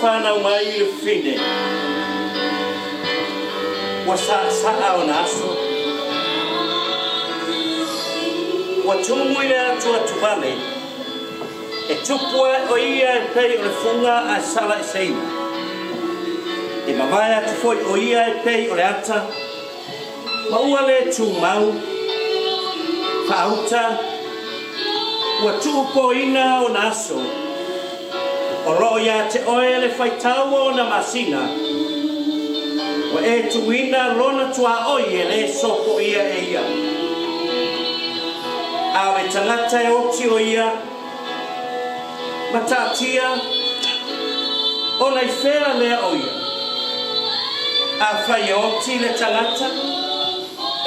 whana mai le fine. Wa saa o naso. Wa tumu ile atu atuvale. E tupua o ia e pei o le funga a sala e seina. E mawai atu foi o ia e pei o le ata. Maua le tu mau. Whauta. Wa tupo ina o naso. O roa ia te oe le whaitau o na masina. Wa e tuina lona tua oi e le sopo ia e ia. A le tangata e oti o ia. Matatia. O nei whera lea o ia. A whai oti le tangata.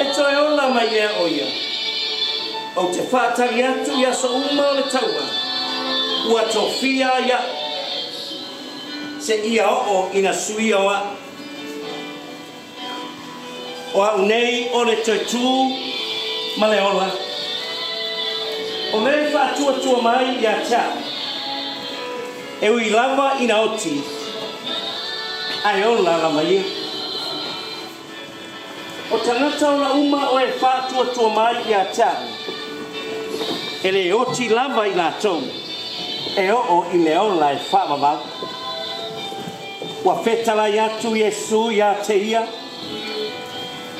E toi ola mai e o ia. O te whātari atu ia so uma o le taua. Ua tofia ia. Se ia o ina sui o a. O au nei o le toitu ma le ola. O le whātua tua mai ia tia. E ui lava ina oti. Ai ola la mai. O tangata o la uma o e whātua tua mai ia tia. E le oti lava i la tau. E o i le ola e whaamavau. Wa fetala yatu Yesu ya te ia.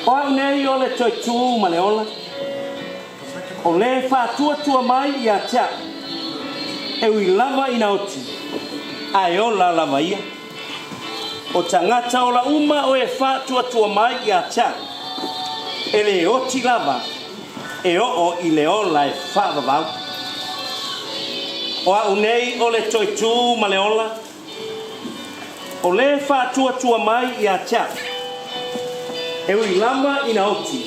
O au nei o le toitu ma le ola. O le whātua tua mai ia tia. E ui lava ina oti. Ai ola lava ia. O tangata o la uma o e whātua tua mai ia tia. E le oti lava. E o i le ola e whaamavau. O au nei o le toitu ma le ola. O le whātua tua mai ia tia. E ui lama ina oti.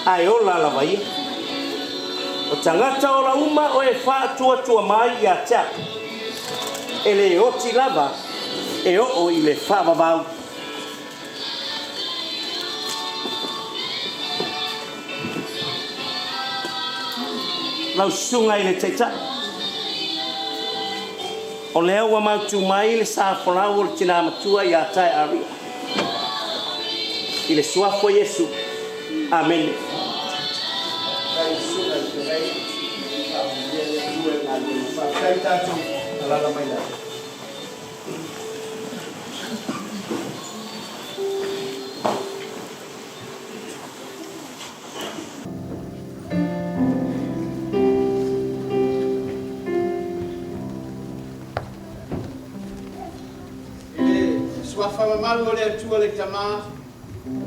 Ai ola lava ia. O tangata o la uma o e whātua tua mai ia tia. E le oti lava. E o i le whaamavau. Lau sunga i le teita. O lea ua mautu mai le sa folau o le tina matua i a Taeario. I le suafo Yesu. Amen. Whamamango le atua le tama,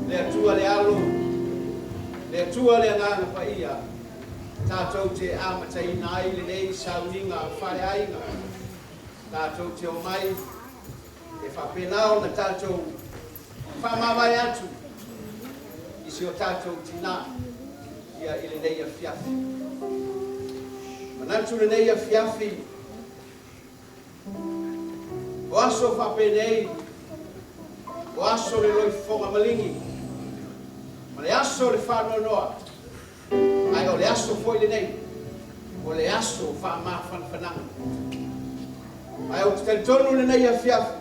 le atua le alo, le atua le ngana pa ia. Tātou te amataina ai le nei sauninga whare ainga. Tātou te o mai, e whapenao na tātou whamawai atu. Isi o tātou tina, ia i le nei a fiafi. Manatu le nei a fiafi, o aso whapenei, o aso le loi fonga malingi. Ma le aso le whanau noa. Ai o le aso foi le nei. O le aso wha whananga. Ai o te tonu le nei a fiafi.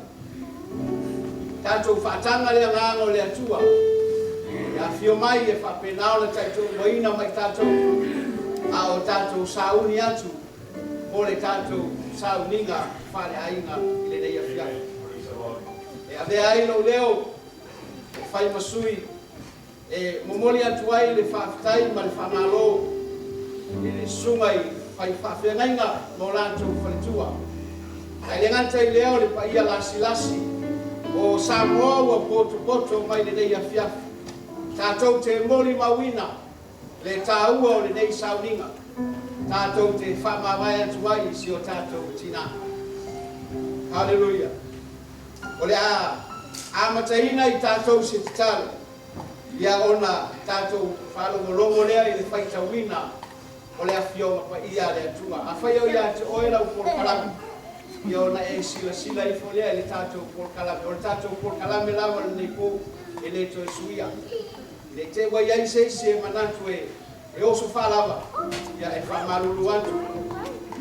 Tātou whaatanga le nganga o le atua. Ia fio mai e whapenao le tātou moina mai tātou. A o tātou sauni atu. O le tātou sauninga whare ainga i le nei a fiafi. E ave ai lo leo e fai masui e momoli atu ai le whaafitai ma le whamalo e le sungai fai whaafengainga mo lantou whaletua. Ai le nganta i leo le paia lasi lasi o Samoa ua poto mai le nei a fiafi. Tātou te moli mawina le tāua o le nei sauninga. Tātou te whamawai atu ai si o tātou tina. Hallelujah. O le amataina i tātou se te tale. Ia ona tātou whalongolongo lea i le whaitawina. O le awhionga pa ia le atunga. A whai o ia te oera u porkalami. Ia ona e sila i folea i le tātou porkalami. O le tātou porkalami lawa le nei pō e le to e suia. I le te wai ai seisi e manatu e oso whalawa. Ia e whamarulu atu.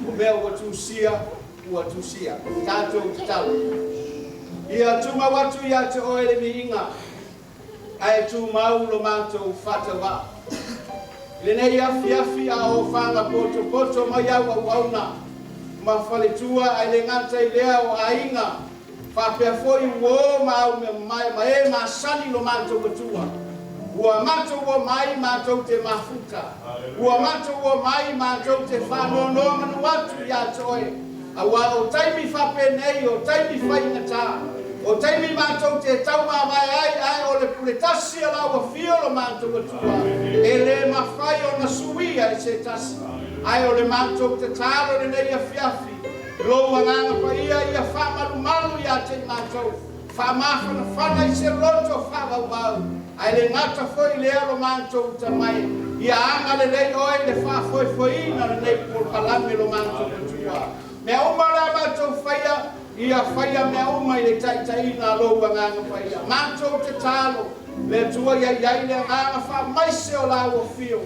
O mea ua tūsia ua tusia tātou te tau. Ia tunga watu ia te oere mi inga, ai tu mau lo mātou whatawa. Le nei afi a o whanga poto mai au au auna, ma whaletua ai le ngata I lea o ainga, whapea foi uo mau me mai ma sani lo mātou matua. Ua mātou o mai mātou te mafuta. Ua mātou o mai mātou te whanono manu atu ia toe. Awa o taimi whapenei, o taimi whaingata. O taimi mātou te tauma mai ai o le puletasi ala ua fio lo mātou atua. E le mawhai o na suia e se tasi. Ai o le mātou te tāro le nei a fiafi. Lo wanganga pa ia whamalu malu ia te mātou. Whamawhana whana I se roto whawawau. Ai le ngata foi lea lo mātou ta mai. Ia anga le rei oi le whawhoifoina le nei polkalame lo mātou atua. Mea umara mātou whaia, ia whaia mea uma I le taitaina lo wanganga whaia. Mātou te tālo, le tua ia iai le nganga wha maise o la o fio.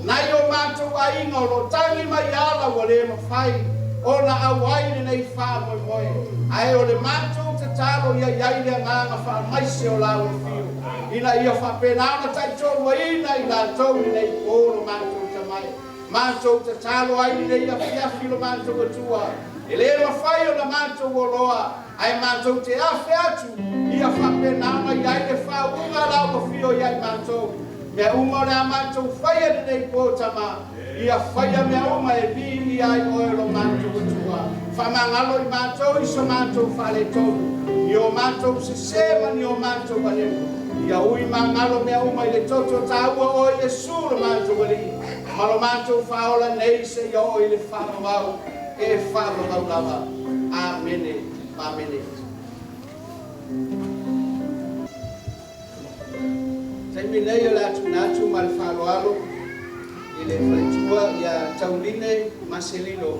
Nai o mātou a inga o lo tangi mai ala wa le mawhai. O na awai le nei wha moi moi. Ai o le mātou te tālo ia iai le nganga wha maise o la o fio. Ina ia wha penana taitolo ina I la tau I nei polo mātou te mai. Mātou te tālo ai nei a fiafi lo mātou atua. E le mawhai o na mātou o loa. Ai mātou te awhi atu. Ia whapenama I ai le whaunga lau o fio I ai mātou. Mea uma le a mātou whaia le nei pōtama. Ia whaia mea uma e bini ai oe lo mātou atua. Whamangalo I mātou iso mātou whale tonu. I o mātou se sema ni o mātou walemu. Ia ui mangalo mea uma I le toto tāua o Yesu lo mātou wali. Malo mātou whaola nei se ia o I le whamawau. E whamawau lava. Amene. Amene. Taimi nei o le atu natu ma le whaloalo. I le whaletua ia Tauiliili Maselilo.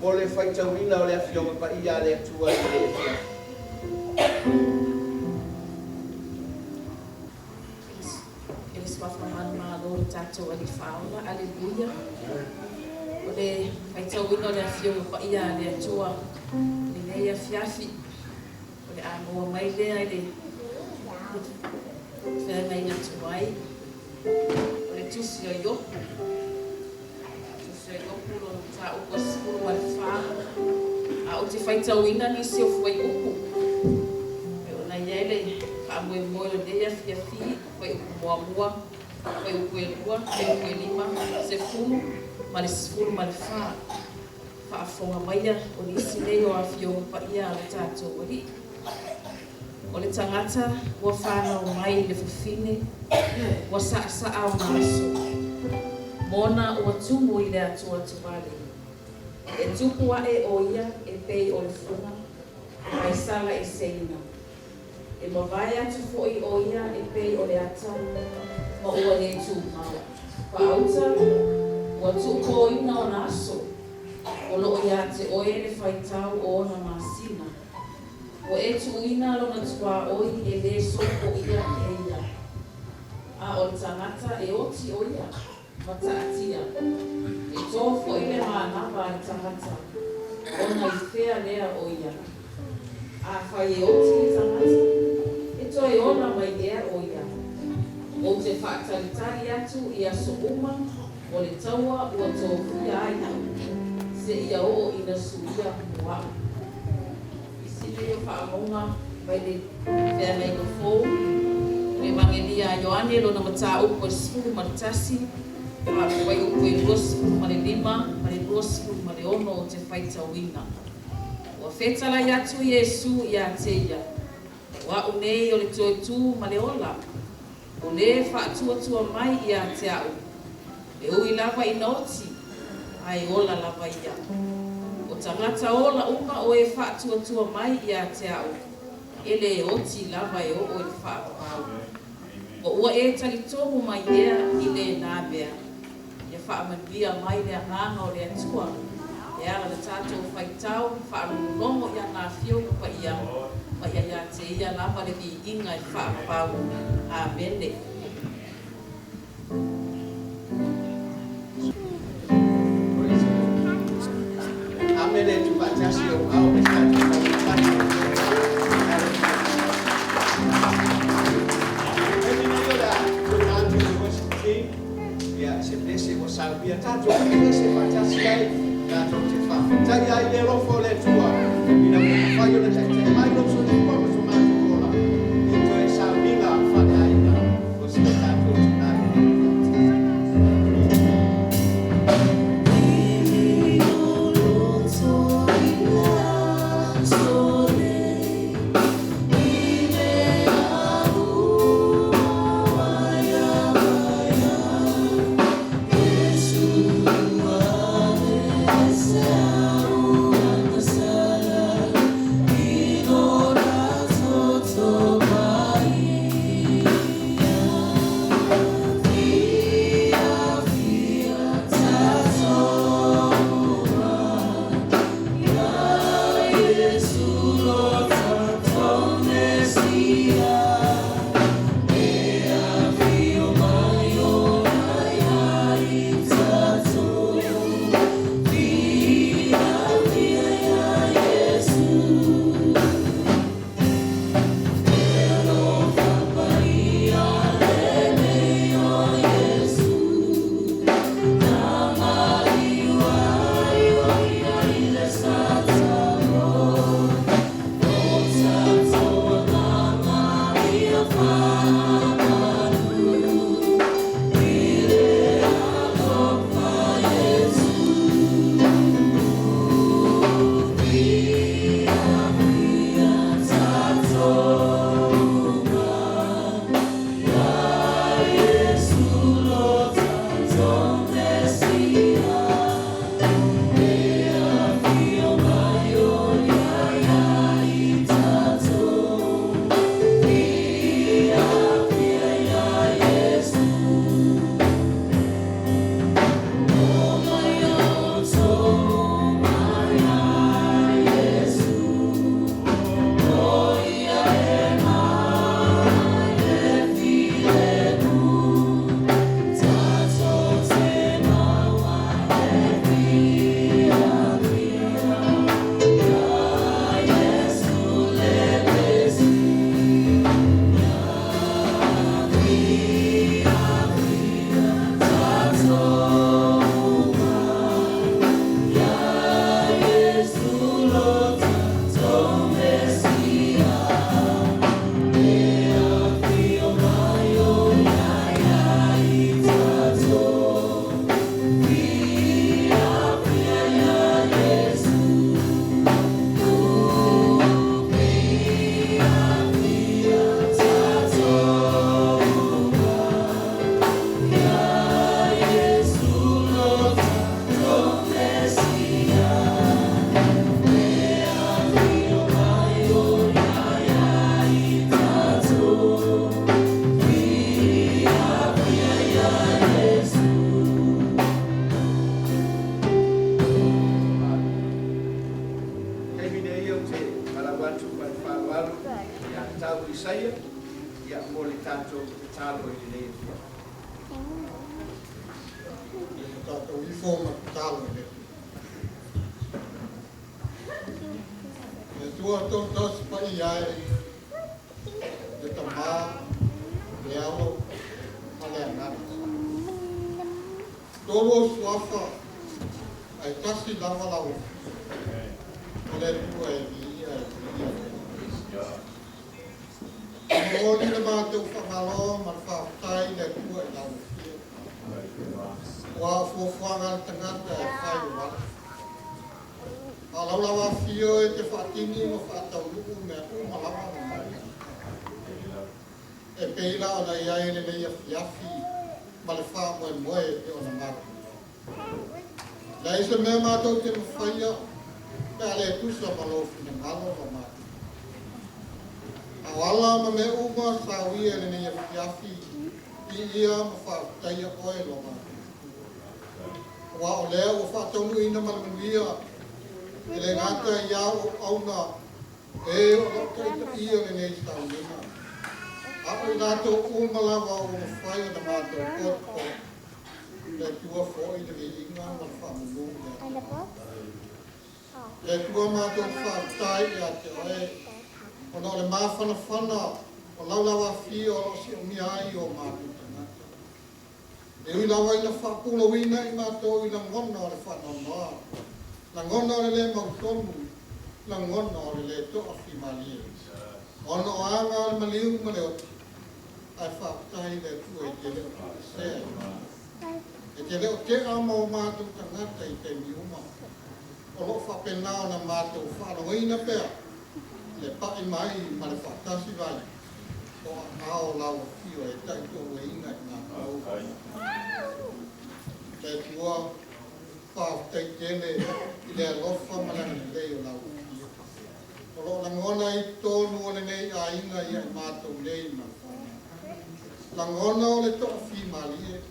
O le whai Taulina o le awhionga pa ia le atua I le awhia. Tatou ali whaola, aleluia. O le whaitauina o le awhionga pa ia le atua, le nei a fiafi. O le angoa mai lea I le whea mai ngā tuai. O le tusi o iopu. Tusi o iopu lo ta upo sikuru wa le wha. A o te whaitauina ni se o fwai upu. E o na iai le whaamue moe o nei a fiafi, fwai upu mua mua. Foi o coelho, foi lima, se fumo, mas se fumo mal fa fonga maia o nisi nei o afio pa ia o tātou ali. O le tangata ua whana o mai le fufine, ua sa au maso. Mona ua tumu I le atua tuvale. E tupu a e o ia e pei o le funga, mai sala e seina. E mawai atu foi o ia e pei o le ata, ma ua le tu mau. Pa auta, ua tu ko ina o naso. O loo ia te oe le whaitau o na masina. O e tu ina lo na tua oi e le soko ia e ia. A o le tangata e oti o ia, mata atia. E tofo i le maanapa le tangata. O na I whea lea o ia. A whai e oti le tangata. E toi ona mai ea o ia. O te whaatalitari atu I a souma, o le taua ua tōwhia ai au. Se ia o ina suia mua. I sini o whaamonga, vai le whea mai no fōu. Le mangelia Ioane lo na mata upo e sifuru maritasi. Vai upo e lua sifuru ma le lima, ma le lua sifuru ma le ono o te whaitauina. Ua whetalai atu Iesu I a teia. Wa unei o le tuaitu ma le ola. O le whaatuatua mai I a te au. E ui lava I noti, ai ola lava ia. O tangata ola uma o e whaatuatua mai I a te au. E le oti lava e o le whaapau. O ua e talitomu mai ea I le nābea. E whaamanvia mai le anganga o le atua. E ala le tātou whaitau, whaarungongo I a nā whio pa ia. Ma ia te ia lava le vi inga I whaapau. Amene. Amene tu patasi o Le tua mātou whātai a te oe. O no le māwhana whana o laulawa whio o si o mia ai o mātou tangata. E ui lawa ina whakula wina I mātou I na ngona o le whanonoa. Na ngona o le mautonu, na ngona o le toa whimalia. Ono o anga o le maliu ma le oti. Ai whātai le tua I te leo sea. E te leo te ama o mātou tangata I te miuma. O lo whapenao na mātou whanoina pēr. Le pai mai ma le whakasi vai. O ao lau fio e taito o inga I ngā kau. Te tua whātai tele I le alofa malani leo lau fio. O lo langona I tōnu o le nei a inga I a mātou nei ma whana. Langona o le toa whi malie.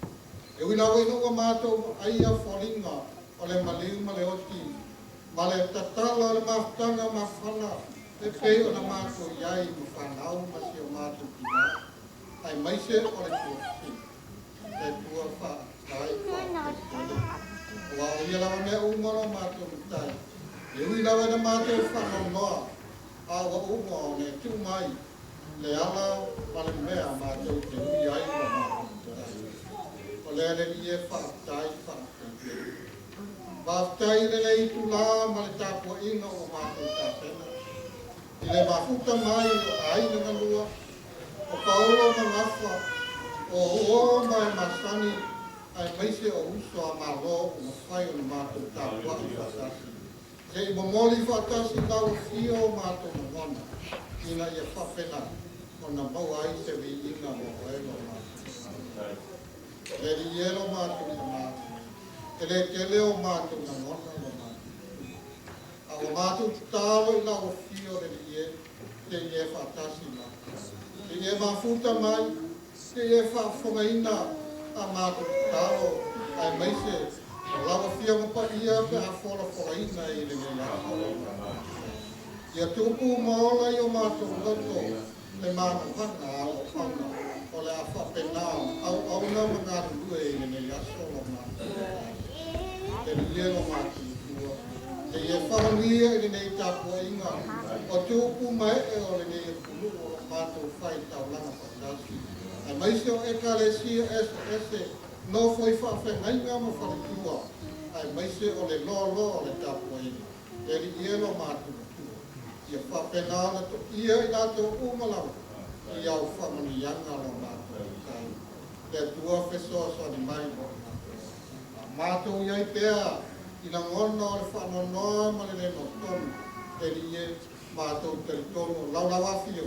E wina wino o mātou aia wholinga o le maliu ma le oti. Ma le tatala o le maftanga ma whana. E pei o na mātou iai ma whanau ma si o mātou tina. Ai maise o le tua whi. E tua whātai whātai. Wa o ia lawa mea umano mātou mutai. E ui lawa na mātou whanau noa. A wa umo o ne tu mai. Le ala ma le mea mātou te ui ai wa mātou mutai. O le ale ie whātai whātai. Whātai le nei tu la ma le tāpua inga o mātou tāpena. I le mafuta mai o aina na lua, o paolo ma ngawha, o o mai masani, ai maise o uso a malo o mawhai o na mātou tāpua I whatasi. Se I momoli whatasi lau fio o mātou na wana, ina ia whapena, o na mau ai se vi inga o oelo mātou. Le ri ero mātou na mātou, e le tele o mātou na wana o mātou. A o mātou tālo I lau fio le ri e, te ie whatasi ma. Te ie mafuta mai, te ie whafongaina a mātou tālo, ai maise, o lawa fio mapa ia pe a whora whoraina I le mea whora. Ia tupu maola I o mātou loto, le mātou hana o whana, o le a whapenao, au auna mga rue I le mea solo mātou. Te lielo mātou tua. Te ie wharangia I le nei tāpua inga, o tupu mai e o le nei pulu o mātou whai tau langa whatasi. Ai maise o eka le sia ese, no foi whawhengainga ma wharitua. Ai maise o le lolo o le tāpua inga. Te ri ielo mātou tua. Ia whapenana to ia I nato umalau. I au whamani yanga lo mātou tai. Te tua whesoa sani mai mo mātou. Mātou iai pēa. I na ngona o le whanonoa ma le no tonu. Te ri e mātou te tonu o laulawa fio.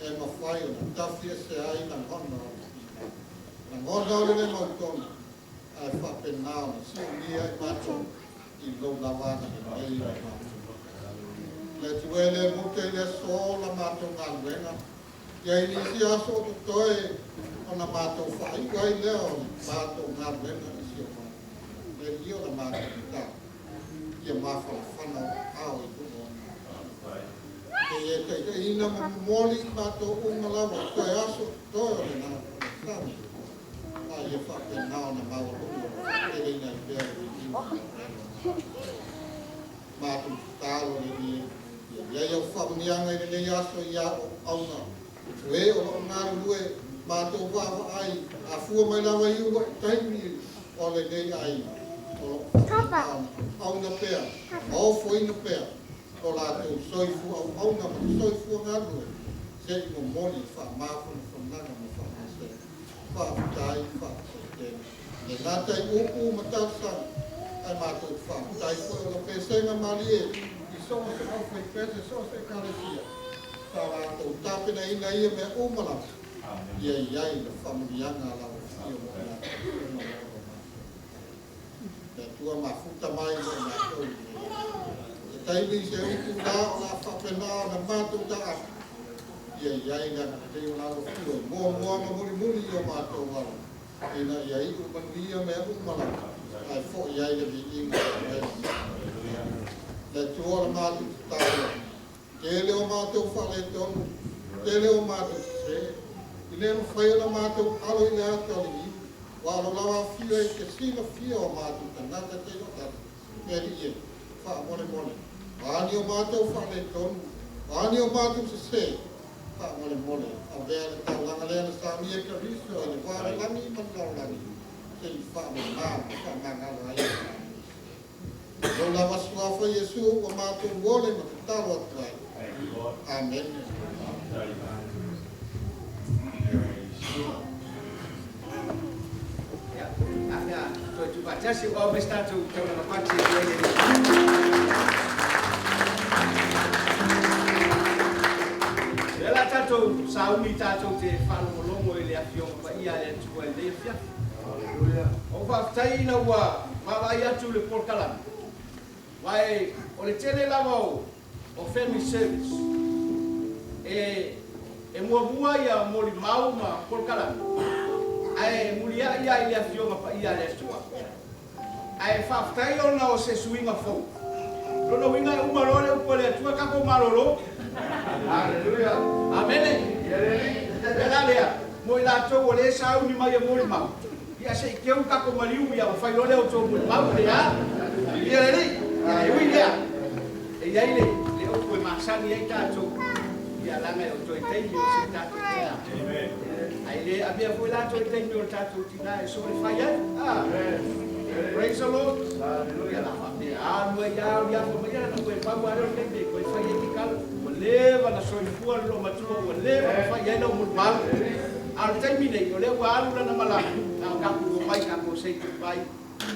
E mawhai o na tawhi e se ai na ngona o le tina. Na ngona o le no tonu. Ai whapenao na si unia I mātou I laulawa na nei o mātou. Le tuele mute I le so la mātou ngā luenga. Ia I nisi aso o toe o na mātou whai wai leo mātou ngā luenga I si o mātou. Le io na mātou I tā. Ia mawhana whanau au I tumo. Te te ina moli mātou umalawa. Koe aso toe o le nā tāmi. A ia whapenao na maurungo. Te reina I pēra I ina. Mātou tālo le ni. Ia iau whamnianga I le aso I au auna. Tue o lo ngā rue mātou wawa ai. A fua mai lawa I ua taimi o le nei ai. Au na pēr, au foi na pēr, o la tau soifu au na ma soifu ngā rue, se I mo moli wha māwhana whananga ma whanase, wha tai, wha tēne. E ngā tai upu ma tausang, ai mātou wha tai fwoi o la pēsenga mali e, I songa se au whai pēse, songa se kāresia. Tā la tau tāpena ina ia me umala, ia iai na whamurianga la o fio mo ngā. Te tua mafuta mai o ngā tau. Te taimi se utu nā o ngā whapenao na mātou taa. Ia iai na te o ngā fio. Mua ma muri o mātou wala. Ina ia I umanuia me umala. Ai fo iai na vi inga. Le tua na mātou taa. Te leo mātou whale tonu. Te leo mātou se. I leo whai na mātou alo I le atali. Wa lo lawa fio e te sino fio o mātou tangata te o tata. Te ri e. wha mole mole. Wani o mātou wha le tonu. Wani o mātou se se. Wha mole mole. A vea le tau langa lea na Samia Kariso. E le wāre langi manau langi. Se i wha mo mātou wha ngangala ai. Lo la wasuafa Yesu o mātou wole ma te taro atrai. Amen. Tu baca si kau mesti tu kalau nak baca dia. Ela tato saumi tato te falo longo ele afio pa ia le tu ele fia. Aleluia. O fa tai na wa ma ia tu le portala. Vai o le tele lavo o family service. E mua ia moli mau ma portala. Ai mulia ia ile afio pa ia le tu. Ai whaftai o na o se suinga fo. Rono winga e umarole upole atua kako marolo. Aleluia. Amene. Aleluia. Moi la to o le sa uni mai mo mau. Ia se ke un kako mariu ia o fai ole o to mo mau le a. Ia le. Ia ui ia. E ia ile le o ko masani ai ta to. Ia la me o to e tei o se ta. Amen. Ai le abia foi la to e tei o ta to tina e so le fai ai. Amen. Praise the Lord. Hallelujah. La família. No ya ya família na ko pa wa ro te ko fa ye kal. O leva na so fu lo matua o leva fa ye no mo mal. Al termine o le wa alu na mala. Na ka ko mai ka ko sei vai.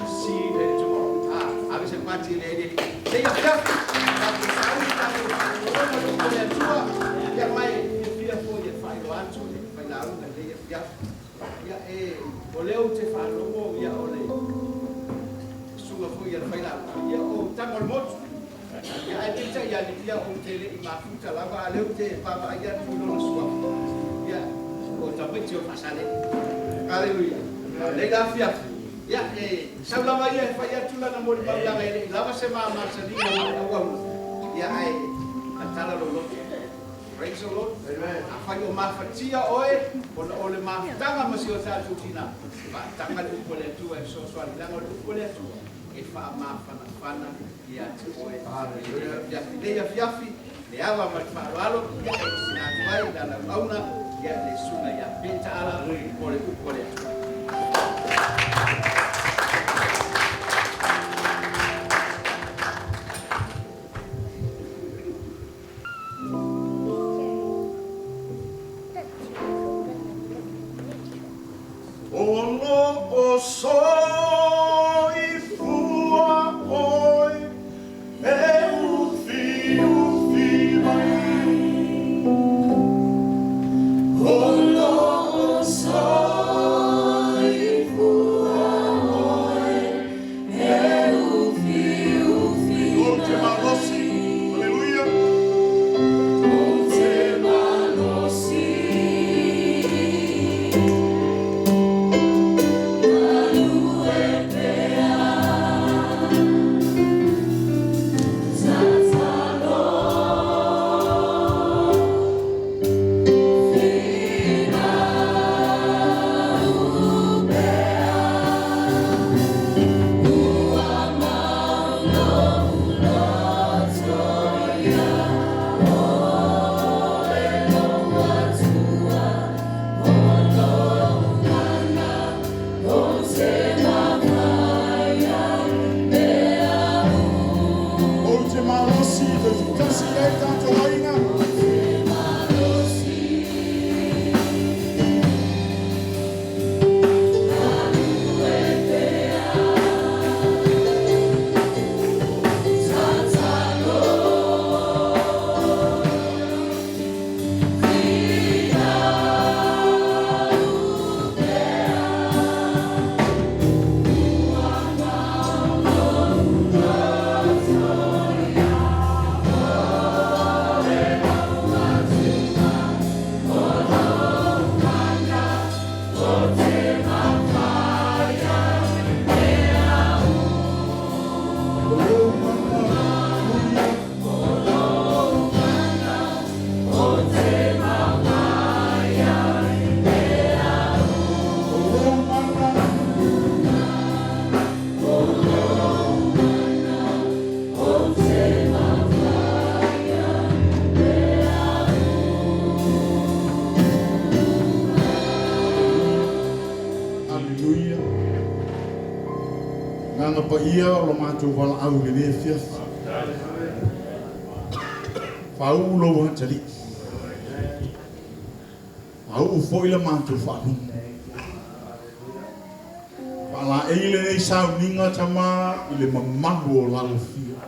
See the tomorrow. A veces pati le se ya ka. Ka ko sai ka ko le tua. Ya mai fia fo ye fa lo ancho le fa la ru na le ya. Ya o le o te fa lo ya o le. Suga foi ia fai lá ia o tango moto ia ai tita ia ia o tele i mafuta lava ale o te papa ia tu no sua ia o tape tio pasale aleluia le gafia ia sa lava ia fai ia tu na mori ba ia ele lava se ma sali ia ai atala lo praise the Lord amen a fai o mafatia oe o le mafutanga masio sa tutina ba tanga tu pole tu e so so ala ngo tu pole tu e fa ma fana ia te oe ya filia fiafi le ava ma faralo ia na vai da la fauna ia le suna ia penta ala pole tu pole tu Nanga pa ia o lo mātou wala au le ne fia. Whau lo wa tari. Whau ufo ila mātou whanung. Wala eile nei sau ninga tama ile mamalu o lalo fia.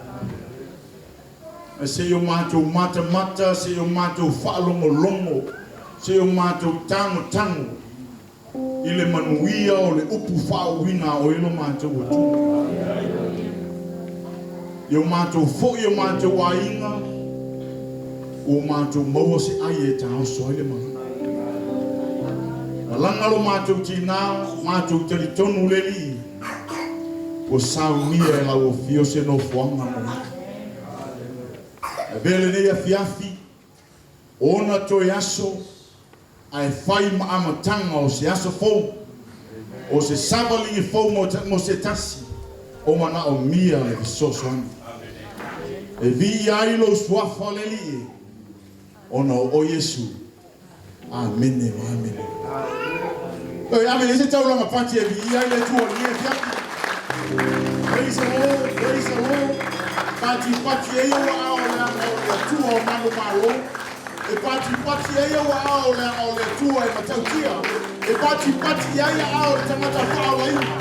Se o mātou mata mata, se o mātou whaalongo longo, se o mātou tango tango. Ile manuia o le upu whauwina o ilo mātou atu. Io mātou fo, io mātou ainga, o mātou maua se ai e tau soile mana. Langalo mātou tina, mātou tari tonu leli, o saunia e lau o fio se no fuanga mana. Vele nei a fiafi, ona toi aso, ai fai maamatanga o se aso fou, o se savalingi fou mo se tasi, o mana o mia le visosoani. E vi ai lo suafa leli e, ona o Yesu. Amen, amen. Amen, ese taulanga pati e vi ai le tua ni e fiafi. Praise the Lord, praise the Lord. Pati e yo ao le tua o manu malo. E pati e yo ao le tua e matautia. E pati e ao le tamata whaala ina.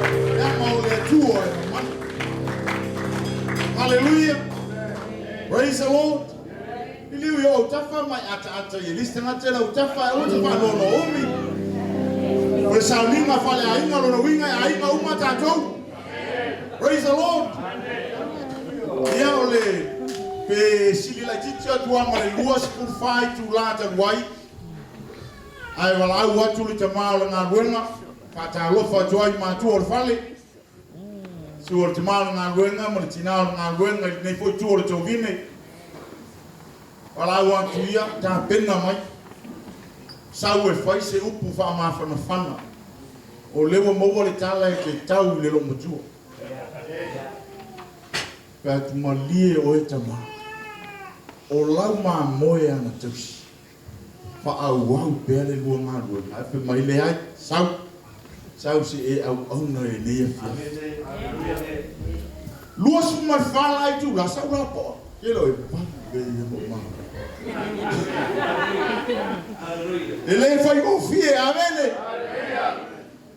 E ao le tua e manu. Hallelujah. Praise the Lord. Iliu yo utafa mai ata ye lista na tela utafa o utafa no no umi. O sauninga fale ainga lo no winga ainga uma tatou. Praise the Lord. Ia ole pe sili la titia tua male lua school fight to lata wai. Ai wala au atu le tamao na ruenga pata lofa joy ma tu or fale. Suor tamao na ruenga mo tinao na ruenga nei foi tu or tovine. Wala au atu ia ta pena mai. Sau e fai se upu fa ma fa na fana. O lewa mo le tala e te tau le lo mutua. Pea tu malie o e tama. O lau maa moe ana tausi. Fa au wau pea le lua ngā rua. Ai pe mai le ai, sau. Sau si e au auna e nea fia. Lua su mai whala ai tu, la sau la poa. Kelo e pāna vei e mo maa. E le fai o fie, amene.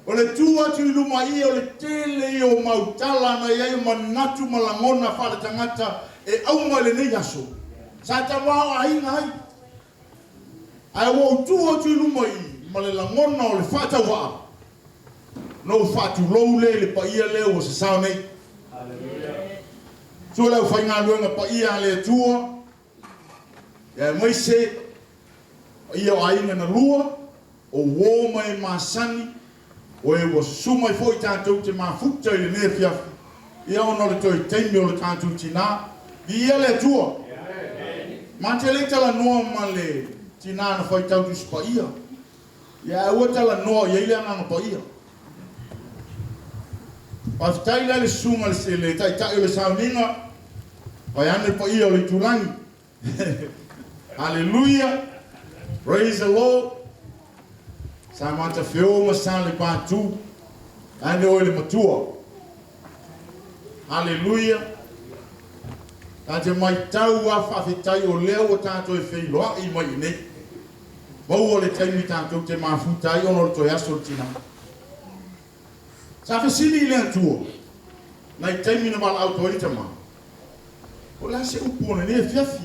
O le tua tu iluma ia o le tele i o mautala na ia i manatu malangona whale tangata e auma le nei aso. Sa ta wao a inga ai. Ai o tua tu iluma i ma le langona o le whata waa. No whatu lou le pa ia leo o se sao nei. Tua lau whai ngā luenga pa ia le tua. Ia mai se ia o ainga na lua o wō mai masani. O e was suma i foi tātou te mafuta i le nea fiafi. Ia ono le toi teimi o le tātou tina. Ia le tua. Ma te le tala noa ma le tina na foi tātou spa ia. Ia ua tala noa ia ile ana pa ia. Pa fitai le sunga le se le tai tai o le sauninga. Pai ane pa ia o le tulangi. Hallelujah. Praise the Lord. Sa Matafeo ma sa le patu. Ane o le matua. Hallelujah. Ate mai tau a whawhitai o leo o tātou e wheiloa i mai nei. Mau o le taimi tātou te mafutai ono le toi aso tina. Sa whesini i lea tua. Nai taimi na wala au toi tama. O la se upu ona ne fiafi.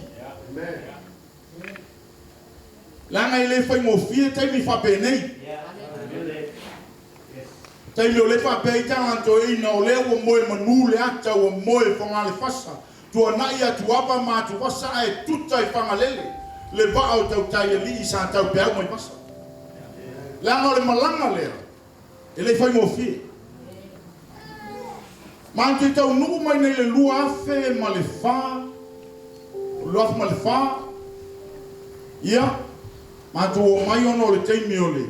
Langa i le whai mo fia taimi whape nei. Taimi o le whape i tālanto e ina o leo o moe manu le ata o moe whangale whasa. Tua nai atu apa ma atu wasa e tuta i whangalele. Le ba o tau Taeario i sa tau peau mai wasa. Langa o le malanga lea. E le whai mo fia. Ma ante tau nuku mai nei le lua afe ma le wha. Lua afe ma le wha. Ia. Ma tu o mai ono le teimi o le.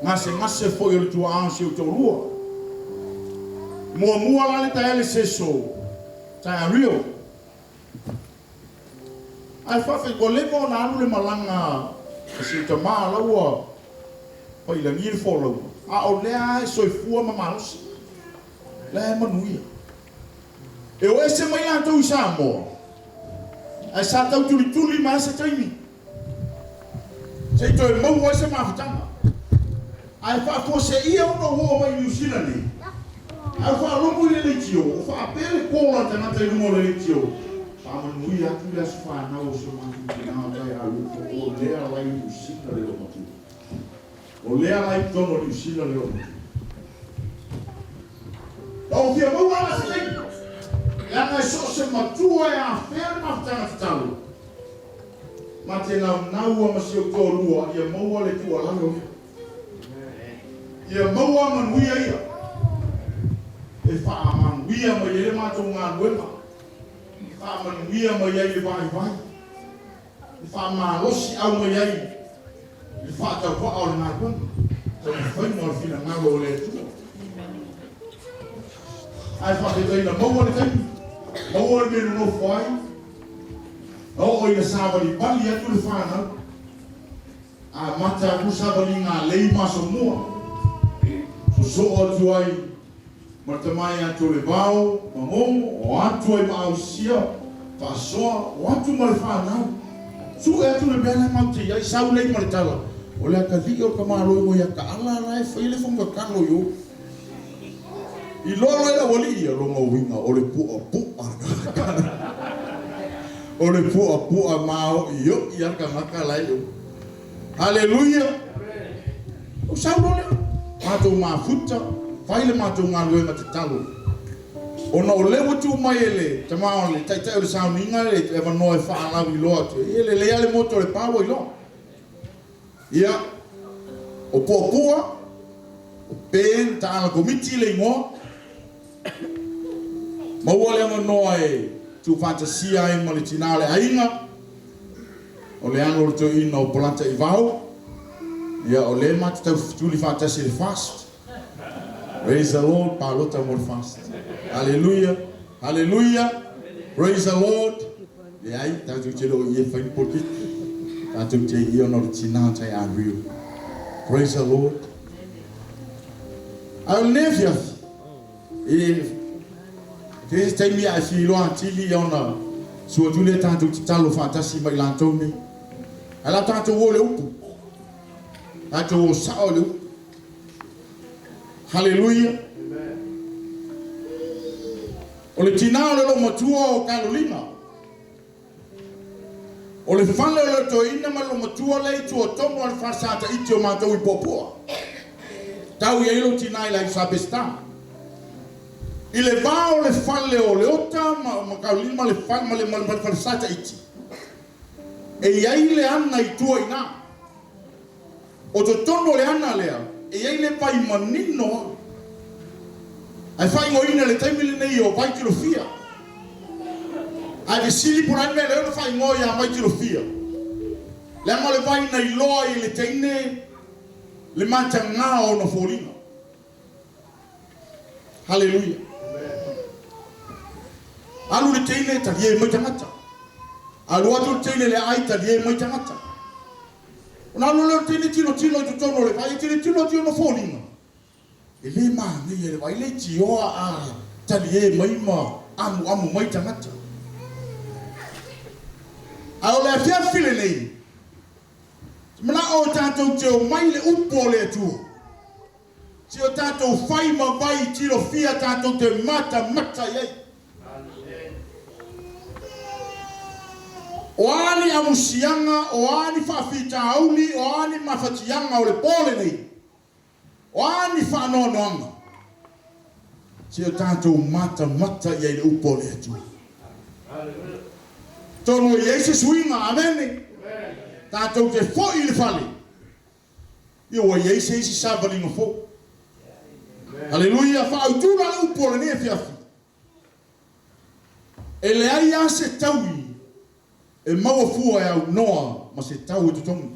Ngase foi o le tua ansi o tau lua. Mua la le taele se so. Taeario. Ai whawhi ko lepo na anu le malanga. Si ta maa laua. Pai la ngiri fōlau. A o lea e soifua ma malusi. Le manuia. E o ese mai la tau Samoa. Ai sa tau tuli ma se taimi. Se to e mau ese mafutanga. Ai fa fo se ia no ho mai New Zealand ni. Ai fa longo le tio, fa pele kola tana te mo le tio. Fa manuia tu la fa na o se mangi na dai alu o le ala i New Zealand le mo. O le ala i tono New Zealand le mo. O fia mau ala se taimi. Langa so se matua e a fer mafutanga talo. Ma te nau ma se o tōrua, ia maua le tua lalo. Ia maua manuia ia. E wha manuia ma iere mātou ngā nuema. Wha manuia ma iei e vai. E wha mālosi au ma iei. E wha tau wha au le ngā nuema. Tau i whainga o whina ngaro o le tua. Ai wha te teina maua le teina. Maua le menu no whai. O ina sabali bali atu le whānau. A mata aku sabali ngā lei maso mua. So atu ai matamai atu le vau, mamomo, o atu ai maausia, whasoa, o atu ma le whānau. Su e atu le bēna mau te iai, sau lei ma le tala. O le aka li o ka māloi mo ia ka ala lai whaile whonga kano yo. I lolo e la wali ia ronga winga o le pua. O le pua mao i yo i arka maka lai yo. Haleluia. O sau lole. Mātou mafuta. Whaile mātou ngā luenga te talo. O na o lewa tu mai ele. Te mao le taitai o le sauninga le. E wanoa e whaalau i loa tu. I ele lea le moto le pāua i loa. Ia. O pua. O pen ta ala komiti le ingoa. Maua le noa e. Tu fantasia e ma le tina le ainga. O le ano le to ina o polanta i vau. Ia o le mati tau tuli fantasia le fast. Praise the Lord, palota mo le fast. Hallelujah, hallelujah. Praise the Lord. Le ai, tatu te lo ie whain poti. Tatu te i ono le tina tai a rio. Praise the Lord. Au nefia. Ke taimi a filo antili ona sua tule tanto talo fantasi mai lantone. Ala tanto wo le upu. Tanto wo sao le upu. Hallelujah. O le tina le lo matua o Carolina. O le fale le to ina ma lo matua le tu o tomo al fasata iti o matou i popoa. Tau ia ilo tina ila i sabesta. I le vao le fale o le ota, ma Carolina le fale ma le falsata iti. E iai le ana i tua ina. O to tono le ana lea, e iai le pai manino. Ai fai ngoina le taimile nei o vai kilofia. Ai le sili purai me le ona fai ngoia vai kilofia. Le ama le vai nei loa i le teine, le manta ngā o na fōringa. Hallelujah. Alu le teine talie mai tangata. Alu atu le teine le ai talie mai tangata. Ona alu le teine tino i tutono le vai tino na fōringa. E le māngi e le vai le tioa a talie mai ma amu mai tangata. Ao le afia file nei. Mana o tātou te o mai le upo le atua. Te o tātou whai ma vai tiro fia tātou te mata iei. O ani amusianga, o ani whawhita auli, o ani mawhatianga o le pole nei. O ani whanonoanga. Te o tātou mata iei le upo le atua. Tono i eise suinga, amene. Tātou te fo i le whale. Iwa i eise sabalinga fo. Hallelujah, whautuna le upo le nea fiafi. E le ai a se taui. E maua fua e au noa, ma se tau e tutongi.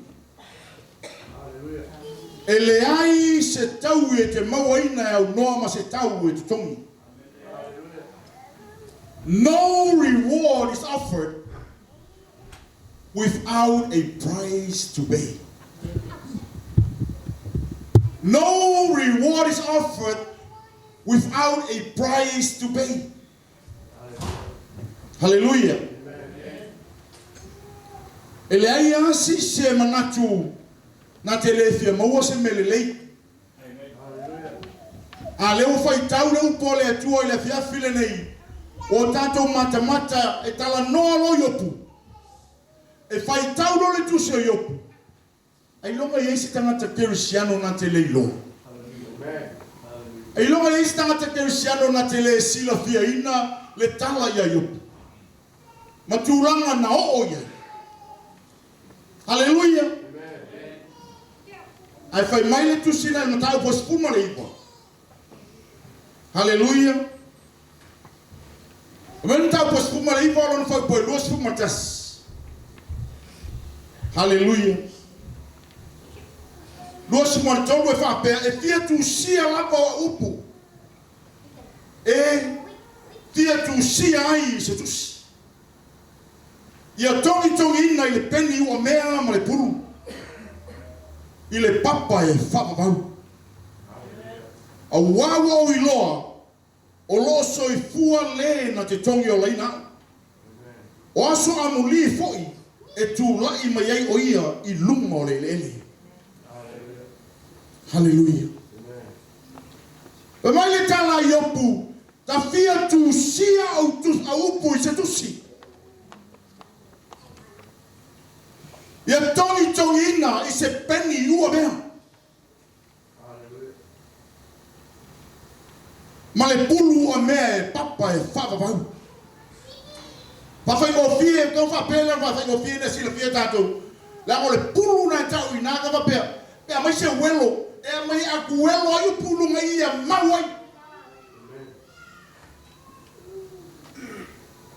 E le ai se tau e te maua ina e au noa, ma se tau e tutongi. No reward is offered without a price to pay. No reward is offered without a price to pay. Hallelujah. Ele ai asi se manatu na telefia maua se melelei. A leo fai tau leo pole atua i le fiafile nei. O tatou mata e tala noa lo yopu. E fai tau lo le tusi o yopu. Ai longa i eisi tangata kerisiano na te leilo. Ai longa i eisi tangata kerisiano na te le sila fia ina le tala ia yopu. Maturanga na o ia. Hallelujah. Ai fai mai le tusi na matau po spuma le ipa. Hallelujah. When tau po spuma le ipa lon fai po lo spuma tas. Hallelujah. Luas mo tolu e fa pe e fia tu sia lava o upu. E fia tu sia ai se tu. Ia tongi ina i le peni ua mea ma le puru. I le papa e whapapau. A wawa o i loa, o loso i fua le na te tongi o leina. O aso amu li foi e tu lai mai ai o ia i lunga o le lele. Hallelujah. Pa mai le tala i opu, ta fia tu sia au upu i se tusi. Ia tongi ina i se peni ua mea. Ma le pulu ua mea e papa e whakapau. Pawhai ngō fie, kau whapela whawhai ngō fie na sila fie tātou. La ngō le pulu na tau i nāka whapea. Pea mai se welo, e mai aku welo ai pulu ngai ia mawai.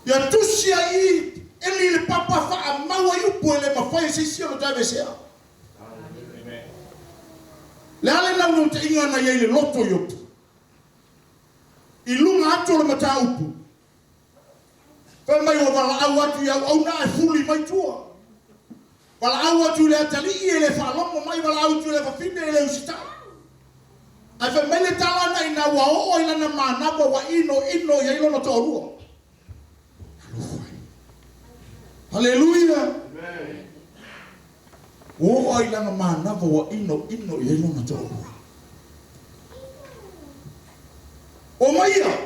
Ia tusia i eli le papa fa maua i upu ele mawhai se si ono tae sea. Le ale nau no te inga na iei le loto i upu. I lunga ato le mata upu. Whai mai o wala au atu iau au na e fuli mai tua. Wala au atu le atali i ele whalomo mai wala au atu le whawhine ele usita. Ai whai mai le talana i na wa o ina na manawa wa ino i ailo na to orua. Hallelujah. O ai langa manava wa ino i ailo na to orua. O maia,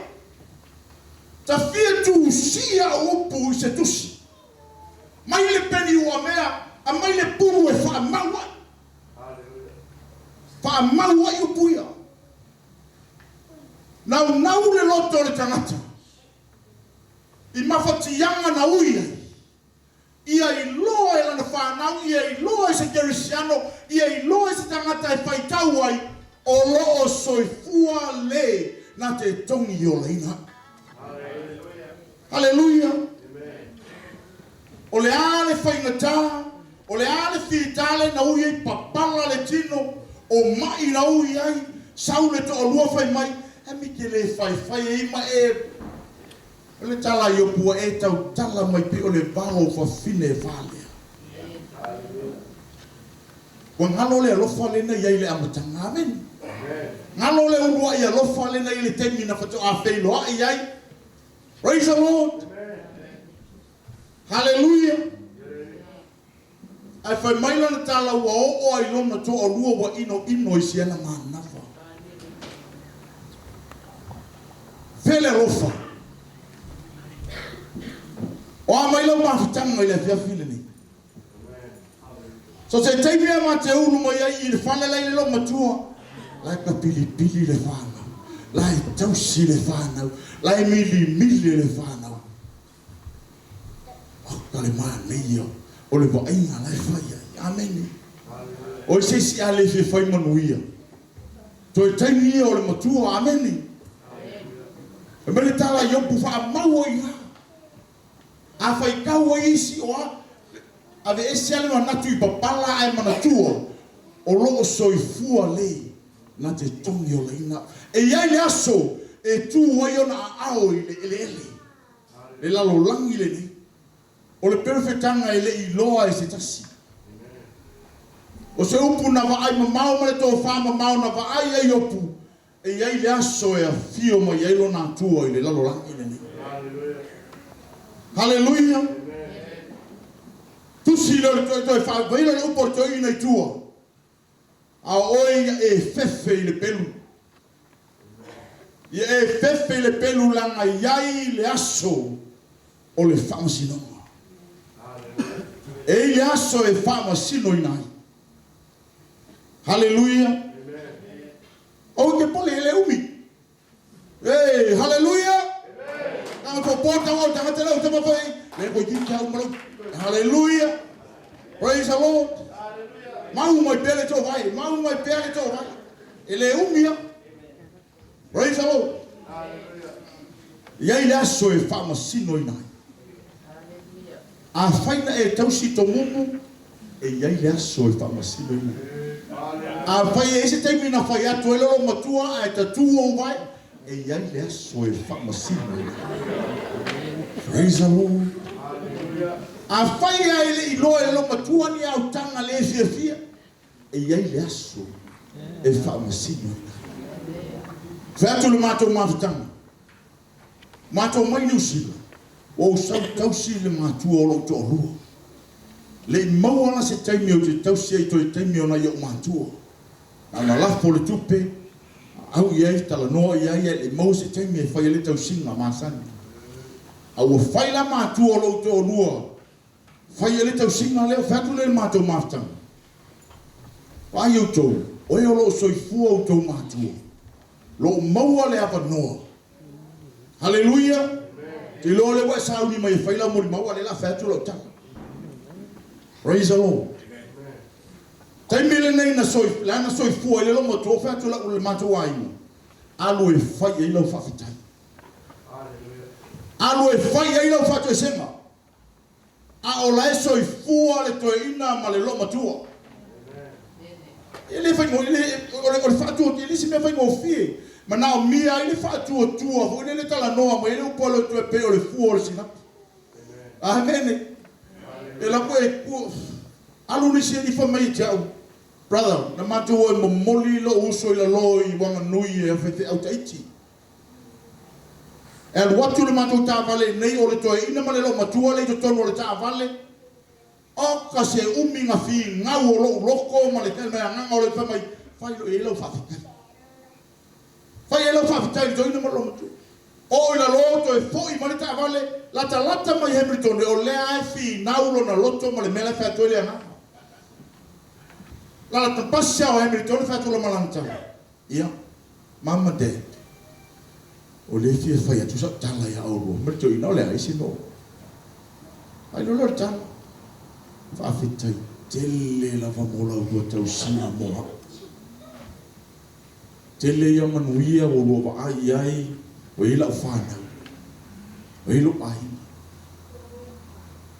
ta fia tu sia upu i se tusi. Mai le peni ua mea, a mai le puru e wha maua. Wha maua i upu ia. Nau le loto le tangata. I mawhatianga na uia. Ia i loa e lana whanau, ia i loa i se kerisiano, ia i loa i se tangata e whaitau ai, o loo soifua le na te tongi o leina. Hallelujah. O le ale whaingata, o le ale whitale na ui ai papala le tino, o mai na ui ai, sau le to o lua whai mai, e mi ke le whai e ima e, o le tala i opua e tau tala mai pe o le valo whawhine e whalea. Wa ngalo le alofa le na iai le amatanga, amen. Ngalo le unua i alofa le na i le temi na whato a whailoa i ai. Praise the Lord. Hallelujah. Ai whai maila na tala ua o ai lona to o lua wa ino i siena manafa. Fele rofa. O a maila mawhitanga i le whiawhile ni. So se teimi a ma te unu mai ai i le whale lai le lo matua. Lai ka pili le whanau. Lai tausi le whanau. Lai mili le whanau. O le maa neia. O le wainga lai whai ai. Amen. O se si a le whai manuia. To e teimi o le matua. Amen. E mele tala i opu wha maua i ha. A whai kaua isi o a. A ve esi ale manatu i papala ai manatua. O loo soifua le. Na te tongi o leina. E iai le aso. E tu wai ona a ao i le ele. Le lalo langi le ni. O le perfetanga e le i loa e se tasi. O se upu na wa ai mamau ma le tō wha mamau na wa ai ai opu. e iai le aso e a fio ma iai lo nā tua i le lalo langi le ni. Hallelujah. Tusi lo toi whaila le upo toi nei tua. A oi e fefe i le pelu. Ia e fefe i le pelu langa iai le aso o le whamasinonga. E le aso e whamasino i nai. Hallelujah. O ke pole ele umi. Hey, hallelujah. Nang ko porta o tanga tela o tama pai. Le ko ki ka umalo. Hallelujah. Praise the Lord. Mau mai pele to vai, mau mai pele to vai. Ele umi. Praise the Lord. Ia ile aso e fama sino i nai. A faina e tausi to mumu e ia ile aso e fama sino i nai. A fai ese taimi na fai atu e lolo matua a e tatupu o vai e ia ile aso e fama sino i nai. Praise the Lord. A fai a ele ilo e lolo matua ni au tanga le fia e ia ile aso e fama sino i nai. Fai atu le mato mafutanga. Mato mai usila. O sau tausi le matua o lo to rua. Le maua se taimi o te tausi ai to e taimi o na i o matua. Na lafo le tupe. Au iai tala noa iai le mau se taimi e whai le tausi nga masani. Au whai la matua o lo to rua. Whai le tausi nga leo whatu le matua maftanga. Wai o to. Oe o lo soifua o to matua. Lo maua le apa noa. Hallelujah. Te lo le wa sauni mai faila mo ma wa le la fatu lo ta. Praise the Lord. Tai mele nei na soi fu le lo mo to fatu la le ma to wa ina. Alo e fai e lo fa fitai. Hallelujah. Alo e fai e lo fatu e sema. A o la soi fu le to ina ma le lo ma tua. Ele fai mo le fatu ele se me fai mo fie. Ma na mia ile fa tua vo ile tala noa mo ile upolo tu pe o le fu o sina. Amen. Ela ko e ku alu ni se ni fa mai tau. Brother, na matu o mo moli lo uso ile lo I wanga nui e fa au taiti. And what tu le matu ta vale nei o le to ina ma le lo matua le to tono le ta vale. O ka se uminga fi ngau o lo loko ma le tena nga o le fa mai fa ile lo fa. Fai elo fa fitai to ina malo matu. O ila loto e foi mali ta vale la talata mai Hamilton o le ai fi naulo na loto mali mela fa to le na. La ta passa o Hamilton fa to lo malanta. Ia. Mama de. O le fi fa ya tu sa tala ya o lo. Merto ina le ai sino. Ai lo ta. Fa fitai tele la va mola o to sina mo. Tele ia manuia o lo ai o ila ufana o ilo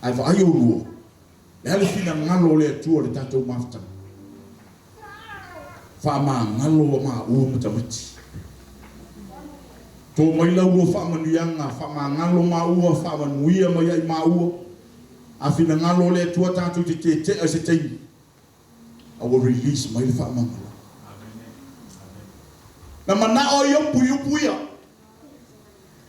ai vai o lo le ale fina ngalo le tu le tatou mafta fa ma ngalo ma o mutamati to mai la o fa manuianga fa ma ngalo ma o fa manuia mai ai ma o a fina ngalo le tu tatou te se te I will release my fa ma na mana o yo puya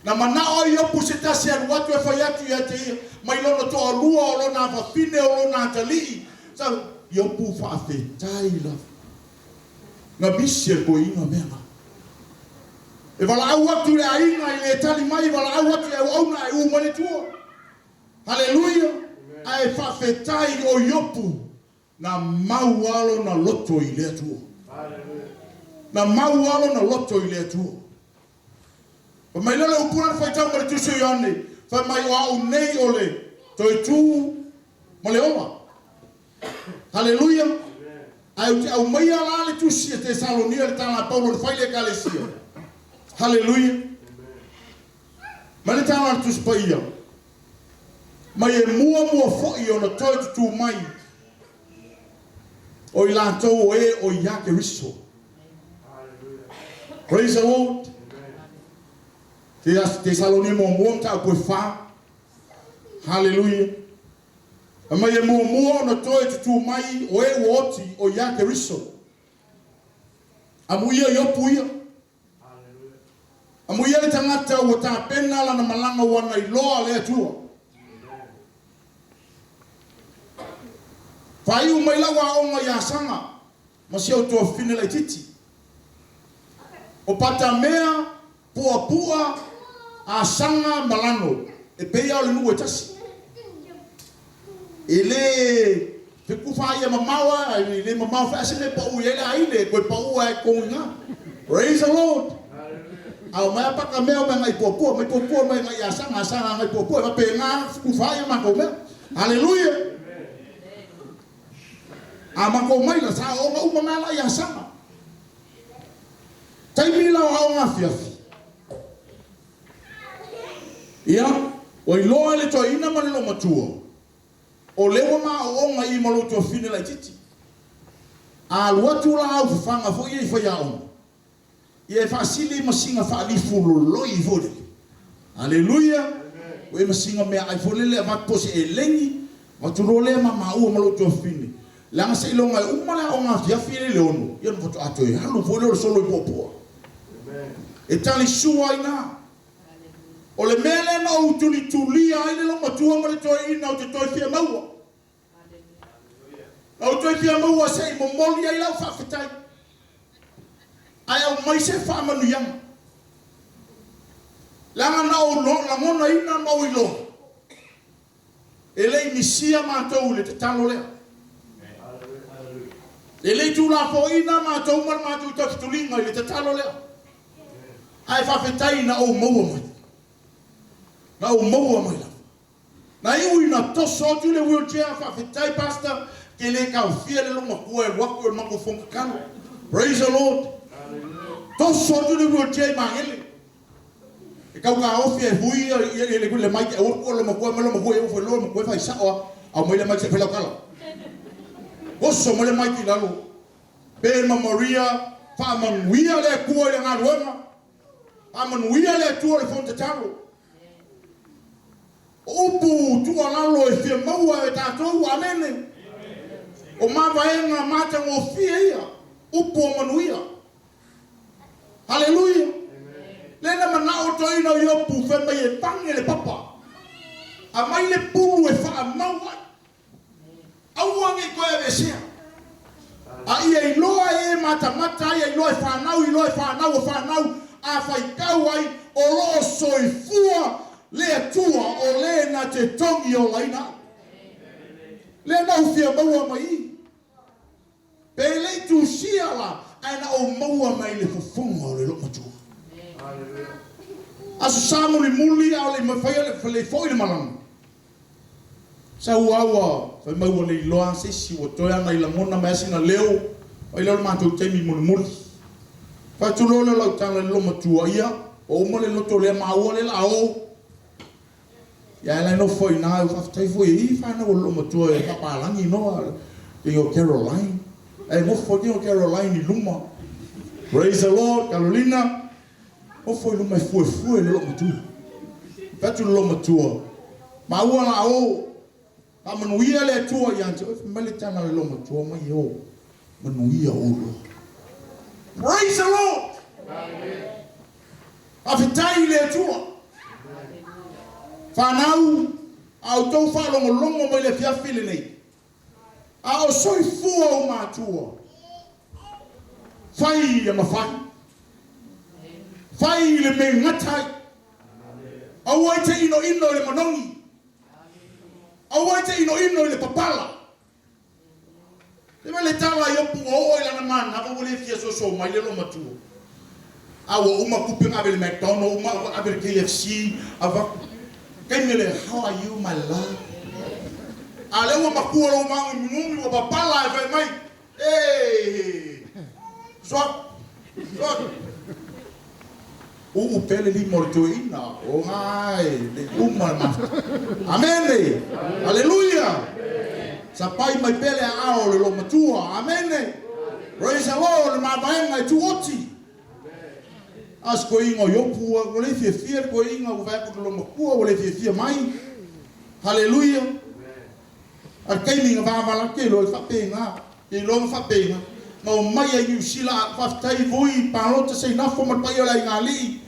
na mana o yo pusita se watu e fayatu ya te mai lono to lua o lona fa fine o lona tali sa yo pu fa fe taila na bisse ko ina mena e vala au atu le ainga ile tali mai vala au atu e ona e umane tu hallelujah ai fa fe tai o yo pu na maualo na loto ile tu na maualo na loto ile tu. Pa mai lele upuna fai tau mare tu se yone. Fa mai wa unei ole. Toi tu male oma. Hallelujah. Au mai ala le tu si te Salonia le tala Paulo le fai le kalesia. Hallelujah. Male tala tu spaia. Mai e mua fo I ona toi tu mai. O ila to e o yake riso. Praise the Lord. Thessalonians mo ta ko fa. Hallelujah. Ama ye mo no to tu mai o e woti o ya keriso. Amu ye yo puya. Amu ia le tangata ua tāpena lana malanga wana I loa le atua. Whai umai lawa aonga ia sanga, ma si au tua whine lai titi. O pata mea, pua pua, a sanga malano, e peia o le nua tasi. E le, te kuwha ia mamawa, e le mamawa whaase me pau ia le aile, koe pau ai konga. Praise the Lord. Au mai paka mea mai ngai pua pua, mai pua pua mai ngai a sanga ngai pua pua, ma pe ngā kuwha ia mako mea. Hallelujah. A mako mai la sa o uma mala ia sanga. Taimi la o nga fiafi. Ia, o I loa le toa ina mani lo matua. O lewa ma o nga I malo toa fine la titi. A luatu la au fanga fo ia I whaya ona. Ia e whaasili masinga whaalifu lo loi I vode. Hallelujah. O e masinga mea ai folele a matpose e lengi. Maturole ma maua malo toa fine. Langa se ilonga umala o nga fiafi le leono. Ia no foto ato e halu fole o solo I popoa. E tali sua ina. O le mele na o tuli tulia ai le lo matua ma le toi ina o te toi fia maua. Na o toi fia maua se I momoli ai lau whawhetai. Ai au mai se whamanu yang. Langa na o lo, langona ina ma o I lo. E lei misia mātou le te talo lea. E lei tu la fo ina mātou mar mātou ta fitulinga I le te talo lea. Ai whawhetai na o maua mai. Na o maua mai la. Na iwi na toso tu le wheelchair whawhetai pasta ke le kau fia le longa kua e waku e mako fonga kano. Praise the Lord. Toso tu le wheelchair mahele. E kau ka ofi e hui e le kule maiki e urku lo makua me lo makua e ufu e lo makua e whai saoa au mai le maiki se whelau kala. Oso mai le maiki lalo. Pema Maria whamanuia le kua le ngā ruenga. Whamanuia le tua le fonte talo. Upu tua lalo e fia maua e tātou amene. O mawaenga mata ngō fia ia. Upu o manuia. Hallelujah. Lena manao to ina i opu whema i e pange le papa. A mai le pulu e wha maua. Auangi koe e vesea. A ia I loa e mata ia I loa e whanau, a whaikau ai o loo soifua le atua o le na te tongi o laina. Le nau fia maua mai. Pe le tu siala, aina o maua mai le fufunga o le lo matua. Aso samu ni muli au le mawhaia le foi le malanga. Sa uawa, whai maua le iloa sesi o toi ana I langona mai asina leo, o I leo mātou teimi muli. Whai tulo le lau tala le lo matua ia, o uma le loto le maua le lao. Ia lai no foi na, whaftai foi I whana o lo matua e papalangi noa, e o Caroline. E ngofo ki o Caroline I luma. Praise the Lord, Carolina. O foi luma fue le lo matua. Petu le lo matua. Ma ua la o. Pa manuia le tua iante. O mele tana le lo matua mai o. Manuia o lo. Praise the Lord. Afitai le tua. Whanau. Au tau whalongo mai le fiafile nei. A o soifua o mātua. Whai ama whai. Whai le me ngatai. Au ai te ino le manongi. Au ai te ino le papala. Te me le tala I opu o lana mana. Ava wale fia so mai le lo matua. Awa uma kupe ngave le McDonald's. Uma ave le KFC. Ava. Kai me le how are you my love. Ale wa makua lo mangu mungu wa papala e vai mai. Hey. Swap. O pele li mortoina. O ai, le uma ma. Amen. Hallelujah. Sapai mai pele a o le lo matua. Amen. Praise the Lord, ma vaenga tu oti. As ko ingo yopu o le fie ko ingo vai ko lo makua o le fie mai. Hallelujah. A kaimi nga vama ke lo fa penga. E lo fa penga. Ma o mai ai usila fa tai voi pa lo te sei na fo ma pai la ngali.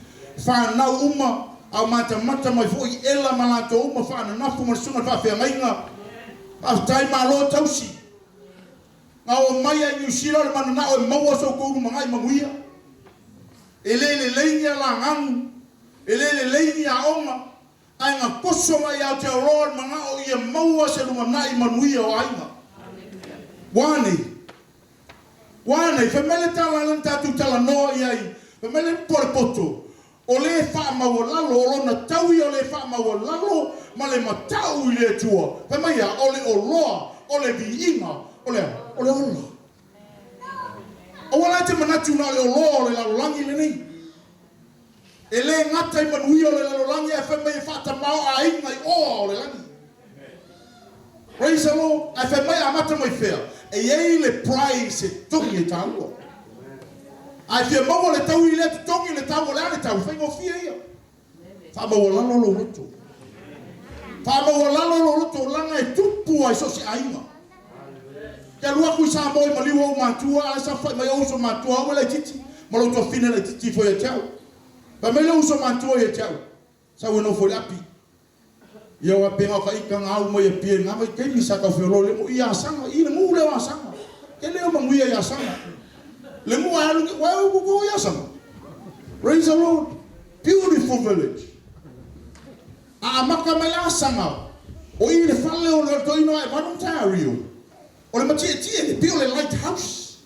whanau uma, au mata mai fo I ela malato uma whana nafu ma sunga whawhia mainga. Au tai malo tausi. Ngau mai a New Zealand mana na o maua so kouru mangai manguia. Elele leinia la ngangu. Elele leinia onga. Ai ngā koso mai au te aroa mga o ia maua se lumanai manuia o ainga. Wane, whamele tala lan tatu tala noa iai. Whamele pore poto. O le wha maua lalo, o lona taui o le wha maua lalo, ma le matau I le tua. Whamea, o le oloa, o le viinga, o le ola. O wala te manatu na le oloa o le lalolangi le nei. E le ngata I manuia o le lalolangi e whamea whata mao a inga I oa o le langi. Praise the Lord. A whamea a mata mai whea. E ei le prize se tongi e tāua. Ai fia maua le tau I le tongi le tau o le ane tau. Whaingo fia ia. Wha maua lalo lo roto. Wha maua lalo lo roto langa e tupu ai so si ainga. Kia lua kui sa moi ma liwa o mātua. A sa whai mai o so mātua. Awa le titi. Ma lo to fina le titi fo ia tiau. Pa me le o so mātua ia tiau. Sa weno fo le api. Ia wa penga ka ika ngā au mai e pia ngā mai kemi sa ka whiolo le mo I asanga, I le ngu le o asanga. Ke leo manguia I asanga. Le ngu a alu, wa au kuko I asanga. Praise the Lord. Beautiful village. A amaka mai asanga. O I le whale o le toino ai Aevanu Taeario. O le matia tia le pio le lighthouse.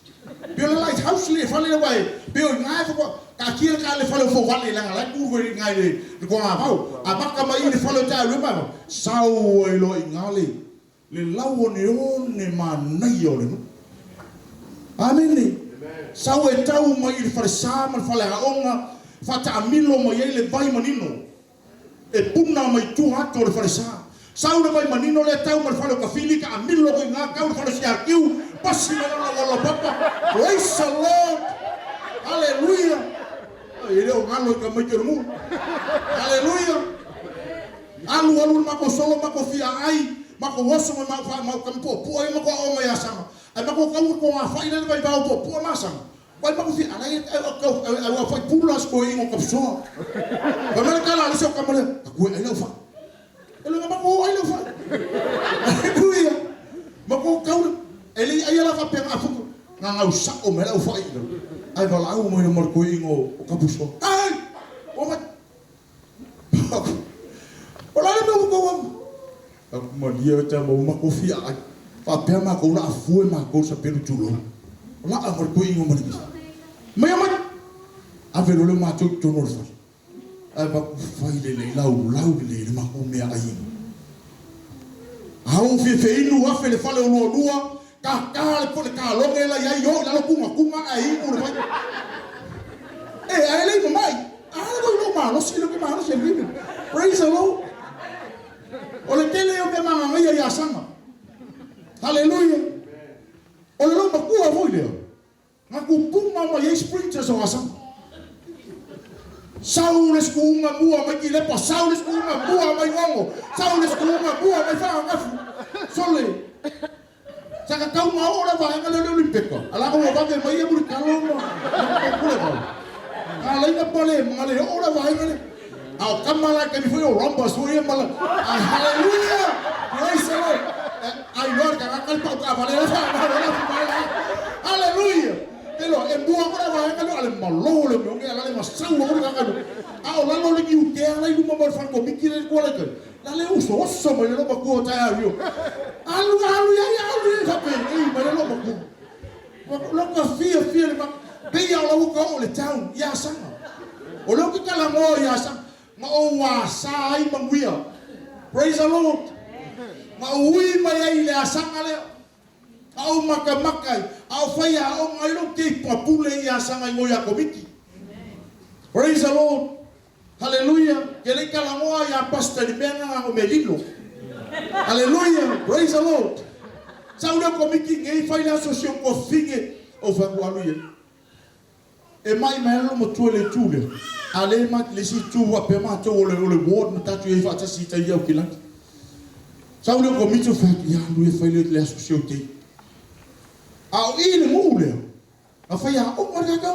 Pio le lighthouse le whale le wai. Pio ngā whakwa. Ka kia ka le whale fo wale langa lai kuwe ngai le ko ngā vau. A maka mai I le whale Taeario mai. Sau e lo I ngale. Le lau ne manai o le nu. Amen. Sau e tau mai I le whale sāma le whale haonga. Whata amilo mai e le vai manino. E puna mai tu hato le whale sā. Sau le vai manino le tau mai whale kawhili ka amilo ko I ngā kau le whale si akiu. Pasi na wala papa. Praise the Lord. Hallelujah. Ele o ngalo ka mai ke mu. Hallelujah. Alu mako solo mako fia ai, mako woso mako kampo po ai mako o mai asama. Ai mako kau ko a fai le vai ba po masama. Vai mako fia ai ai fai pulas ko ingo kapso. Ba mele kala ali so kamale. Ku ai lo fa. Ele mako ai lo fa. Hallelujah. Mako kau ele ai la fa pe afu. Nga usa o mele o fa ai. Ai va lau mo no ko ingo o kapuso. Ai! O ma. Ola me ko wa. Aku mo dia ta mo ma ko fia. Fa pe ma ko la fu ma ko sa pelu tulo. Ola a ko ingo mo ni. Ma ya ma. A ve lo ma tu tu no fa. Ai ba fa le lau le ma ko me ai. A o fi fe inu wa fe le fa le o lua. Ka le pole ka lo ngela ya yo la kunga ai u le vai. Ai le mai. Lo ma lo si lo que ma lo se vive. Praise the Lord. O le tele o me manga ngai ya sanga. Hallelujah. O le lo ma ku a voi le. Na ku punga ma ye sprinters o asanga. Saules kunga bua mai ki le pa saules kunga bua mai ngongo. Saules kunga bua mai fa ngafu. Sole. Saka kau mau ora vai ngale olimpiko. Ala ko ba ke mai e buri kalo mo. Kule ko. Ala ina pole ngale ora vai ngale. Au kamala ke foi o romba suie mala. Hallelujah. Praise the Lord. Ai Lord ka kal pa ka vale la. Hallelujah. Elo e bua ora vai ngale ale malo le mo ngale ma sau ora ngale. Au la lo le ki u ke ala i mo mo fa ko mikire ko la ke. La le uso oso mo le lo ba ko Taeario. Alu ya ka pe ei ma lo ba ko. Lo ka fia le ma be ya lo ko le town ya sanga. O lo ki kala mo ya sanga. Ma o wa sai manguia. Praise the Lord. Ma ui ma ya ile asanga le. Au maka au fai a o ngai lo ke papule ya sanga ngo ya komiki. Praise the Lord. Hallelujah. Kele kala ngoa ya pastor di benga o melilo. Hallelujah. Praise the Lord. Sa ule komiki ngei fai la sosio ko finge o fa hallelujah. E mai lo mo tuele tule. Ale mat le si tu wa pe ma to ole ward mata tu e fa ta si ta ya kilang. Sa ule komiki fa ya lu e fai le sosio te. Au ile mule. A fai a o ma ga.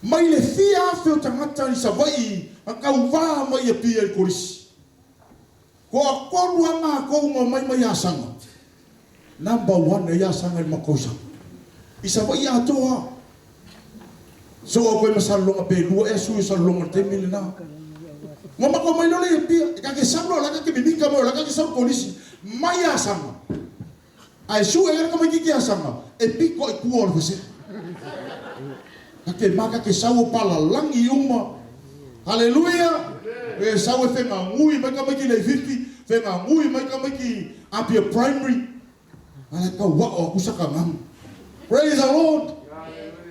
mai le fia feo tangata ni sa vai a kauwa mai e pia i korisi. Ko a korua ngā kounga mai asanga. Number 1 e asanga i makosa. I sa vai atoa. So a koe masalonga pe lua e sui salonga te mili na. Ngoma ko mai lole e pia. E kake sablo la kake minika mo la kake sablo korisi. Mai asanga. Ai su e ka mai ki asanga. E piko e kuo le fese. Kake maka ke sau pala langi uma. Haleluya. E sau e whenga ngui mai ka mai ki le 50. Whenga ngui mai ka mai ki apia primary. Ala ka wao kusaka ngam. Praise the Lord.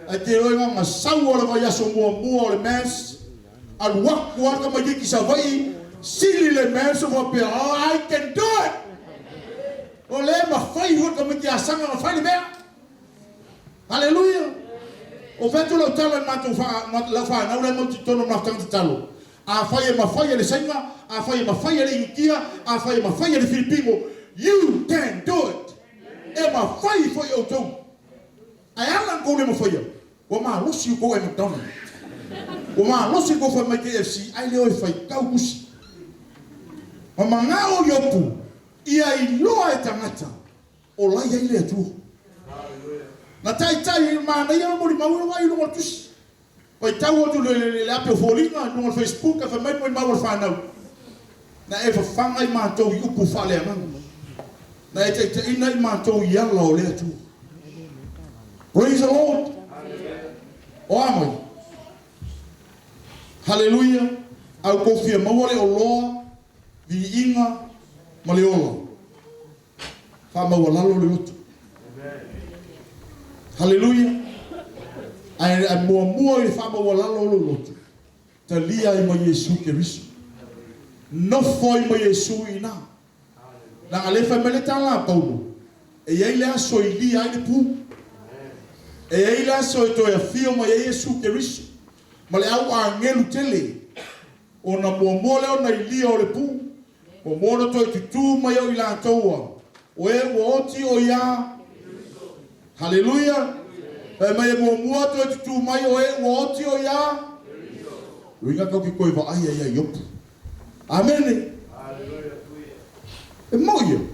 A te roi ngā sau o le vai aso mua o le mass. Al waku aka mai ki sa vai. Sili le mass o wapea. Oh, I can do it. O le ma whai hua ka mai ki asanga na whai le mea. Hallelujah. O vetu lau tala mātou lau whanau le mauti tono na tangata talo. A whai e ma whai le sainga. A whai e ma whai le ingia. A whai e ma whai le Filipino. You can do it. E ma whai whai o tau. Ai ala ko le ma whai. O ma losi ko e McDonald. O ma losi ko fa mai KFC. Ai leo e whai kau kusi. O ma ngā o yopu. Ia I loa e tangata. O lai ai le atu. Na tai ma na ia mori maua wai no tusi. Oi tau o tu le ape folinga no Facebook fa mai mai maua fa na. Na e fa fanga I mātou I upu fa le ana. Na e te ina I mātou I ala o le atu. Praise the Lord. O amoi. Hallelujah. Au kofia mawale o loa vi inga ma le ola. Fa mawalalo le otu. Hallelujah. Ai mua I fa mawalalo le otu. Ta lia I ma Yesu Keriso. No foi ma Yesu ina. Na alefa mele tala Paulo. E ia le aso I lia I le pu. E ei la so to e fio ma Yesu Keriso. Ma le au a ngelu tele. O na mo le o na ili o le pu. O mo no to tu ma yo ila toa. O e wo oti o ya. Hallelujah. E ma e mo to tu ma yo e wo oti o ya. Winga ko ki ko va ai yop. Amen. Hallelujah. E mo yo.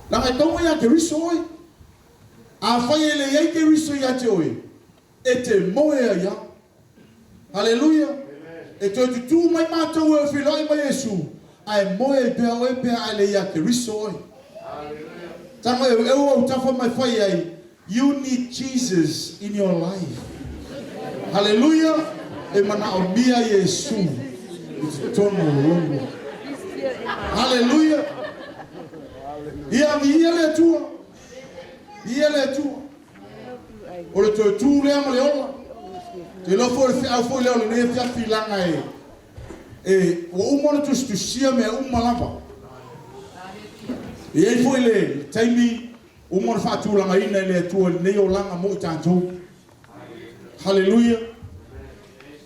La e to ya Keriso oi. A whai ele iei ke riso I ate oe. E te moe a ia. Hallelujah. E toi tu mai mātou e whilai mai Yesu. Ai moe e pēa oe pēa ele ia ke riso oe. Tama e au tafa mai whai ai. You need Jesus in your life. Hallelujah. E mana o mia Yesu. It's tono longo. Hallelujah. Ia mi ele tua. Ia le tu. O le tu le ama le ola. Te lo fo le au fo le ola ne fia filanga e. E o umona tu sia me umalava. E fo le taimi umona fa tu langa ina le tu ne o langa mo tanto. Hallelujah.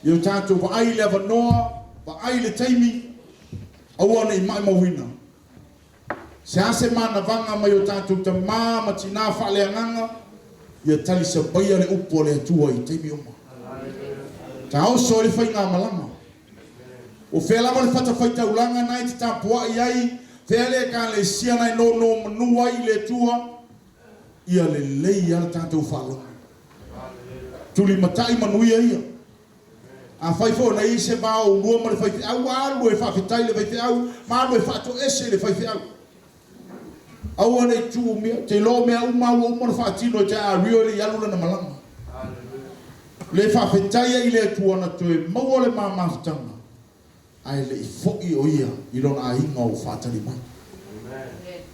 Yo tanto va ai le vanoa, va ai le taimi. Awana I mai mawina. Se ase mana vanga mai o tātou ta mama tina whaaleanganga, ia tali sa baia le upo le atua I teimi oma. Ta oso le whai ngā malama. O whelama le whata whai taulanga nai te tāpua I ai, whele ka le sia nai no manua I le atua, ia le lei ala tātou whalonga. Tuli matai manuia ia. A whai fo na I se bao lua ma le whai au, alu e whawhetai le whai au, ma alu e whato ese le whai au. Aua nei tu mea, te lo mea uma whaatino te a rio le yalula na malanga. Le whawhetai I le atuana toe maua le mamafutanga. Ai le I fo'i o ia, I lona a inga o whaatari mai.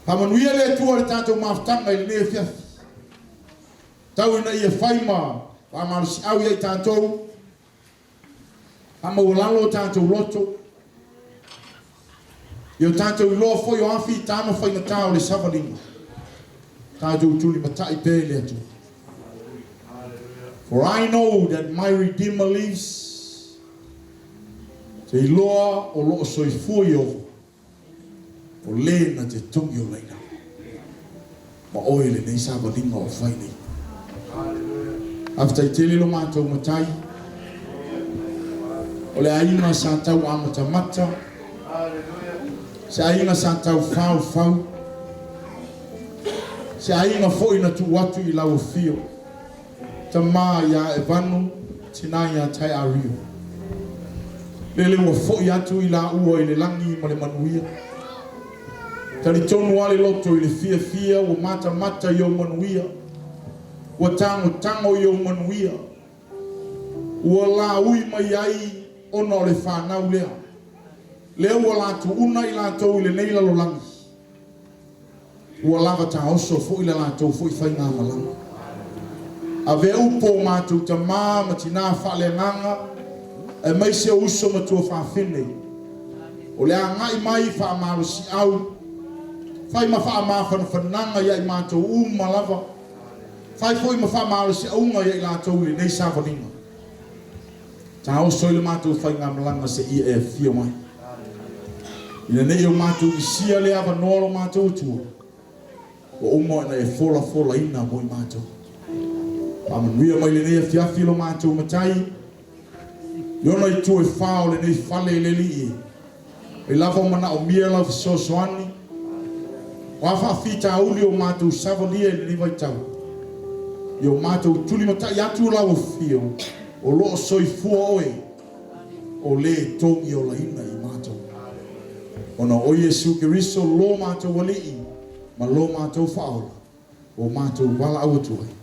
Pamanuia le atua le tātou mafutanga I le nea fiafi. Tau ina ia whaima, whamarusi au ia I tātou. Hama ulalo tātou loto. Yo tātou I loa fo yo awhi tāma whai na tāo le savalinga. Tātou tuli matai pēle atu. For I know that my Redeemer lives. Te loa o loo soifui o. O le na te tongi o leina. Ma oe le nei savalinga o whai nei. After I tele lo mātou matai. O le ainga sa tau amatamata. Se ainga sa tau fau. Se ainga foi na tu watu I lau fio. Tama ia Aevanu, tina ia Taeario. Lele ua foi atu I la ua I le langi ma le manuia. Tali tonu ale loto I le fia ua mata I o manuia. Ua tango I o manuia. Ua la ui mai ai ona o le whanau lea. Lea ua la tu una I la tau I le neila lo langi. Ua lava ta oso fo I la tau fo I whainga malanga. A ve upo mātou ta mā ma tina whale nganga e mai se uso ma tua whawhine. O lea ngai mai wha maro si au. Whai ma wha mā whananga ia I mātou malava. Whai foi ma wha maro si aunga ia I la tau I nei sāwhaninga. Ta oso I le mātou whainga malanga se ia e fia mai. Ina nei o mātou I sia le awa noro mātou tua. O umo ina e fola ina mo I mātou. Amanuia mai le nei fiafi lo mātou matai. Iona I tu e whao le nei whale le li e lava mana o mia lau fisosoani. Wafa fita auli o mātou savonia le ni vai tau. Io mātou tuli matai atu lau o fio. O loo soifua oe. O le tongi o laina I mātou. Ona o Yesu Kiriso lo mātou wali ma lo mātou whaola. O mātou wala awatuai.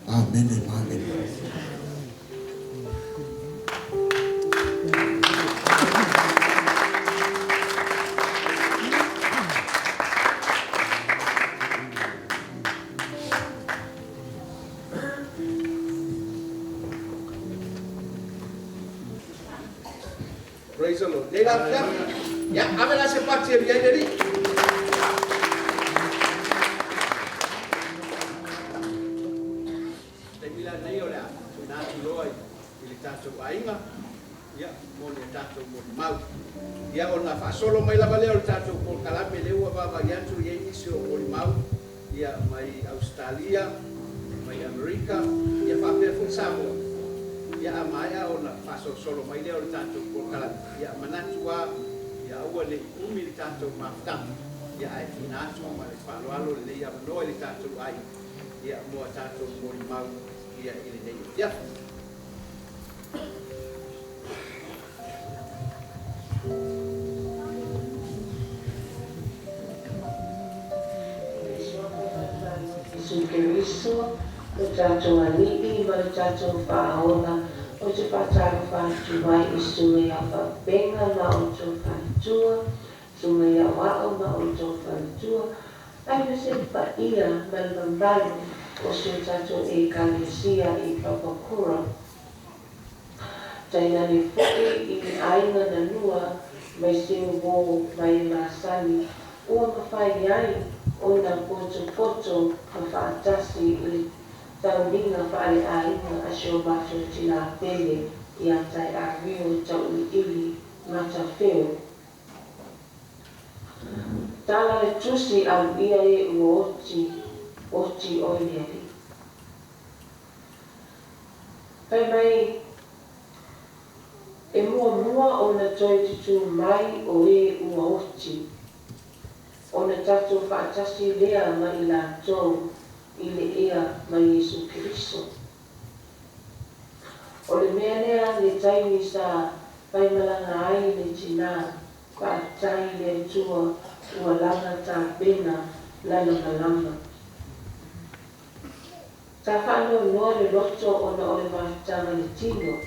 Amen. Amen. Praise the Lord. Ya, amena sepati ya dari. Ya, mo le tato mo mau. Ya ona fa solo mai la valeo tato por calame le ua baba yantu ye inicio mo mau. Ya mai Australia, mai America, ya fa pe fu Samoa. Ya amaya ona fa solo mai le tato por calame. Ya manatua ya ua le umi tato maftam. Ya ai finatu ma le fa lo le ya no le tato ai. Ya mo tato mo mau ya ile nei. Ya Keriso, o tato ali'i ma le tato whaona, o te pataro whātuai I sumea whapenga ma o tō whātua, sumea wao ma o tō whātua, ai me se paia ma le mambalu o se tato e kalesia I Papakura. Taina ni fuki I ainga na nua, mai se uwo mai masani, ua mawhai ai, ona poto ka whaatasi I tauninga whaale ainga a seo bato tina pele I a Taeario Tauiliili Matafeo. Tala le tusi au ia e ua oti oileri. Pai mai e mua ona toi tutu mai o e ua oti. Ona tato whaatasi lea ma I la tau I le ea ma Yesu Kiriso. O le mea lea le taimi sa whaimalanga ai le tina whaatai le tua ua langa ta pena lana malama. Ta whano noa le loto ona o le mahtanga le tino.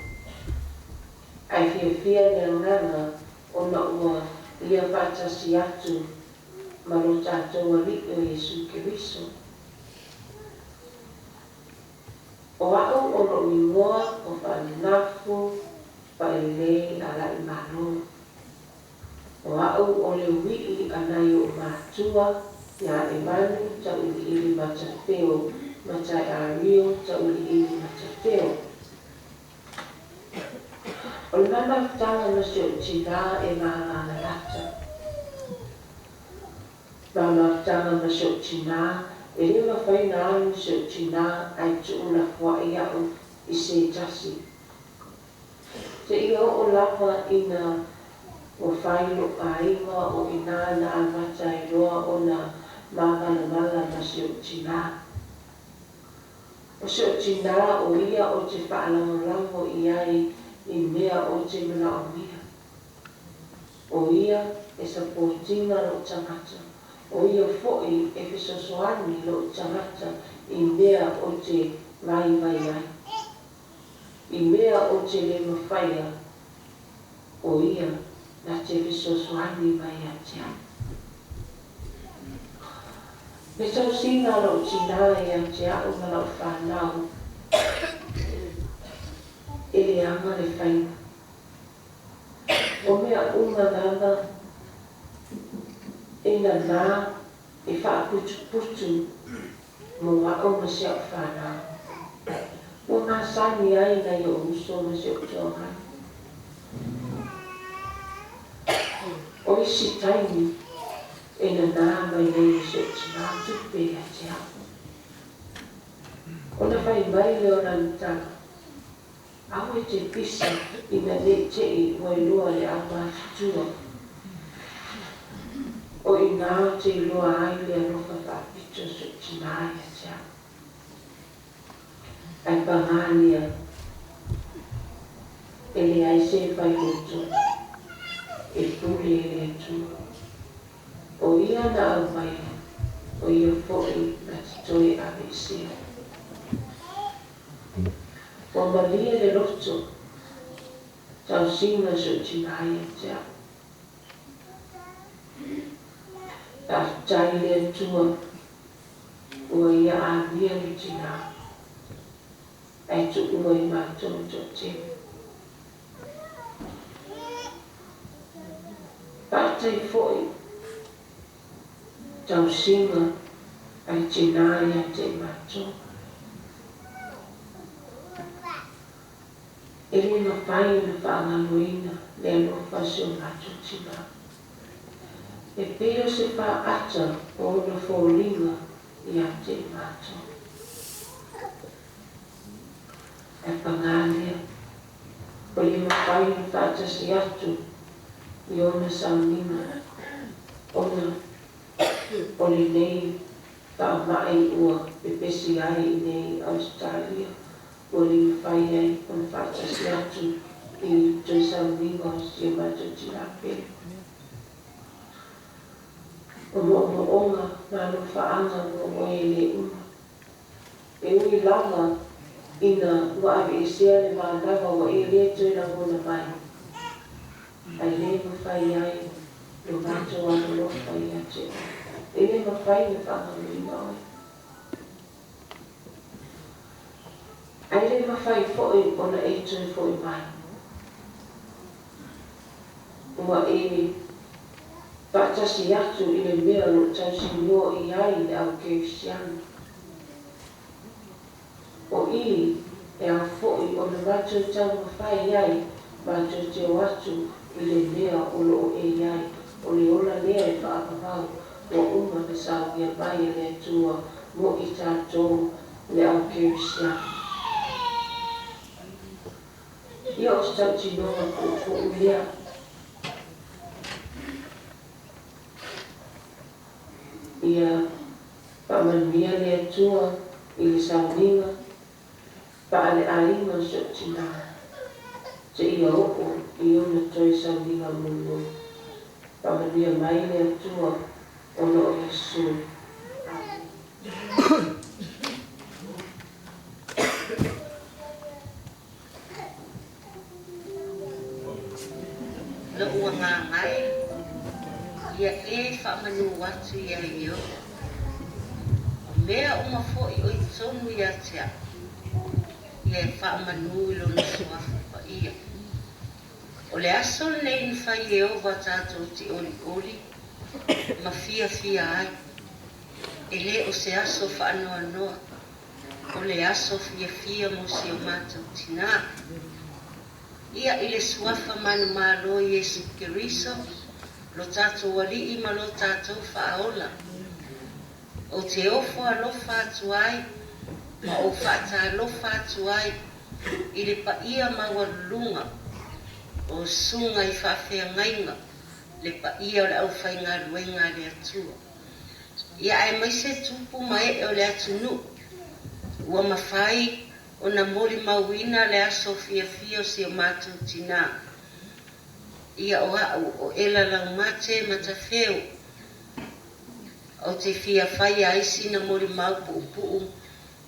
Ai fia le nganga ona ua lia whaatasi atu ma lo tātou ali o Yesu Kiriso. O au ono I moa o whaanafu whaelei ala I mano. O au o le wii anai o mātua ia Aevanu Tauiliili Matafeo ma Taeario Tauiliili Matafeo. O le mana tanga na se o tina e ngana lata. Mama tanga ma se o tina e le mawhaina anu se o tina ai tuuna fwa I au I se tasi. Te ia o lava ina o whailo a inga o ina na amata i roa o na mawala mala na si o tina. O si o tina o ia o te whaalangolango i ai i mea o te mana o mia. O ia e sa pōtinga lo tangata. O ia fo'i e whisosoani lo tangata i mea o te vai ai. I mea o te le mawhaia o ia na te whisosoani mai a tia. Me tau sina lo tina i a tia o ngana o whanau. E le anga le whaina. O mea unga ngana e na nā e whaaputu mo wako ma se o whanau. O ngā sani ai na i o uso ma se o tohai. O isi taimi e na nā mai nei se o tina tupe a te hapa. O na whai mai leo na ntaka. Au e te pisa i na le te i moi lua le ama fitua. O i nā te lua ai le anofa whapito se o tina ai a te hapa. Ai pangania e le ai se whai hoto e pule e le atua. O ia na au mai o ia fo'i na te toi ave sea. O malia le roto tau singa se o tina ai a te hapa. A tai le atua ua ia avia le tina. Ai tu ua i mātou to te. Pātai fo'i tau singa ai tina ia te mātou. E le na whai na whaangaluina le alofa se o mātou tina. E peo se wha ata o na fōlinga i a te mātou. E pangalia, o le mawhai na whaatasi atu i ona saunina, ona o le nei whaamai ua pepesi ai i nei Australia, o le mawhai ai o na whaatasi atu i tui saunina o si mātou tirape. O mo onga nāno whaanga mo e le uma. E ui lama ina waawe e sea le mānawa wa e le tuina mona mai. Ai le mawhai ai, lo mātou anu lofa i a te. E le mawhai na whaanga i mai. Ai le mawhai fo'i ona e tui fo'i mai. Ua e Patasi atu i le mea lo tausi mua i ai le au keusiana. O i e au fo'i o na mātou tau mawhai ai, mātou te o atu i le mea o lo e ai, o le ola lea e whaapapau, o uma na sau ia mai e le atua mo i tātou le au keusiana. Ia o stauti noa ko ulea. Ia pa'amanuia le atua i le sauninga, pa'ale ainga se o tina. Te ia opo i ona toi sauninga munu. Pa'amanuia mai le atua ona o Yesu. Lo ua ngā ngai. Ia e whaamanu watu ia i o. Mea uma fo'i o i tonu ia tea. Ia e whaamanu i lo nasuafu pa ia. O le aso nei ni whai e o watato ti oli. Ma fia ai. E le o se aso whaanoa noa. O le aso fia mo se o mātou tina. Ia i le suafa manu mālo i Yesu Kiriso. Lo tātou wali i ma lo tātou whaola. O te ofo alofa atu ai, ma o whaata alofa atu ai, i le pa ia mawalunga, o sunga I whawhiangainga le pa ia o le au whainga ruenga le atua. Ia ai mai se tupu mai o le atunu. Ua mawhai o na mori mauina le aso fia si o mātou tina. Ia o au o ela lau mate Matafeo. O te fia whai aisi na mori mau puu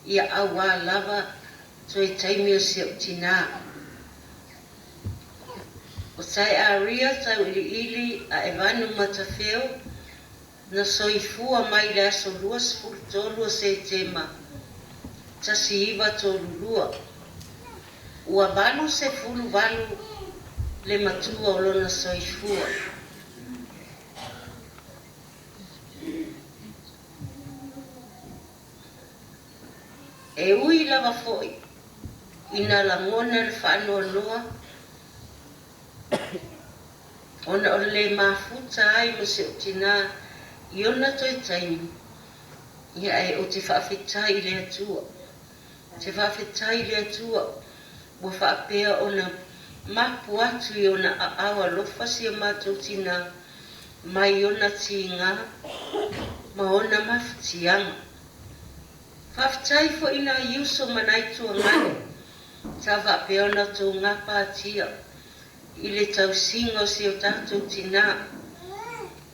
ia awa lava so e taimi o si o tina. O Taeario Tauiliili Aevanu Matafeo na soifua mai le aso luas furtolu o se tema. Tasi iwa tolulua. Ua balu se fulu balu le matua o lona soifua. E ui lava foi ina langona le whanua noa ona o le mafuta ai mo se o tina I ona toi taimi ia e o te whawhetai le atua. Te whawhetai le atua ua whaapea ona mapu atu I ona awa lofa si a mātou tina mai ona ti ngā ma ona mafutianga. Whawhetai fo ina iuso manai tua ngane ta whaapea ona tō ngā pātia I le tau singo si o tātou tina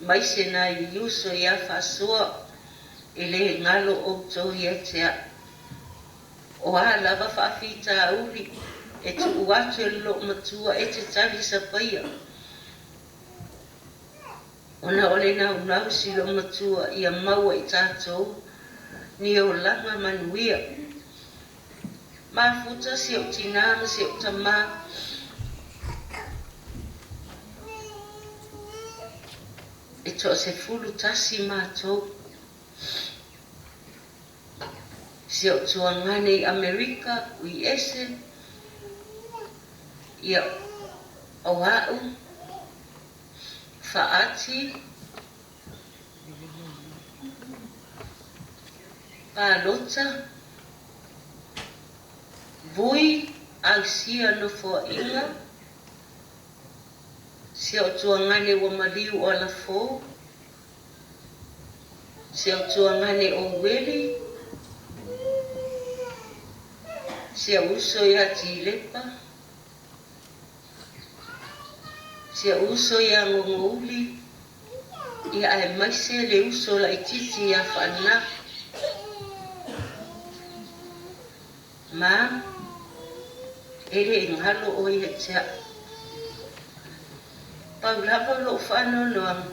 mai se na iuso ia whasoa e le ngalo o tō ia tea. O a lava whaafita uri e tu uatu e lo matua e te tari sa paia. Ona ole na unau si lo matua ia maua I tātou ni o langa manuia. Mafuta si o tina ma si o tama e to se fulu tasi mātou. Si o tuangane I Amerika, ui ese, ia o au, whaati, pālota, vui, au sia no fo inga, si o tuangane wa maliu o la fo, si o tuangane o weli, si o uso ia tilepa, si o uso ia ngongouli, ia ai maise le uso la ititi ia whana. Ma, ere ngalo o ia tea. Paulapa lo whano noang.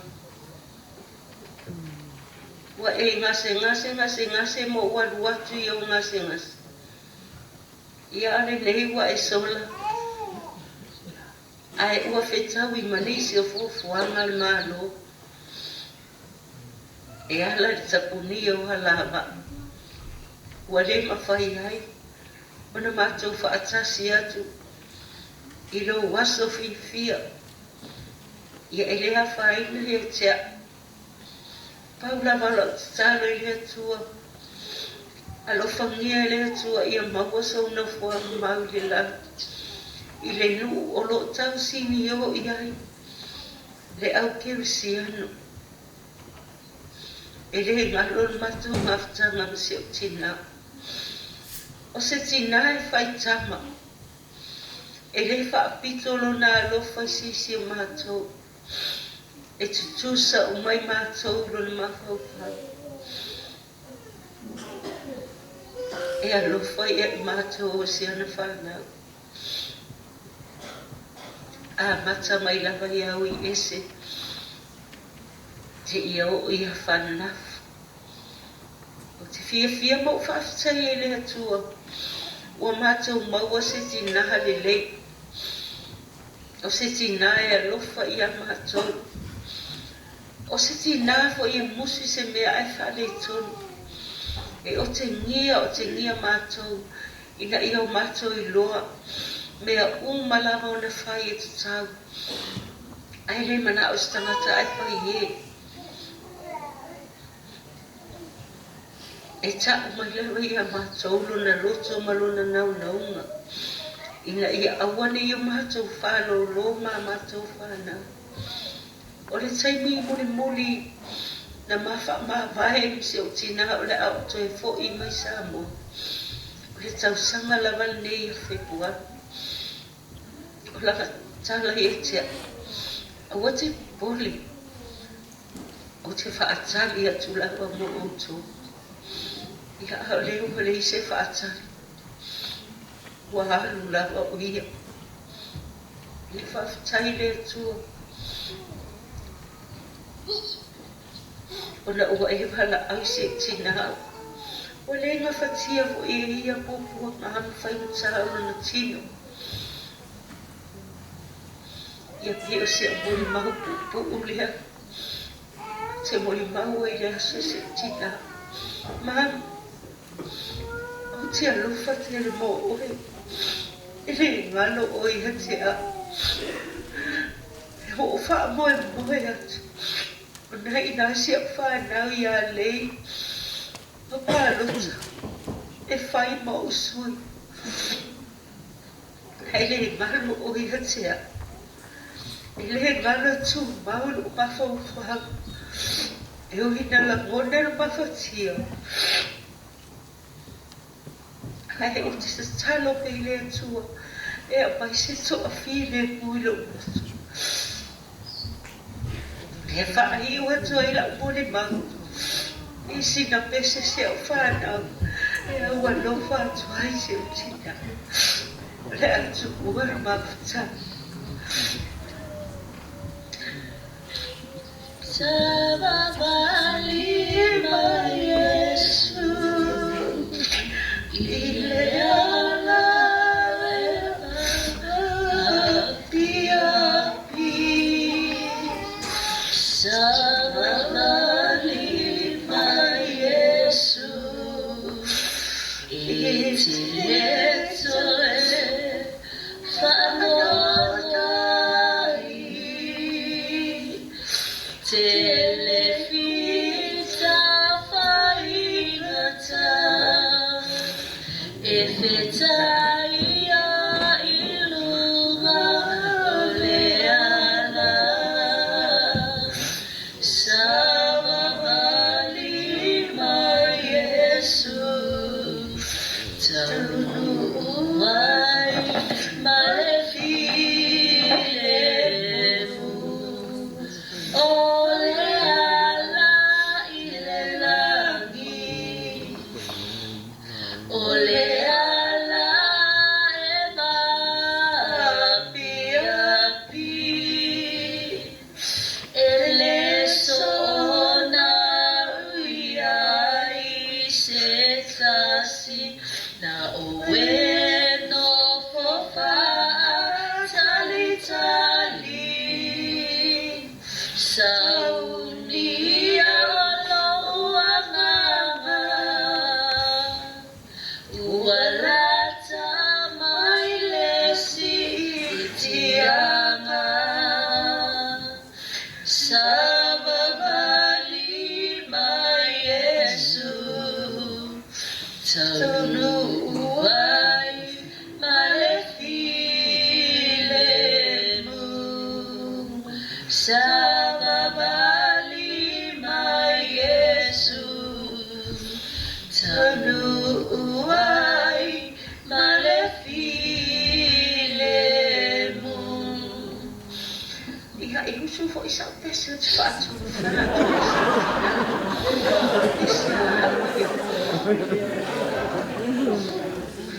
Wa e ngase mo waruatu I o ngase. Ia ale nei wa e sola. Ai ua whetau I manisi o fufuanga le malo. E ala le tapuni o halava. Ua le mawhai ai. Ona mātou whaatasi atu. I lo waso fia. Ia e lea whaina leo tea. Paula wala talo I lea tua. Alo whangia lea tua ia maua sauna fua mau le lau. I le nu o lo tau sini o iai. Le au kerisiano. E le ngalon mātou maftanga msi o tina. O se tina e whaitama. E le whaapito lo na alofa sisi o mātou. E tutusa o mai mātou lo na mawhaupai. E alofa I mātou o se ana whanau. A mata mai lava I au I ese. Te ia o ia whanafu. O te fia mau whaafitai e le atua. Ua mātou maua se tinaha le lei. O se tina e alofa I a mātou. O se tina fo I a musi se mea ai whale tonu. E o te ngia mātou. Ina I o mātou I loa. Mea malama o na whai e tutau. Ai le mana o stangata ai pai e. E ta mai lewa I a mātou lo na roto malo na nau naunga. Ina ia awane i o mātou whālo lo mā mātou whāna. O le taimi muli muli na mawha mā vae se o tina o le au toi fo i mai Samoa. O le tausanga lava nei a whepua. O lava tala i e tia. A wate poli. O te whaatali atu lava mo oto. Ia a leo ma le se whaatali. Wa halu lava o ia. Le whaafitai le atua. O na ua e wala au se tina. O le inga whatia vo e ia popua ma hanu whainu tāuna na tino. Ia pia o se a mori mahu pupu ulea. Te mori mahu e lea se se tina. Ma o te alofa te le mo oe. E le ngalo o ia te a. E ho o wha moe moe atu. O nai nā sia whanau i a lei. O pālota. E whai ma o sui. Hei le ngalo o ia te a. E le ngalo tu maulu o mawhau whau. E o hina la ngone o mawhatia. Hei o te sa talo pe le atua. E a mai se to a while muilo mutu. E whaai ua tua i la umone mau. I sina pese se o whanau. E a ua lofa atua i se o tina. Le atu ua mawhata. Sababali ma Yesu. Ile ala api api. Sababali ma Yesu. Itieto e whanodai. Telefita whaingata. E whetaia i lunga o le ana. Sababali ma Yesu. Taunu mai ma le filemu. O le ala i le langi. O le ala e api api. E le sona ui ai se tasi. Na o e no fofa tali tali. Saunia lo anganga. Ualata mai le sitianga. Sababali ma Yesu. Taunu uai ma le filemu. Sababali ma Yesu. Taunu uai ma le filemu. Ia e usu fo isa pesa te whaatu.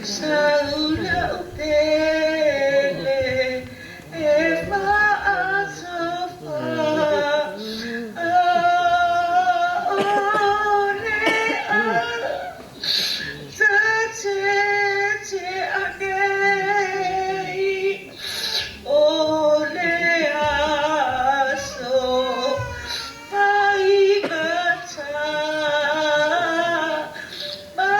Sauna upele e whaasofa. Ore ala te anei. Ole aso paigata. Ma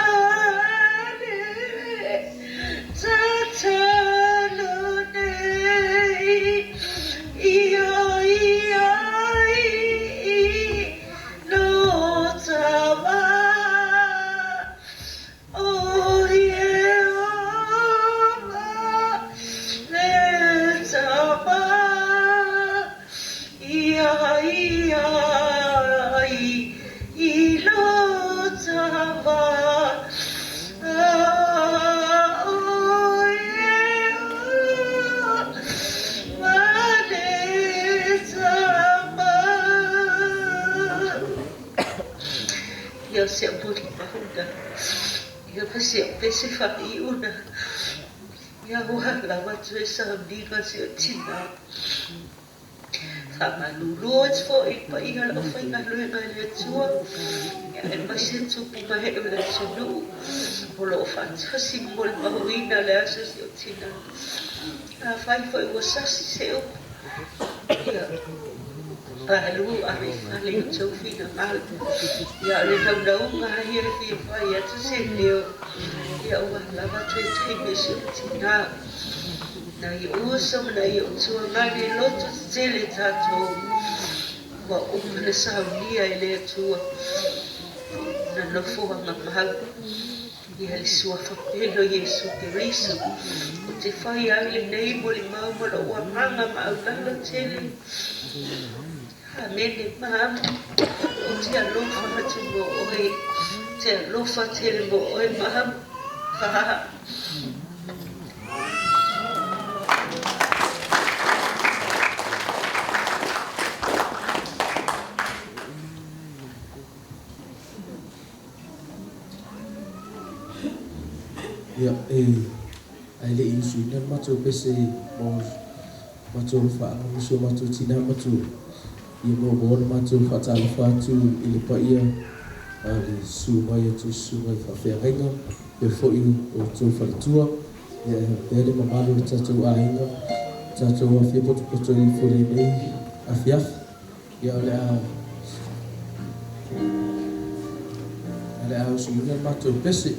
ia se mori mahuna. Ia pasi o pese whaiuna. Ia hoa la watu e sa amiga se o tina. Whamalulu ats fo i pa iha la whai ngā luenga le tua. Ia e pasi tupu mahe o le tunu. O lo whatasi mo le mahuina le asa se o tina. A whai fo i wasasi se o. Ia Palu a me fale o tau fina mal. Ia le tau naunga hai e fia whai atu se leo. Ia ua lava tui tui me se o tina. Na i uso na i o tua ngani loto tele tatou. Wa umana saunia e le tua. Na nofo hanga mahau. Ia le sua whapelo Yesu Keriso. O te whai ai le nei mo le maumala ua manga maulala tele. Ha mene maam. O te alofa hatu mo oi. Te alofa tele mo oi maam. Ha Ya, ai le isu na macho pese mo macho fa mo macho tina macho ia mo mo macho fa tala fa tu ile pa ia ali su mai tu su mai fa fe renga e fo i o tu fa tua ia pele ma malu tatu ainga tatu wa fe po tu i fo le nei afia ia le a su na macho pese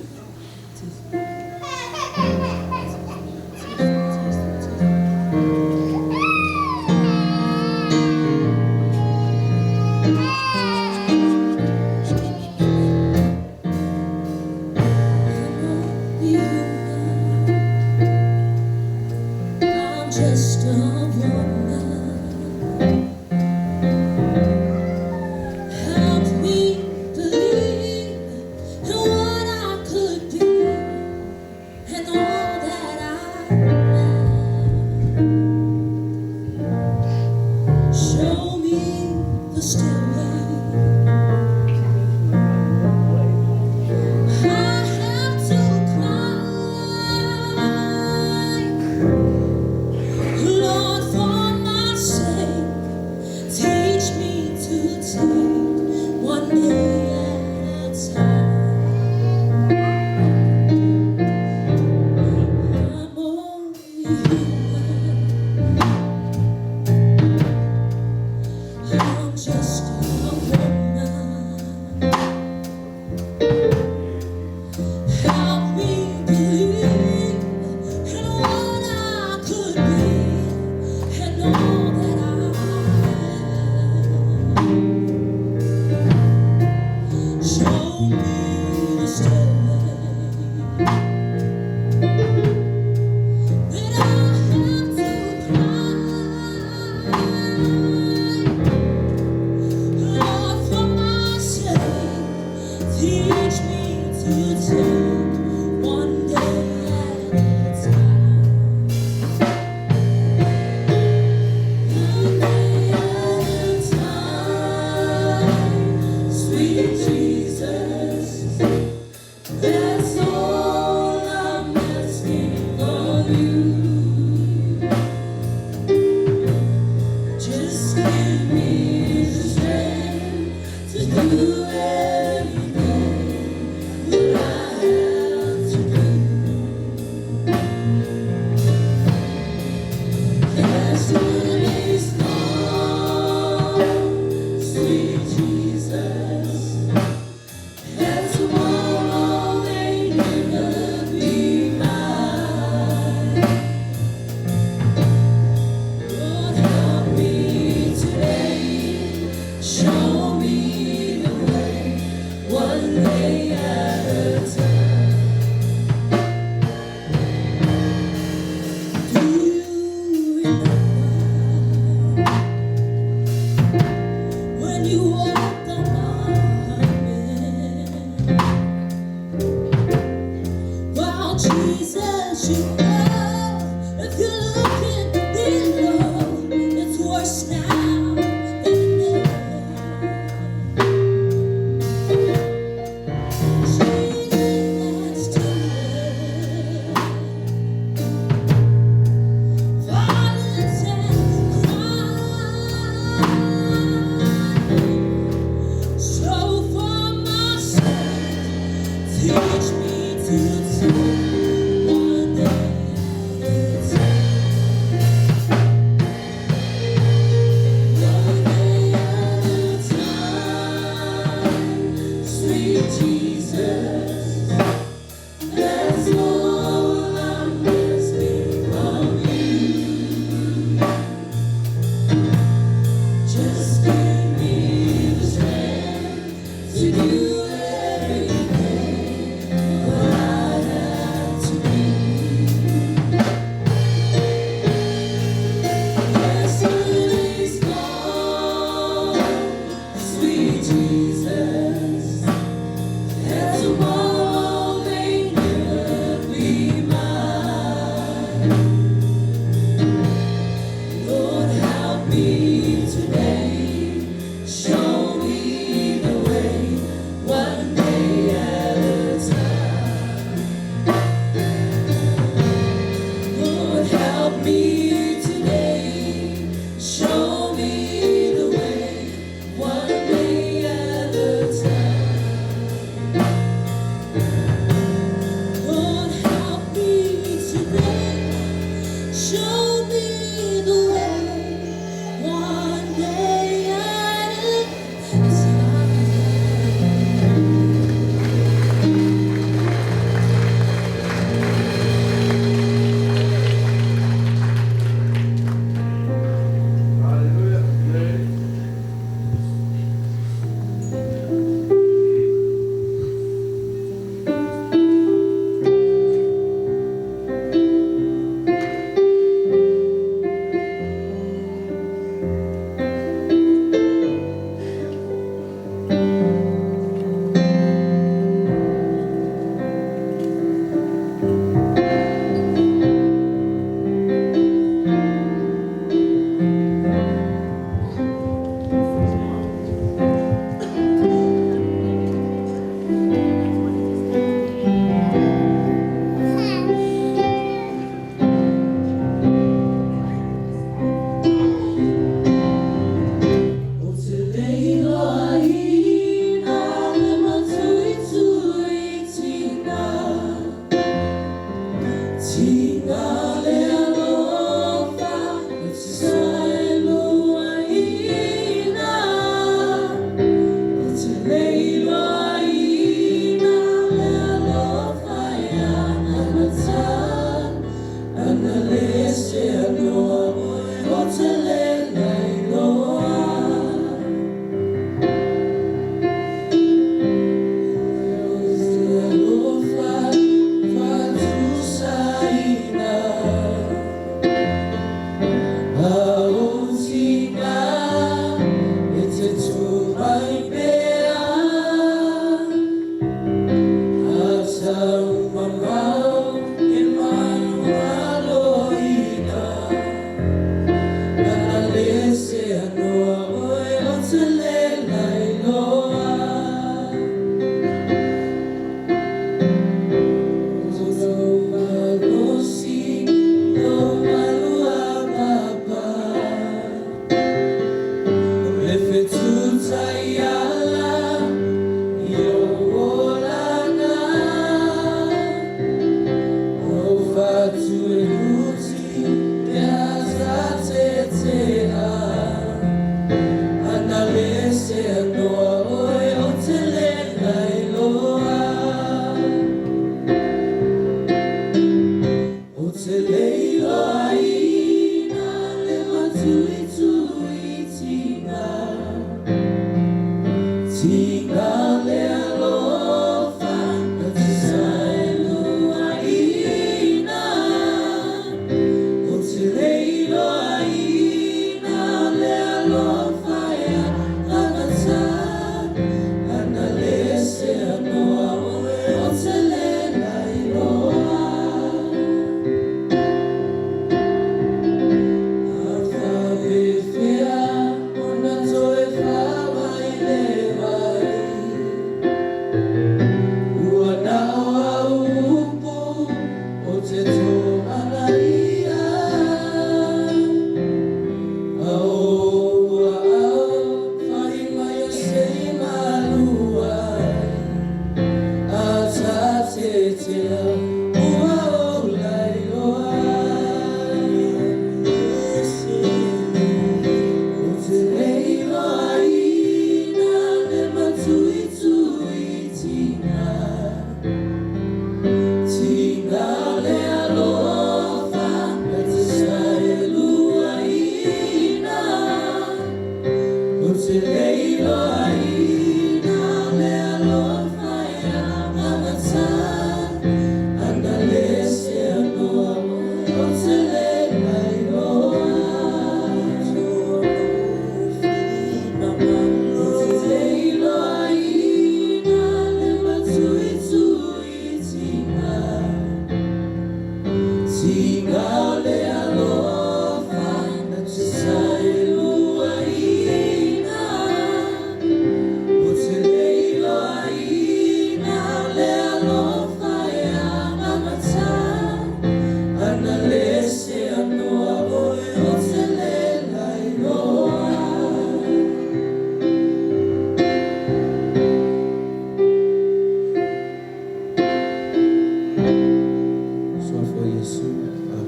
Mamau, Emmanuel, Elohim.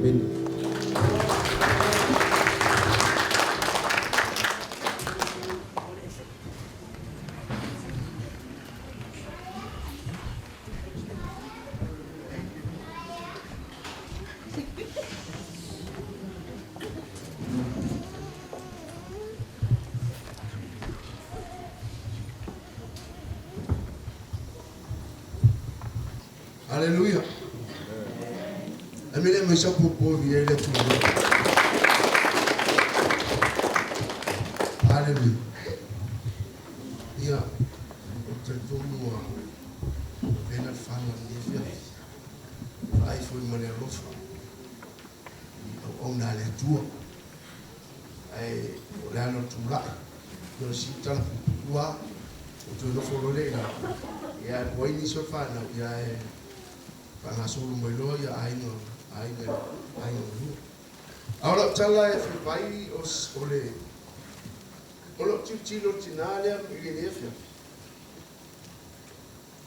pene. Hallelujah. Amile maisha popo viele tu. Hallelujah. Ya, utetumwa pena fala nivya. Ai foi mane lofa. Ona le tua. Ai olhando tu lá. Eu sinto tua. O tu não falou leila. Ya, boi ni sofana ya pangasolo mo lo ya ainga lu. Ahora chala e vai os ole. Olo tilo tinalia migenefia.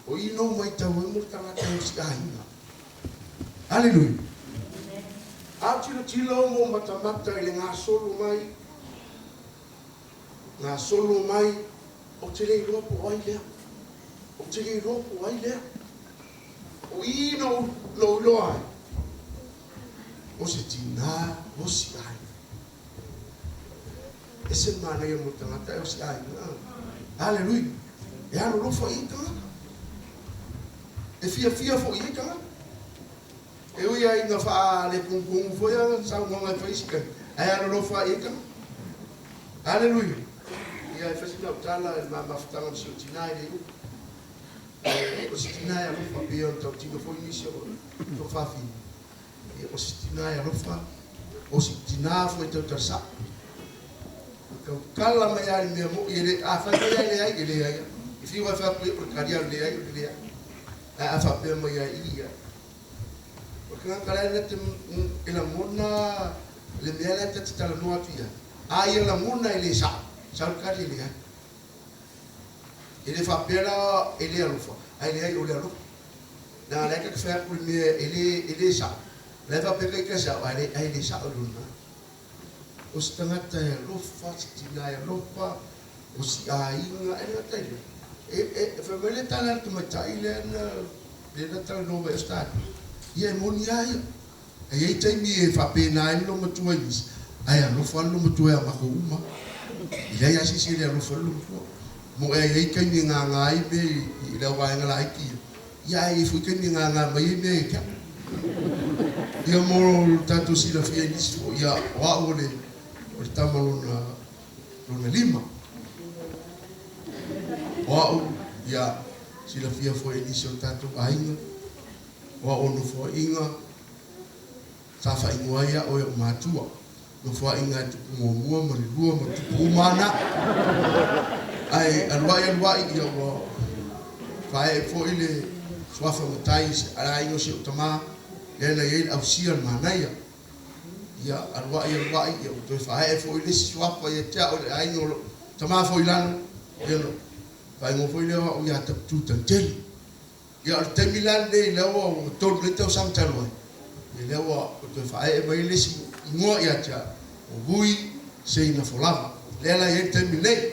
O ino mai tau mo tanga tau ainga. Hallelujah. A tilo mo matamata ile ngasolo mai. Ngasolo mai o tele ropo ai o tiri ropo ai lea. O ino lo loa. O se tina, o si ai. E se mana ia mo tangata o si ai. Hallelujah. E ano lo fo i tangata. E fia fo i tangata. E ui ai nga faa le kung fo ia sa mga faisika. Ai ano lo fo i tangata. Hallelujah. Ia e fasina utala e mafutanga si o tina i le o sitina ya rofa pia tau tino foi inisio to fafi o sitina ya rofa o sitina foi tau tarsa kala mai ai me mo ile a fa ile ai ile ai if wa fa pe por caria ile ai a fa pe mai ai ia porque na kala net ila mona le mela tata la no atia ai la mona ile sa kali ile ai ele fa pela ele alufa ele ai ole alufa na leka que fa por me ele sa leva pega que sa ele sa oluna os tangata alufa tina alufa os ainga ele tele e fa mele tala tu matai le tala no va estar e monia e ai tai mi fa pena ele no matua is ai alufa no matua ma uma ele ai si ele alufa no mo e kai ni nga i be i la wa nga ki ya i fu kai ni nga mai be ka ia mo tanto si la fia ni so ya wa ole o tamalo na lima wa ya si la fia foi ni so tanto ainga wa ono fo inga sa fa inga ya o matua no fo inga tu mo mo tu mana ai alwai ia wa fai fo ile swafa mutais ala ino si utama ela ele au sia manaya ia alwai ia to fai fo ile swafa ia ta o ai no tama fo ilano ia fai mo fo ile o ia ta tu tantel ia te milan de lewa to grito samtalo lewa to fai mai ile si ngo ia ta o bui sei na folava lela ia te milei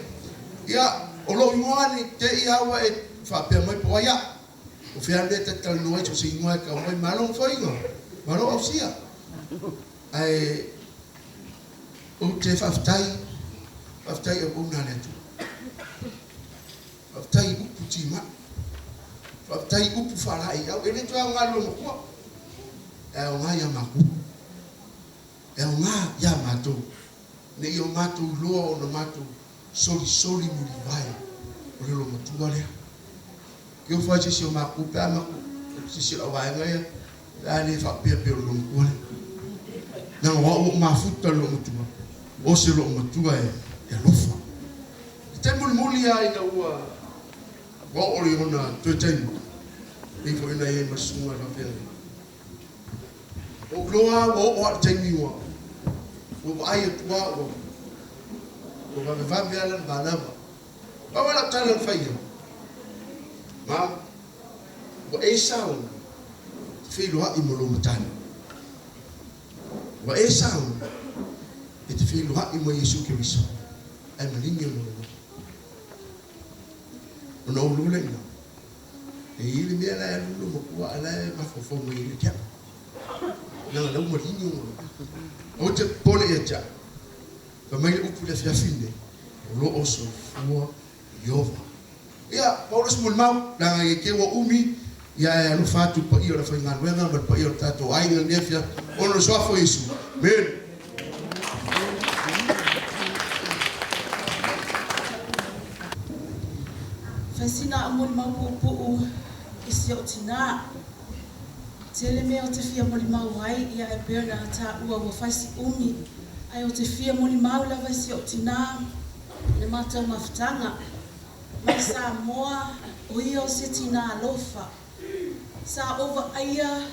ia o lo ngoani te ia wa e fa pe mai po ia o fiande te tal no e se ngoa ka mai malon foi ngo malo o sia ai o te faftai o una le tu faftai u putima faftai u pu fala ia ele tu ngalo mo ko e o nga ya maku e o nga ya mato ne yo mato lo no mato soli muri vai o lo matua le que eu faço se uma culpa ma se o vai ngai ali fa pe lo ko não o ma futa lo matua o se lo matua e lo fa te muli ai na ua o ori ona to tem e foi na e masuma na pe o gloa o tem ni o ai tua o va vela banava va la tala faia ma o e sao filo a imolo matana Wa e sau e te whilu ha'i mo Yesu Kiriso. Ai malingi ono ulule ina. E ili mea lai alulu mo kua alai mafofongo ili kia. Nanga lau malingi o te pole e tia. Ka mai upu le fiafine. Lo oso fua Yehova. Ia, Paulus mulmau nanga e kewa umi ia e no fatu pa ia la fainga wenga ma pa ia tato ai nga nefia ono soafo Yesu. Men. Faisina amol mau po isi o tina. Tele me o te fia moli mau ai ia e perna ta ua wa faisi umi. Ai o te fia moli mau la faisi o tina. Le mata mafutanga. Mai Samoa o ia o se tina alofa. Sa ova aia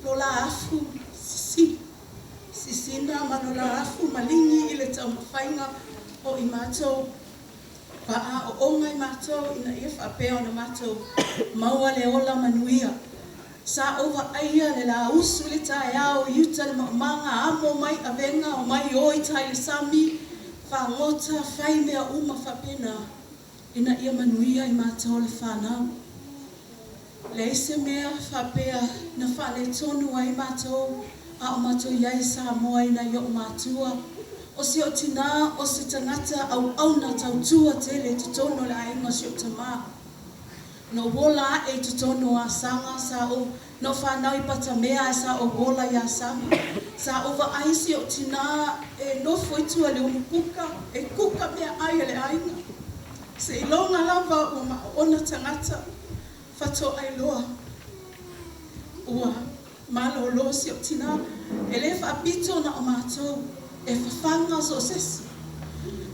lola afu sisina ma lola afu malingi ile tau mawhainga o i matou paa o onga i matou ina ia whapea o na matou maua le ola manuia. Sa ova aia le la usu le tae ao yuta le maanga amo mai avenga o mai o i tai le sami whangota whai mea uma whapena ina ia manuia i matou le whanau. Le ise mea whapea na whale tonu ai matou a o matou iai Samoa ina i o matua. O si o tina o si tangata au na tautua tele tutono le ainga si o tama. No wola e tutono a sanga sa o no whanau i pata mea sa o wola i a sanga. Sa o wa aisi o tina e no foitua le umukuka e kuka mea ai le ainga. Se ilonga lava o ma ona tangata fato ai loa. Ua malo lo si o tina e le whaapito na o matou. E whawhanga so sesi.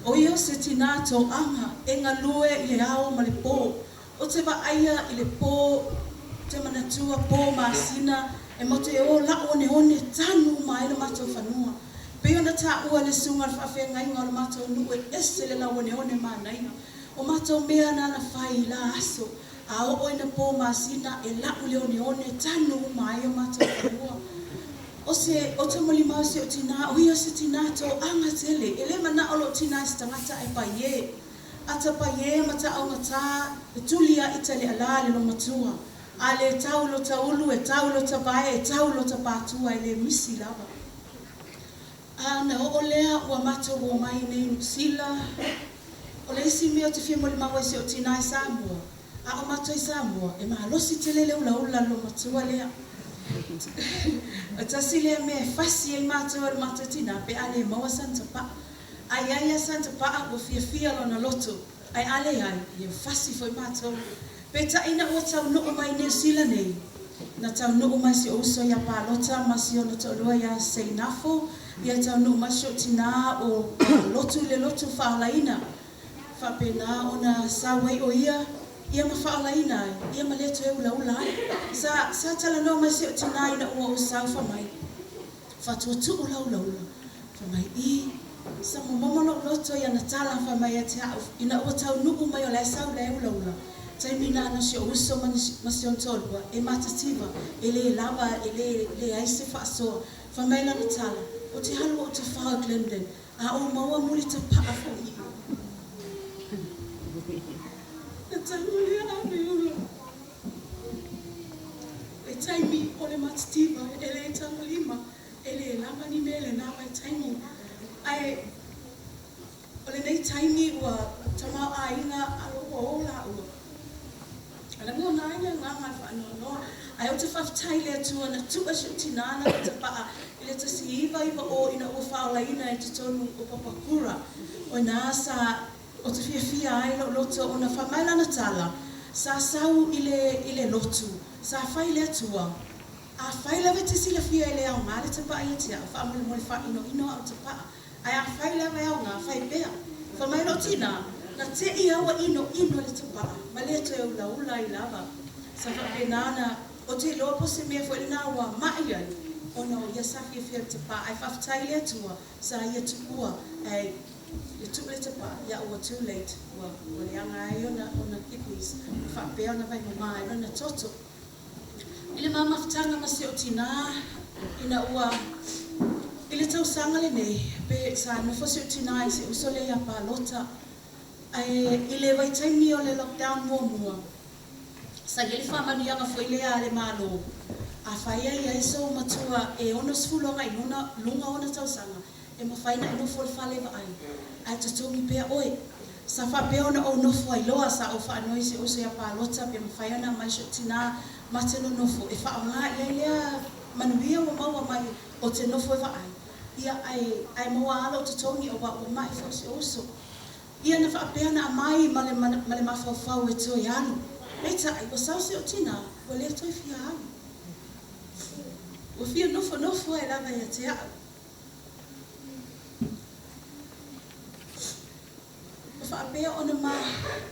O ia se tina tō anga e ngā lue i le ao ma le pō. O te wa aia i le pō, te manatua pō maasina, e mote e o la one tanu ma e le matou whanua. Peo na tā ua le sunga le whawhenga inga o le matou nu e ese le la one ma naina. O matou mea na na whai la aso. A o ina pō maasina e la ule one tanu ma e le matou whanua. O te moli mau se o tina, o ia se tina tō anga tele. E le mana olo tina se tangata e paie. Ata paie mata au ngata, e tulia i tale ala le no matua. A le taulo ta ulu, e taulo ta bae, e taulo ta patua, e le misi lava. A na o lea ua mato o mai nei nusila. O le isi mea te fia moli mau e se o tina e Samoa. A o mato e Samoa, e maa losi tele le ula lo matua lea. O tasi lea mea fasi e matua le matua tina, pe ale maua Santa Pa. Ai ai Santa Pa o fia lo na loto. Ai ale ai, e fasi foi matua. Pe ta ina o tau no mai New Zealand nei. Na tau no mai si uso ya palota, ma si ona tau loa ya seinafo. Ia tau no mai si o tina o lotu le lotu whaalaina. Whapena ona sawai o ia ma whaalaina ai. Ia ma leto e ula ai. Sa tala no mai si o tina ina ua o sau whamai. Whatuatu ula. Whamai I. Sa momolo loto ia na tala whamai a te au. Ina ua tau nuku mai o le sau le ula. Tai mina na si o uso ma si on tolua. E matativa. E le lava, e le aise whaasoa. Whamai na tala. O te halu o te wha Auckland. A o maua muli ta paa fo I. E taimuli a me ula. E taimi o le matativa. E le tangulima. E le lava ni mele na mai taimi. Ai, o le nei taimi ua tamau a inga alo o ola ua. Ala mo na ina nganga whaanoa. Ai o te whaftai lea tua na tua si o tinana o te paa. Ile te si iwa o ina ua whaola ina e te tonu o Papakura. O ina sa o te fia ai lo loto o na whamaila na tala. Sa sau ile lotu. Sa whai lea tua. A whai lawe te sila fia ele au ngā le te paa i te au. Whaamole mole wha ino au te paa. Ai a whai lawe au ngā whai bea. Whamaila o tina. Na te I awa ino le te paa. Ma lea te ula I lava. Sa whapenana o te lopo se mea fo ina ua mai ai. O no ia safi fia te paa. Ai whaftai lea tua. Sa ia tupua. Ai le tupu le te paa. Ia ua too late. Ua le anga ai ona ikuis. Whapea ona vai mamai. Ona toto. Ile mama whatanga masi o tina. Ina ua tausanga le nei, pe sa no fosi utina I se usole ya palota. I le vaitaimi o le lockdown mua. Sa geli whamanianga whaile a le malo. A whaia I aiso matua e ono sfulonga I lunga ona tausanga. E mawhaina e nofo le whale wa ai. Ai tatongi pea oe. Sa whapea ona o nofo ai loa sa o whanoi se uso ya palota pe mawhaiana mai sho tina mateno nofo. E whaonga ia lea manuia wa maua mai o te nofo e wa ai. Ia ai maua ala o tatongi o wa mai fo se uso. Ia na whaapea na amai male mawhawhau e toi alu. Eita ai, o sau se o tina, o lea toi fia alu. O fia nofo e lava ia te au. O whaapea ona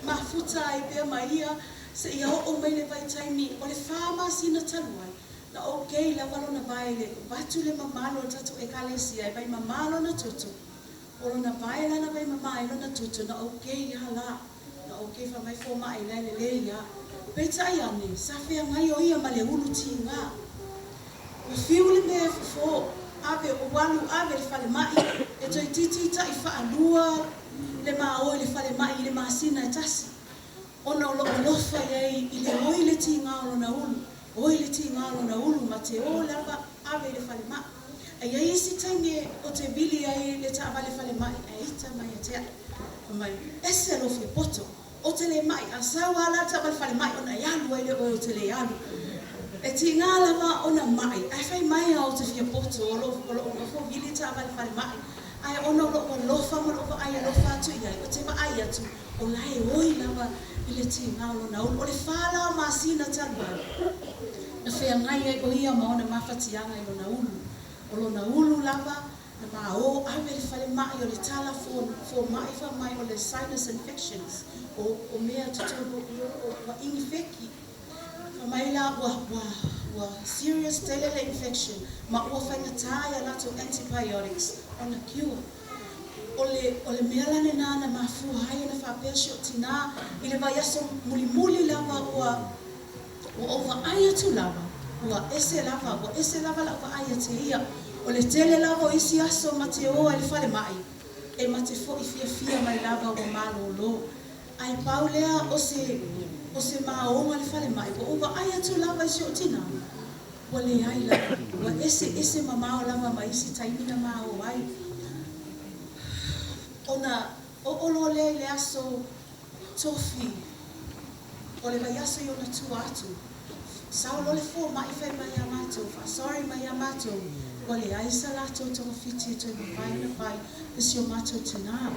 mafuta ai pea maia, se ia o mai le vaitaimi, o le whama sina taluai. Na okei lava lona vai le, batu le mamalo o tatu e kalesia, e vai mamalo na tutu. O lona vai lana vai mamai lona tutu, na okei ia la. Na okei fa mai fo mai le ia. Peta ane, sa fea ngai o ia ma le ulu ti ngā. O fiu le mea fo, ave o walu ave le fale mai, e toi titita I whaanua, le maa o le fale mai, le maa sina e tasi. Ona o loko lofa iei, I le oi le ti ngā o na ulu. Oi le ti ngā o na ulu, ma te o lava ave le fale mai. Ai ai isi taime o te bili ai le ta avale fale mai, e ita mai a tea. Mai, ese lo fie poto. O te le mai, a sawa ala ta avale fale mai, ona yalu ai le o te le yalu. E ti ngā lava ona mai, ai fai mai a o te fie poto, o lo fo bili ta avale fale mai. Ai ona o lo lofa, mo lo ai a lofa atu iai, o te ma ai atu, o lai oi lava I le ti ngā o na ulu. O le whala ma sina talua. Na whea ngai ai o ia ma ona mawhatianga I lo na ulu. O lo na ulu lava, na ma o ave le fale mai o le tala for mai fa mai o le sinus infections. O mea tutobo o wa ingi feki. Fa mai la wa serious telele infection. Ma ua whainga taia lato antibiotics on a cure. O le mea lane nana ma fu hai na whapea si o tina. I le vai aso muli lava ua ova aia tu lava. Ua ese lava la ua aia te ia. O le tele lava o isi aso ma te oa I le fale mai. E ma te fo I fia mai lava o malo lo. Ai pau lea o se maonga le fale mai. O ova aia tu lava isi o tina. O le ai lava. Ua ese mamao lava ma isi taimina mao ai. Ona o lo le aso tofi. O le vai aso I ona tu atu. Sao lo le fo mai fai mai amato. Sorry mai amato. O le aisa lato tonga fiti to mai na pai. Isi o mato tina.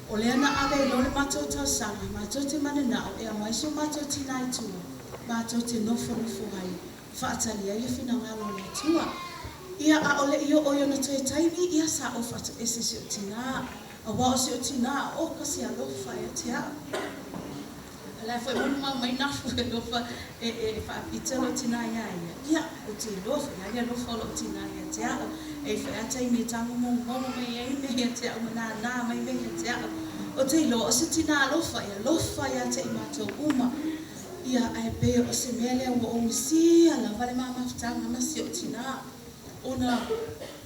O le ana ave lo le mato tau sanga. Mato te mananao. E a mai si o mato tina I tua. Mato te nofo hai. Whaatali ai le fina ngalo le tua. Ia a ole I o na toi taimi. Ia sa o fatu ese si o tina. A wao si o tina o kasi alofa e te a. Alai foi munu mai nafu e lofa e whaapitelo tina ia ia. Ia o te lofa, ia lofa o lo tina ia te a. E whaata I me tango mongo mai e me ia te a nā mai me ia te a. O te lo o se tina lofa ia te I mātou uma. Ia ai pe o se mele o misi ala vale mafutanga masi o tina. Ona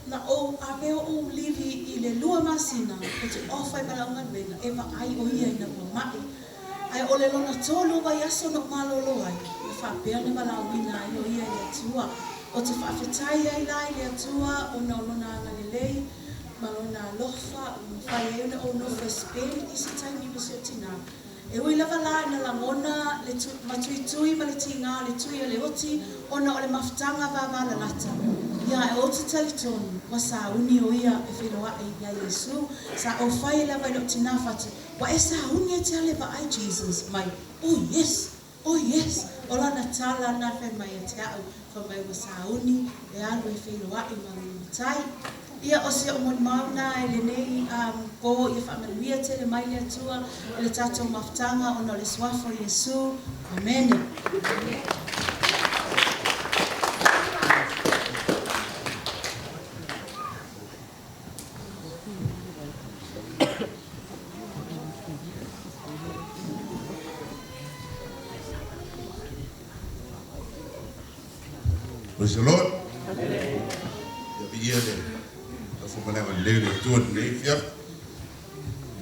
na o ave o livi I le lua masina o te ofa I malaunga wenga e wa ai o ia ina wa mai. Ai o le lona tolu wa yaso no malolo ai. E whapea na malaunga ai o ia ia tua. O te whawhetai ai lai le atua o na lona ngalelei, malona lofa, whai euna o no whesperi I se taimi wasi o tina. E ui lava la na langona le matui ma le tinga le tui le oti ona o le mafutanga vava lata. Ia e oti talitonu wa sa uni o ia e wheroa e ia Yesu sa o whai lava I lo tina fatu. Wa e sa uni e te ale va ai Jesus mai. Oh yes, ola na tala na whai mai e te au wha mai wa sa uni e alu e wheroa e marutai. Ia o se o mon mauna e le nei ko I whamanuia te le mai le atua e le tatou mafutanga o no le swafo Yesu. Amen. Praise the Lord. Fumalanga lele tuan nei fia.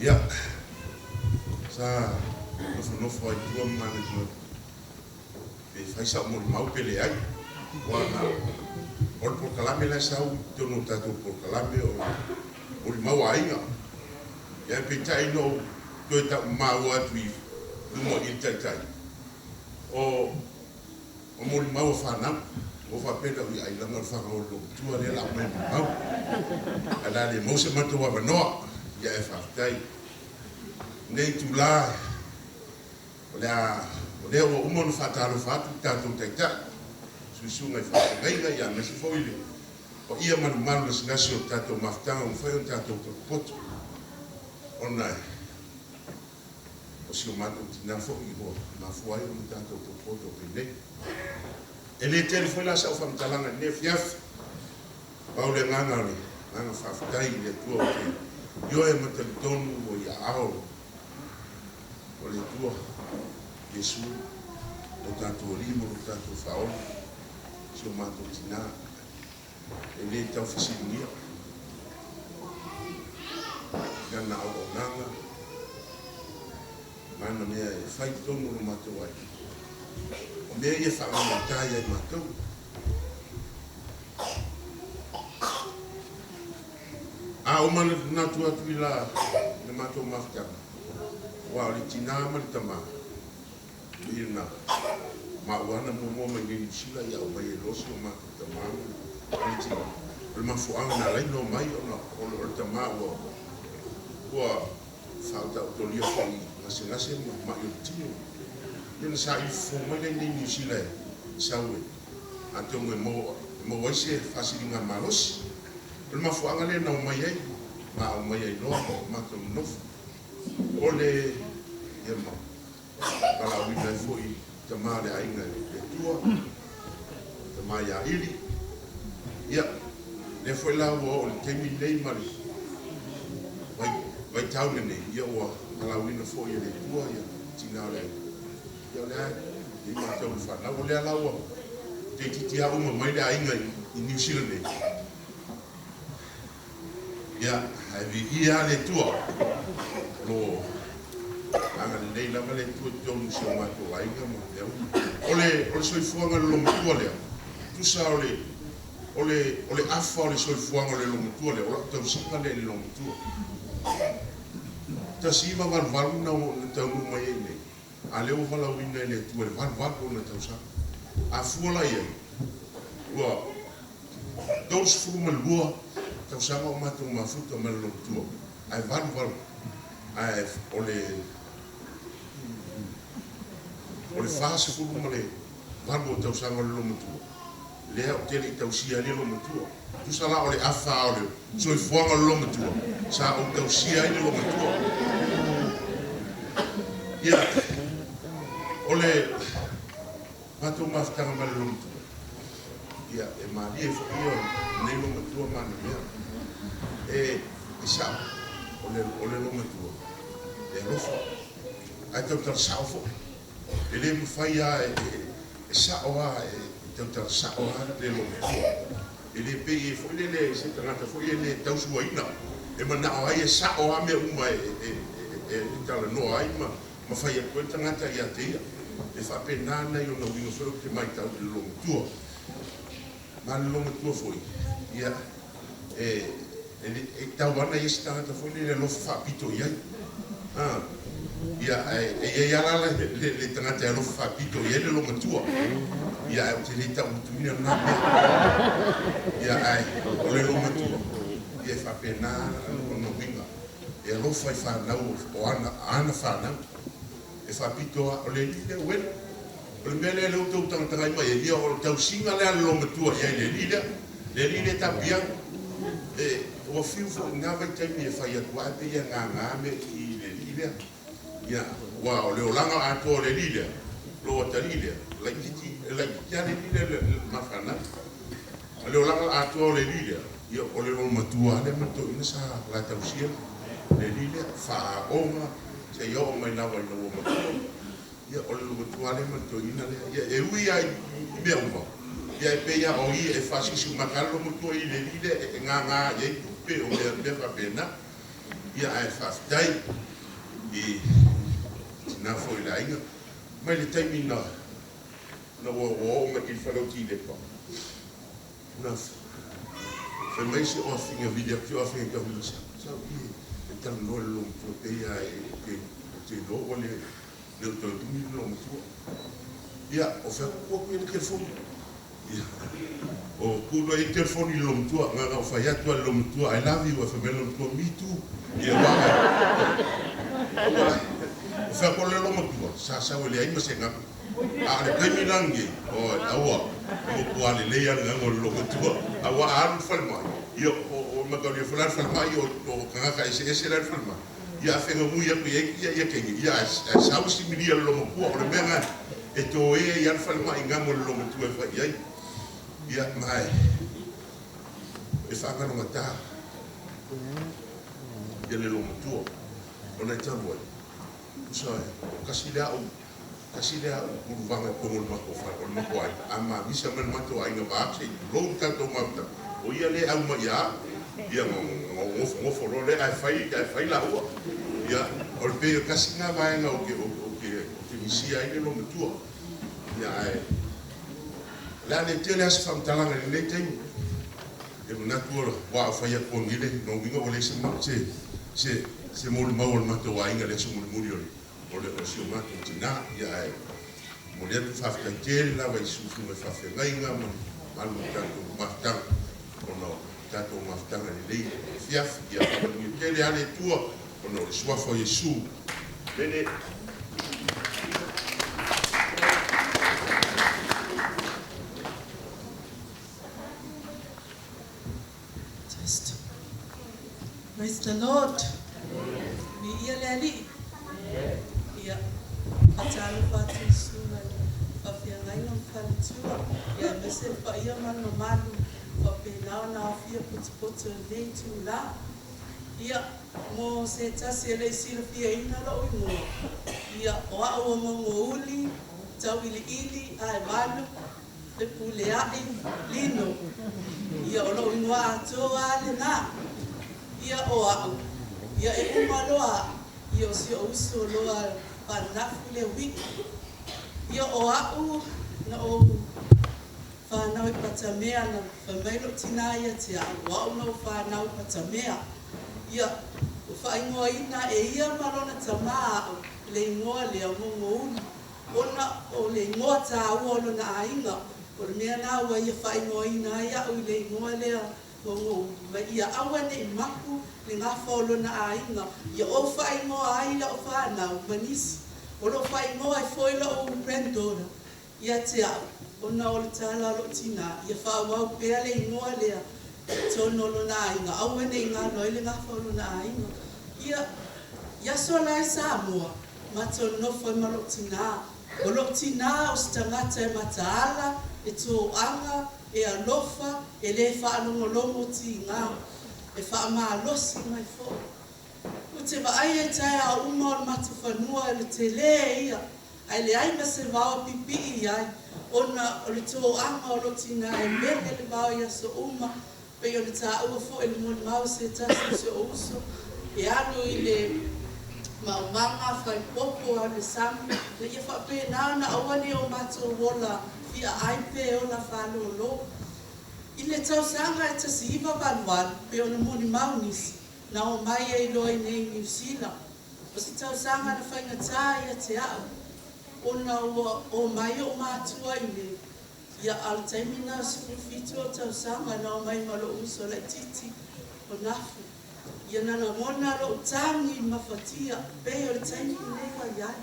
Ya. Sa no foi tua mana tu. Pe fai sa mo mau pele ai. Wa na. Ol por kalame la sa u tu no tatu por kalame o mau ainga. Ya pe tai no do ta mau atu no mo tai. O mo mau fa na. O fa pena ui ai langa fa o lo tua le la mai mau. Ala le mo se matu wa no. Ya e fa tai. Nei tu la. Olha o umon fatalo fatu tatu teta. Susunga fa ngai ya me se foile. O ia man le sinasio tatu maftanga o fa tatu pot. Ona. O si o matu tina fo i ho ma fuai o tatu pot o pene. Ele telefone la sa fam talanga ne fiaf. Paule nganga ni, nganga fa tai le tua o te. Yo e matel tonu o ia ao. O le tua Yesu o tatou lima o tatou faola si o matou tina e lē taufasimugia gana auaunaga mana mea e fai tonu lo matou ai o mea ia faamamatai ai matou a o mana natu atu i la le matou mafutaga ua o le tinā ma le tamā ina mauana mo mai ni sila ya o mai losi o ma tamama iti o mafuanga na lai no mai o tamama o falta o tolia foi nase ma yo tio ina sa i fo mai ni sila sawe anto mo wase fasilinga malos o mafuanga le no mai ai ma o mai no ma to no ole ya ma Kalau kita foi tamale ainga le tua tamaya ili ya le foi la o le temi nei mari vai tau nei ya o kalau ina foi le tua ya tinale ya le ni ma tau fa la o le la o te titia o mai le ainga i New Zealand ya ai ia le tua lo anga nei la male tu tonu so ma to ai ga mo ole soi fuanga lo mo le tu sa ole afa ole soi fuanga le lo mo le o to singa le lo mo tu ta si va val na o ta mo mai nei ale o vala winna le tu le val o na ta sa a fuola ia wa dos fuma lua ta sa ma to ma futa ma lo tu ai val ai ole fase fu male valo tau sanga lo mutu le o tele tau sia le lo mutu tu sala ole afa ole so i fuanga lo mutu sa o tau sia le lo mutu ya ole pato maftanga mal lo mutu ya e ma die fo io ne lo mutu ma ne e sa ole lo mutu e lo fo ai tau salfo ele me fai a sa oa te ta sa oa le lo ele pe e foi le se trata foi ele tau suaina e mana ai sa oa me uma ta no ai ma fai a conta ngata ia te e fa pena na io no vino solo che mai tau lo tuo ma lo tuo foi ia e tau ana ia sta foi le lo fa pito ia ia ia la le tangata lo fa pito ia le lo matua ia o te lita o tu mina na ia ai o le lo matua ia fa pena no winga e lo fa na o ana fa na e fa pito o le le wel o le mele lo tu tanga mai ia o tau singa le lo matua ia le lile tapia e o fiu na vai te mi fa ia tua pe ia nga me i le lile ya wa le olanga a to le lile lo ta lile la kiti ya le lile ma fana le olanga a to le lile ya o le lo matua le mato ina sa la tausia le lile fa oma se yo mai na vai no mo ya o le lo matua le mato ina le ya e ui ai be uma ya pe ya o i e fa si su makalo mo to i le lile nga ye pe o me fa pena ia ai faftai I na foi la inga mai le taimi na o ma il fa ti le pa na fe mai se o finga video più a finga ka visa sa e tal no lo to pe ia e te do ole le to mi no mo ia o fa ko ko le telefone ia o kulo I telefone lo mo nga fa ya to lo mo I love you fa me lo to me too ia wa fa ko le lo mo sa le ai ma se nga a le kai milangi o awa o ko ale le ya nga ngol lo ko awa a fa mai io o ma ko le fa mai o ka ka ese la fa mai ia fe ngo ya ko ya ke ya sa usi mi dia lo mo ko o le menga e to e ya fa mai nga mo lo mo tu fa ia mai e fa ka no mata ia le lo mo tu ona tamo so kasi le uruvanga kongol mako fa o mako ai ama bisa men mato ai nga ba se lo ka to mata o ia le au mai ia ngo fo le ai fai la o ia o pe kasi nga vai nga o ke misi ai le lo mtua ia ai la le tele as fam talanga le tem e na tuola wa fa ia ko ngile no winga o le se mo mo mato ai nga le so mo muri o le o mato tina ia ai mo le tu fa fa tele la vai su me fa fa nga mo mal mo tanto mafta ono tanto mafta le fiaf ia mo tele ale tua ono le sua fo Yesu bene Praise the Lord. Ni ia leli. Ia. Atalo pati suna. Afia ngai no falitua. Ia mese pa ia mano malu. Pa penao na afia putu nei tu la. Ia mo se tasi ele sila fia ina lo mo. Ia oa o mo uli. Tauiliili Aevanu. Le puleai lino. Ia o lo ingoa atoa le na. Ia o au, ia e umaloa, ia o si o uso loa panafu le wiki. Ia o au, na o whanau patamea na whamailo tina ia te au, au na o whanau patamea. Ia o whaingoa ina e ia marona tamaa au, le ingoa le au mongo unu. Ona o le ingoa ta uolo na ainga, o le mea na ua ia whaingoa ina ia au le ingoa lea Kongo ma ia awane maku le nga folo na ainga ia o fai mo ai la o fa na manisi o lo fai mo ai foi la o prendora ia te au o na o tala lo tina ia fa wa pe le no le tono lo na ainga awane nga no le nga folo na ainga ia so la Samoa ma tono foi ma lo tina o stangata e mataala e to anga e alofa e le whaanongolomo ti ngā e whaamalosi mai fo. O te waai e tae a uma o matawhanua e le te le ia ai le ai se wao pipi ai ona o le tō anga o lo tina e mele le wao ia so uma pe o le tā ua fo e le moni mau se tasu se o uso e anu I le maumanga whai popo a le sami le ia whape nana awane o mato wola ia ai pe o la falo lo I le tau sanga e tasi iwa waluan pe o na moni maunisi na o mai e loi nei New Zealand o si tau sanga na whainga tā ia te au o na o mai o mātua I le ia al taimina sipufitu o tau sanga na o mai malo uso le titi o nafu ia nana mona lo tangi mafatia pe o le taimina nei wa iai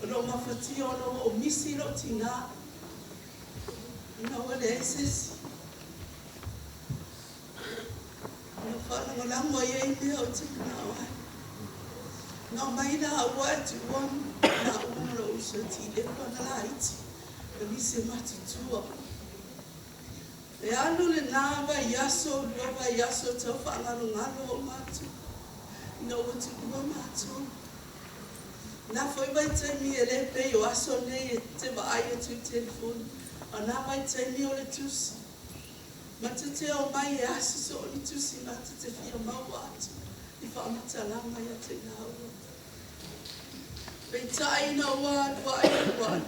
o lo mafatia o misi lo tina Ina wale esesi. Ina whana ngalango ia I mea o tika na wai. Nga maina awa e tu wanu na umaro uso ti lepa na la iti. Ni se matutua. E anu le nawa yaso, loba yaso tau whaangalo ngalo o matu. Ina watu kua matu. Na foi vai taimi e le pe o aso nei e te wa ai e tu telefoni. Ana vai taimi o le tusi. Ma te te o mai e asi so o ni tusi ma te te fia mau atu. I whamatalanga ia te ngaua. Pei tai na wad, wad.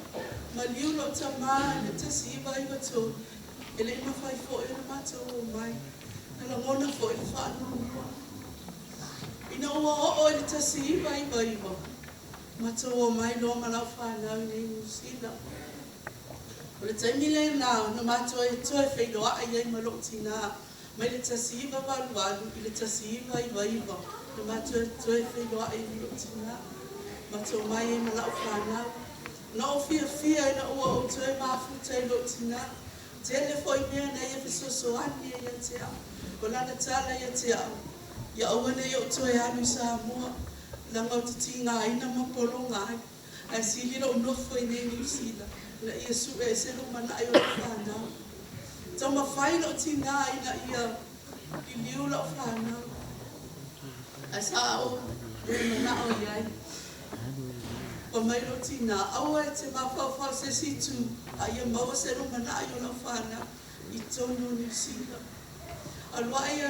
Ma liulo ta maa na te si iwa iwa tō. E le ima whai fo e na mata o mai. Na la ngona fo e le whanua. Ina ua o e le te si iwa. Mata o mai lo ma lau whanau nei New o le taimile na mata e toe whailoa ai ai ma loo tina. Mai le te si iwa walu i le te si iwa. Na mata e toe whailoa ai ma loo tina. Mata o mai e ma lau whanau. Na o fia e na ua o toe mafuta i loo tina. Te le foi mea na ia fesosoani ia te au. Ko lana tala ia te au. Ia awane i o toe anu Samoa. Langa o te tinga aina mapolo ngai. A sili lo nofo i nei New Zealand. Na ia su e se lo mana ai o le whanau. Tau mawhai lo tinga aina ia i liu lo whanau. A sa o le mana o iai. O mai lo tina, aua e te mawhawha se situ, a ia maua se lo mana ai o la whana i tono New Zealand. Aluai,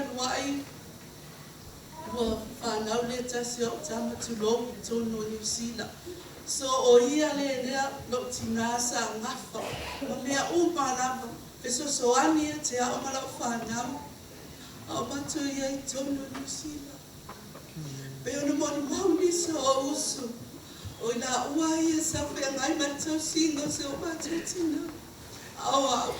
ua whanau le tasi o tama tulo i tono New Zealand. So o ia le lea lo tina sa ngafa, ma mea umarama, peso soani e te ao ma la whanau. Au matu ia i tono New Zealand. Peo na moni mauni sa o usu. O ina ua ia sa whea ngai matau singo se o matau tina. Au.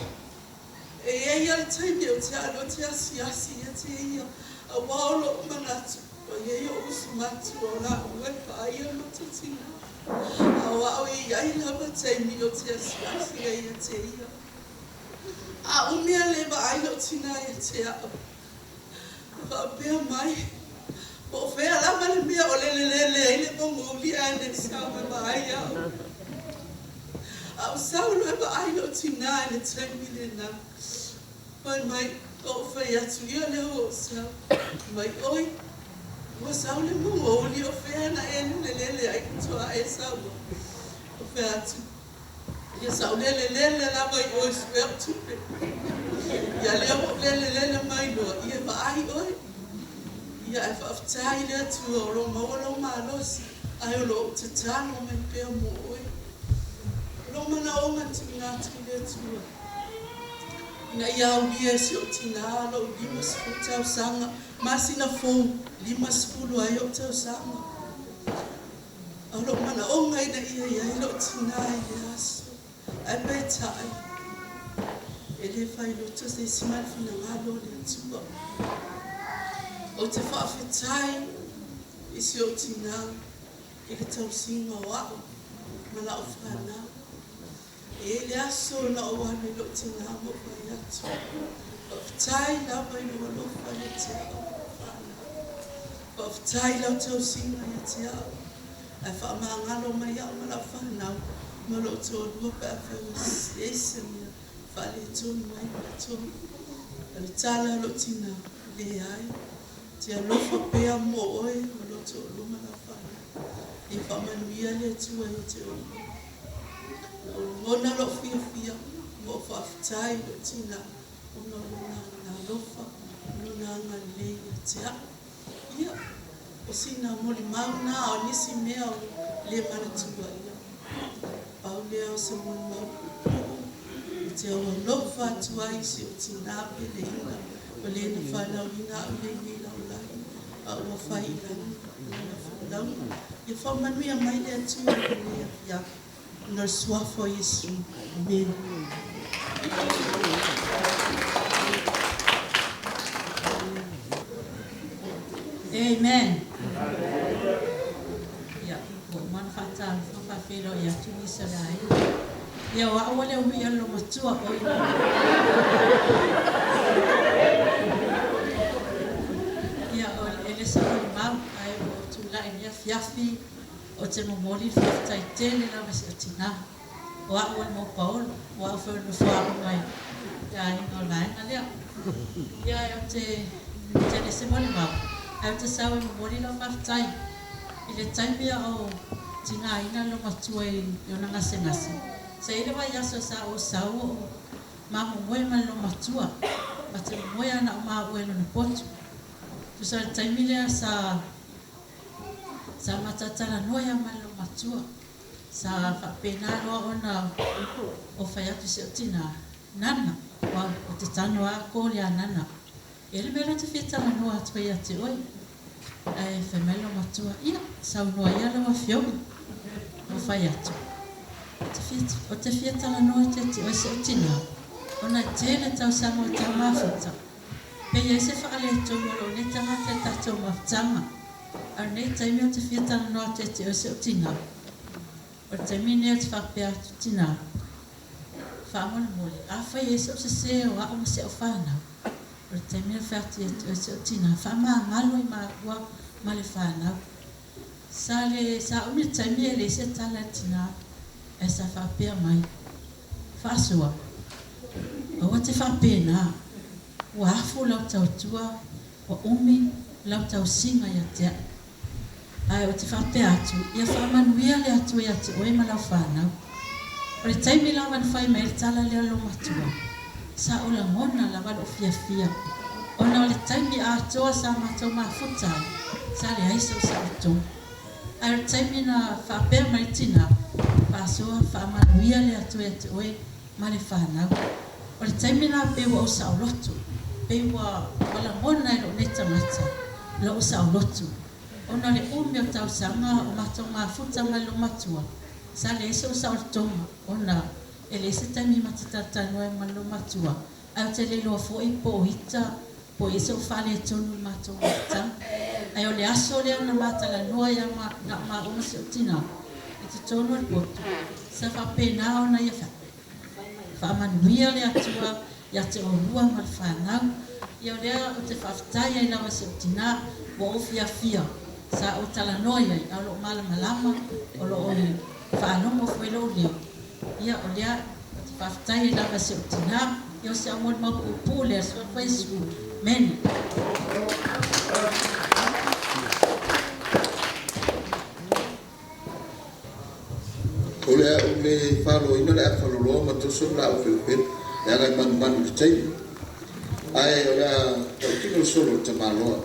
E ia le taimi o te alo te asi ia te ia. A waolo manatu. O ia o usu matu o la ue pa ia matau tina. Au ia lava taimi o te asi ia te ia. A umia le ba ai lo tina ia te au. Wa pea mai. O fea lama le mea o le le pongo li ane sao me mai au. Au sao lo eba ai lo tina ane taimi le na. Pai mai o fea atu ia le o sao. Mai oi. Ua sao le mongo li o fea na enu le ai kutua e sao. O fea atu. Ia sao le lava i oi sue au tupe. Ia leo le mai loa. Ia ba ai oi. Ia e whaftai lea tu o lo mawalo malosi. Ai o lo te tano me pea mo oi. Lo mana o ngati ngati lea tu. Ina ia au lia si o tina lo 5 tau sanga. Masina fou 5 ai o tau sanga. Au lo mana o ngai na ia lo tina ia aso. Ai petai. E le whai lo tu se simal fina ngalo lea tua. O te whaafetai i si o tina i le tausinga o au ma la o whanau. E le aso na o ane lo tina mo whai atu. Whaafetai lawa i lo alofa le te au whanau. Whaafetai lau tausinga i te au. E whaamangalo mai au ma la whanau ma lo tō lua pe a whau ese mea whale tonu mai ma tonu. E le tala lo tina le ai. Te alofa pea mo oe ma loto o luma la whana. E whamanuia le tua i te oe. O ngona lo fia mo whaftai lo tina. O na alofa, o na ngalei a te a. Ia, o sina moli mauna o nisi mea o le manatua ia. Pau lea o se moli mauna. O te awa lofa atua isi o tina pe le ina. O le na whanau ina o le nila. Ua whai lau. Ia whamanuia mai lea tu ia na suafo Yesu. Amen. Amen. Ia, o mana whata whawhawhero ia tuni sarai. Ia wa awale ui alo matua o ina. Ai o tula i nia fiafi o te momoli whaftai tele na masi o tina. O a ua mo paolo, o a whau no whaaro mai. Ia ino laena lea. Ia o te se moli mau. Ai o te sau i momoli la whaftai. I le taimia o tina ina lo matua i o na ngase. Se ile wa yaso sa o sau o mamu moe ma lo matua. ma te moia na o maa uelo na potu. Tu sa taimilea sa matatala noia malo matua. Sa whapena roa ona o whai atu se o tina nana. O te tano a kōle a nana. Ele mera te whetala noa atu ia te oi. Ai whemelo matua ia. Sau noa ia rawa whionga. O whai atu. O te whetala noa te oi se o tina. Ona tēne tau Samoa tau mawhita. Pe ia se whaale tōmu lo ne tangata tatou mawhtanga. Ar ne taimi o te whetala noa te oi se o tina. O taimi ne o te whapea tu tina. Whaamona mole. A whai e se o se se o a o se o whanau. O taimi o whati e se o tina. Whaama ngalo i maa ua ma le whanau. Sa umi taimi e le se tala tina. E sa whapea mai. Whaasua. O te whapena, o afu lau tau tua, o umi lau tau singa ia tea. Ai o te whapea atu, ia whamanuia le atu ia te oe ma lau whanau. O le taimi lau man whai mai tala leo lo matua. Sa o la ngona la wad o fia fia. O na o le taimi a atoa sa matau maa futai, sa le aiso sa o tō. Ai o taimi na whapea mai tina, pasoa whamanuia le atu ia te oe ma le whanau. O le taimi nā pewa o saulotu, pewa wala ngona e lo ne tangata, lo o saulotu. O na le umi o tau sanga o matau ngā futa mai lo matua, sa le ese o saulotonga, o na e le ese taimi matatata noe mai lo matua, ai o te le loa fo i po hita, po ese o whale e tonu matau ngata. Ai o le aso leo na matala noa ia na ma uma se o tina, e te tonu al potu, sa whapena o na ia whapena. Whaamanuia le atua, ia te orua ma le whanau. Ia lea o te whaftai ai lawa se o tina, wa o fia fia. Sa o talanoia i alo malama, o lo o whanongo whaelo leo. Ia o lea o te whaftai ai lawa se o tina, ia o se amon mau pupu lea sua whaisu. Meni. O lea o me whalo ina lea whaloloa ma toso la o Filipin, lea ngai manu ki taimi. Ai o lea tau tino solo te maloa.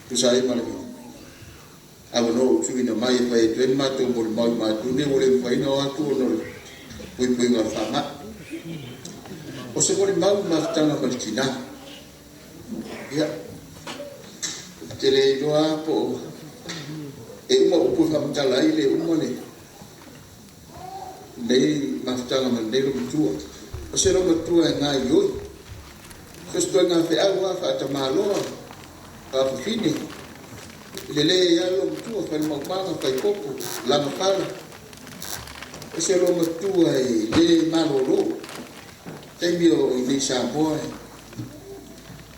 Kusai malami. Awa no tuina mai e whai tuen mātou mo le mau mātou ne o le whaina o atu o no le pui ngā whama. O se mo le mau mātanga ma le tina. Ia. Te le inoa po e uma upu whamatala i le uma le. Nei mafutanga ma nei romatua. O se romatua e ngā ioi. Festoa ngā whiaua whaatamaloa. Whaapawhine. Le le ia romatua whai maumanga whai popo. Lama pala. O se romatua e le malolo. Teimi o i nei Samoa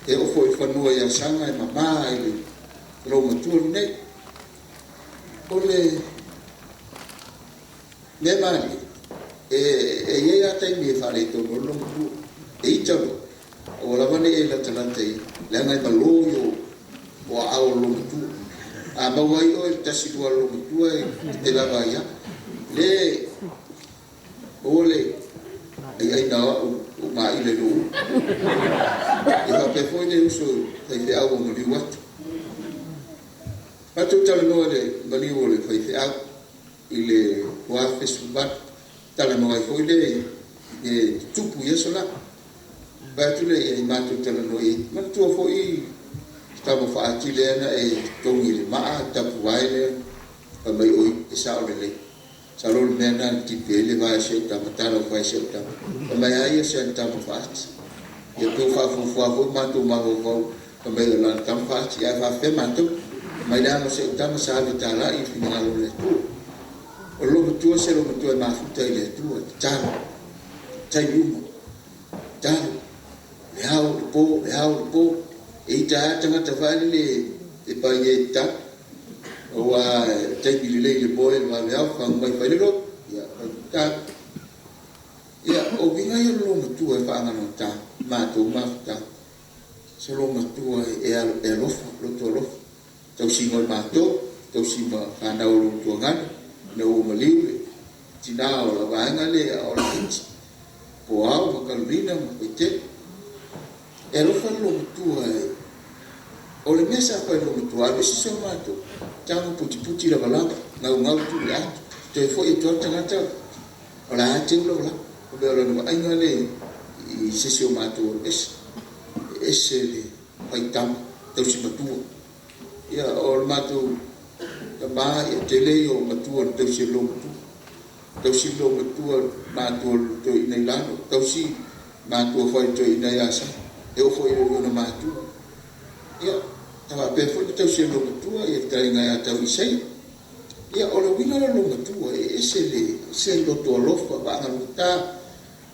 e ofo i whanua i asanga e mama i le romatua nei. O le me mani. E ia ia taimi e whare tō no longu e italo o lawane e latalata i le angai maloio o ao longu a mawai o e tasidua longu tua e te lava ia le o le ai na o ma i le luu e hape foi le uso fai te au o mali watu patu tala noa le mali o le fai te au i le wafe subat tala mawai foi le e tupu yeso la batu le e matu tala no e matu foi tamo faati le na e tongi le maa tapu vai le pa mai oi e sao le sa lo le na ti pele vai se tamo tala vai se tamo pa mai ai se tamo faati e to fa fo matu ma vo pa mai la tamo faati ai fa fe matu mai da no se tamo sa le tala i fina lo le tu o lo tua se lo tua ma futa ile tua tano tai umo tano le hao po e ta tanga ta vale le e pa ye ta o a tai le boy ma le hao fa mai fa le ro ya ta ya o vinga yo lo tua fa nga no ta ma to ma ta se lo tua e lo tua lo tau si ngol ma tau si ma fa na lo tua ngana na o maliu tina o la vaenga le o la kiti po au ma kalvina ma pete e rofa lo tua o le mesa pa lo tua le si so mato tango puti la balanga na ngau tu le atu te foi to tangata o la ate lo la o be lo ai ngale i se so mato es le pai tam te si matua ia o mato ta ba ia te le o matua te si lo matua tau si lo matua matua to inai lano tau si matua foi to inai asa e o foi o na matua ia tava pe foi tau si lo matua ia tai ngai tau isai ia o lo wina lo matua e se lo to lofa ba na luta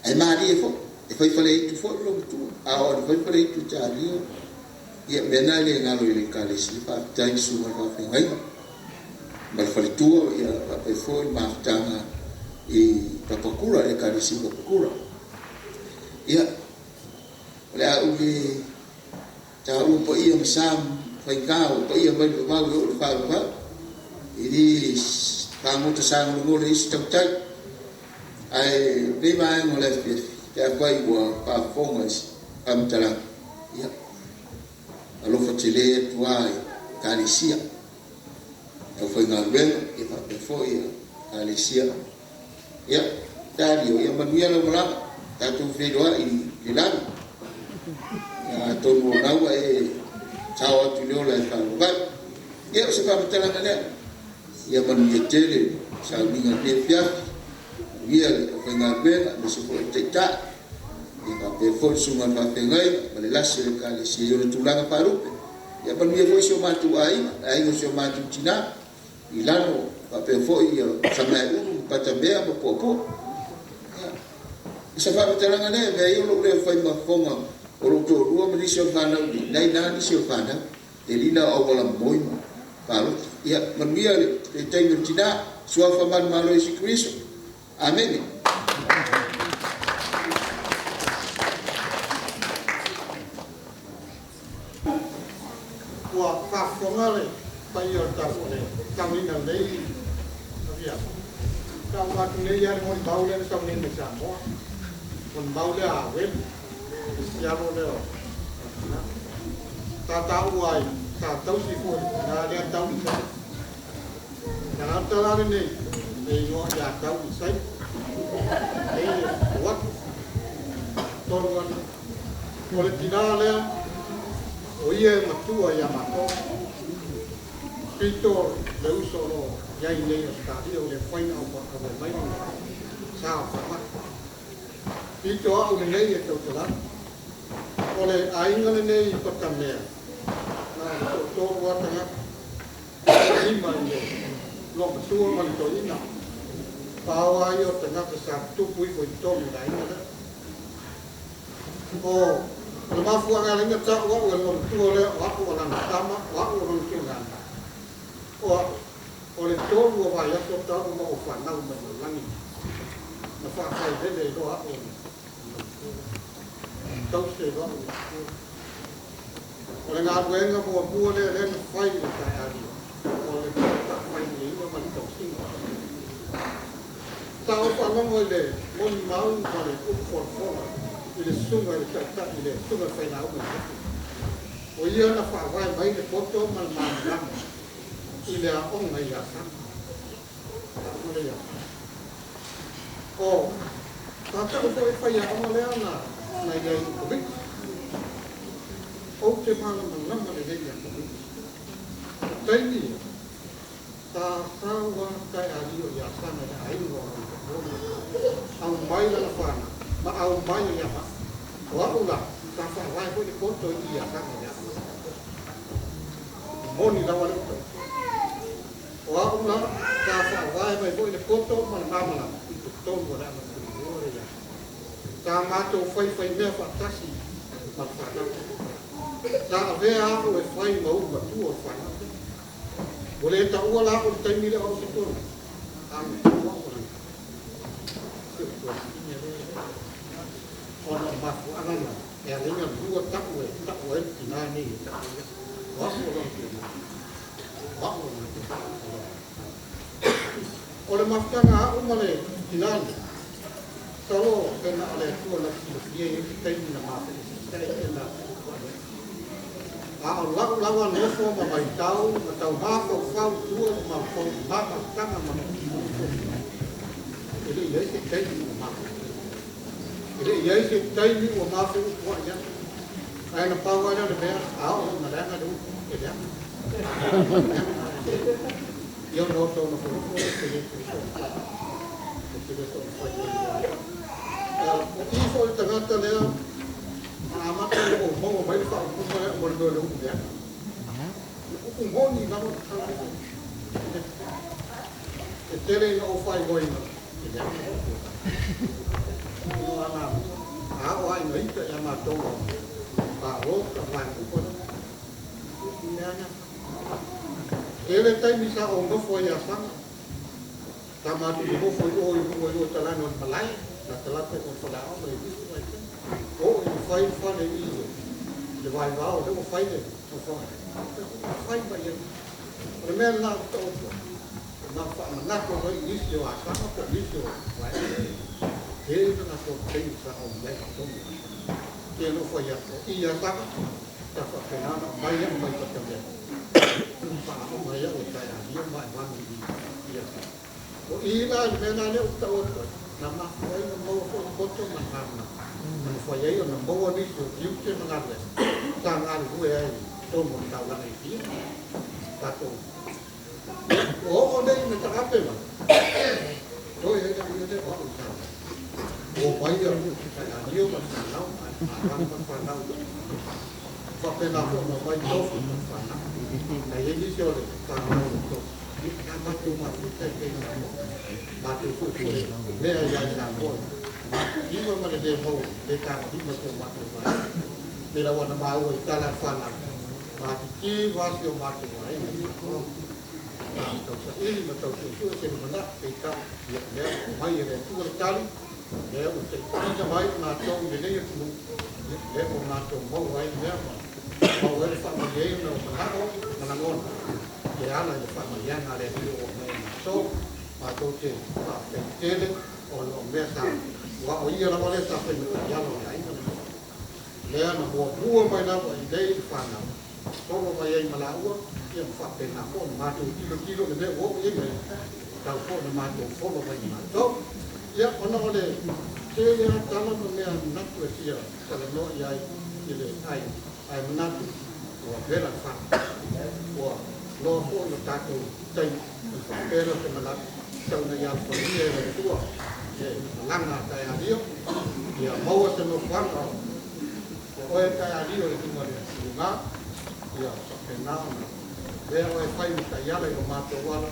ai mari e foi falei tu foi lo matua a o foi falei tu Taeario ia mena le ngalo ile kale si pa tai su ma fa ngai ma falei tu ia pe foi ma tanga i Papakura e kare si Papakura ia le au le tau po ia masam fai kau po ia mai mau o fa i di pango te sang ngo le isi tau tai ai le mai ngo le te akwai wa pa fongas am tala ia alo fa tele tuai kare sia tau fai ngalwen e fa pe foi kare sia ya Taeario yang manuia lo mala tatu fedoa i lana ya tonu nawa e tawa tu le ola fa ba ya se fa metala ngale ya manuia tele sa minga pe pia ia ko nga bela de se ko teta e ka pe fo sunga fa pengai male lase ka le si yo tulanga paru ya manuia fo so matu ai no so matu tina i lano pa pe fo ia sama patabea popo isa fa betalanga le ve yo lo le fai ma fonga o lo to rua mi sio fana di nai na sio fana e lina o wala moi pa lo ia manuia le taino tina sua fa man malo isi Kristo amen wa fa fonga le pa yo ta le tamina le via kau kat ni yang mon baule ni samnin ni Samoan mon baule awen ya lo le ta tahu ai ta tahu si fu na dia tahu ni na ta la ni ni yo ya tahu sai ni wat torwan politinale o ie matua ya mato Pito le uso lo ya ile Taeario le fai au pa ka mai sa fa ma Pito au le nei e to tala ole ainga le nei pa tamea na to wa ta ni ma ni lo tu ma to ina pa wa yo ta na sa tu pui ko to ni dai na o le ma fu nga le ta wa lo tu le wa ko na tama wa ko lo ki nga o le tolu o vai ato tau ma o whanau ma o langi. Na whawhai rele ro a o tau se ro o le ngā ruenga mua le na whai le Taeario. O le ta whai le iwa mani tau singa. Tau whanau le moni mau ma le uforfona i le sunga le tata i le sunga whainau ma le. O ia na whawhai mai le poto ma le lama. Ile a onga ia san. O tata ko e fai a mo le ana na ia ko bit. O te mana mana le ia ko bit. Taini ta sawa Taeario ia san na ai no. Au mai la fana, ma au mai ia ma. Wa ula ta fa vai ko le koto ia san ia. Moni la wala wa una ka fa vai mai foi le koto ma mama i to mo da ma ore ya ka ma to foi me fa tasi ma fa na ka ave a o fai ma u ma tu o fa na ole ta u la o tai mi le o se to am o ona ma fu ana na e a ringa du ta u ti na ni wa o ole maftanga umale tinani salo kena ale tu la ki ye tai na ma na a lau lau no fo ma mai tau ma tau ma fo fau tua ma fo ma ma tanga ma ele ia se tem ma ele ia se tem o ma fo ko ya ai na pau ai na be a o na da na do ele eu não estou no fo o foi tangata lea amata o mo mai fa o mo do do ya o mo ni na mo e tele no fai goi ya no ana a o ai no ita ya ma to pa o ka van ko ya ya ele tai mi sa o no foi ya sa tama tu mo foi o tala no malai na tala pe o fala o mai o fai fane i le vai va o fai le o fai ba ye primeiro na to na fa na ko o início a sa ko início vai ele na ko tem sa o mai to que não foi a e a sa ta fa pena mai ya mai to também fa o mai ya o ta ya ni mai va ni ya o ila le na le o ta o na ma foi no mo ko to ma naมันfoi aí no boa nisso viu que não nada tá na rua aí todo mundo tá lá aí tá todo o onde ele tá rapendo tô aí já me deu o pai eu ali eu mas não não fa pena no vai todo aí ele disse olha tá não tô mas tem mas eu fui ver já já foi Ibu mana dia mau dekat ibu macam mana? Bila wana mau jalan fana, mati wasio mati lain. Kalau ini betul itu sebenarnya kita dia mai ada tu kali dia untuk kita mai macam ini itu dia mau macam mau lain dia mau ada fana dia nak menangon dia ada fana yang ada di orang so atau jadi orang biasa wa o ia la wale ta pe ya lo ai le na bo mai na wa dei fa na so lo mai ai mala u ia fa pe na ko ma tu kilo de o ia me ta ko na ma tu fo lo mai ma so ia ona ole se ia ta na me na tu sia ta no ia ile ai na tu o vera fa o lo ko no ta tu dei fa pe lo pe mala ta na ya fa ia le tu langa Taeario ya mau se no kwanga o e Taeario le tuma le lunga ya pena ve o e fai ta ya le ma to wala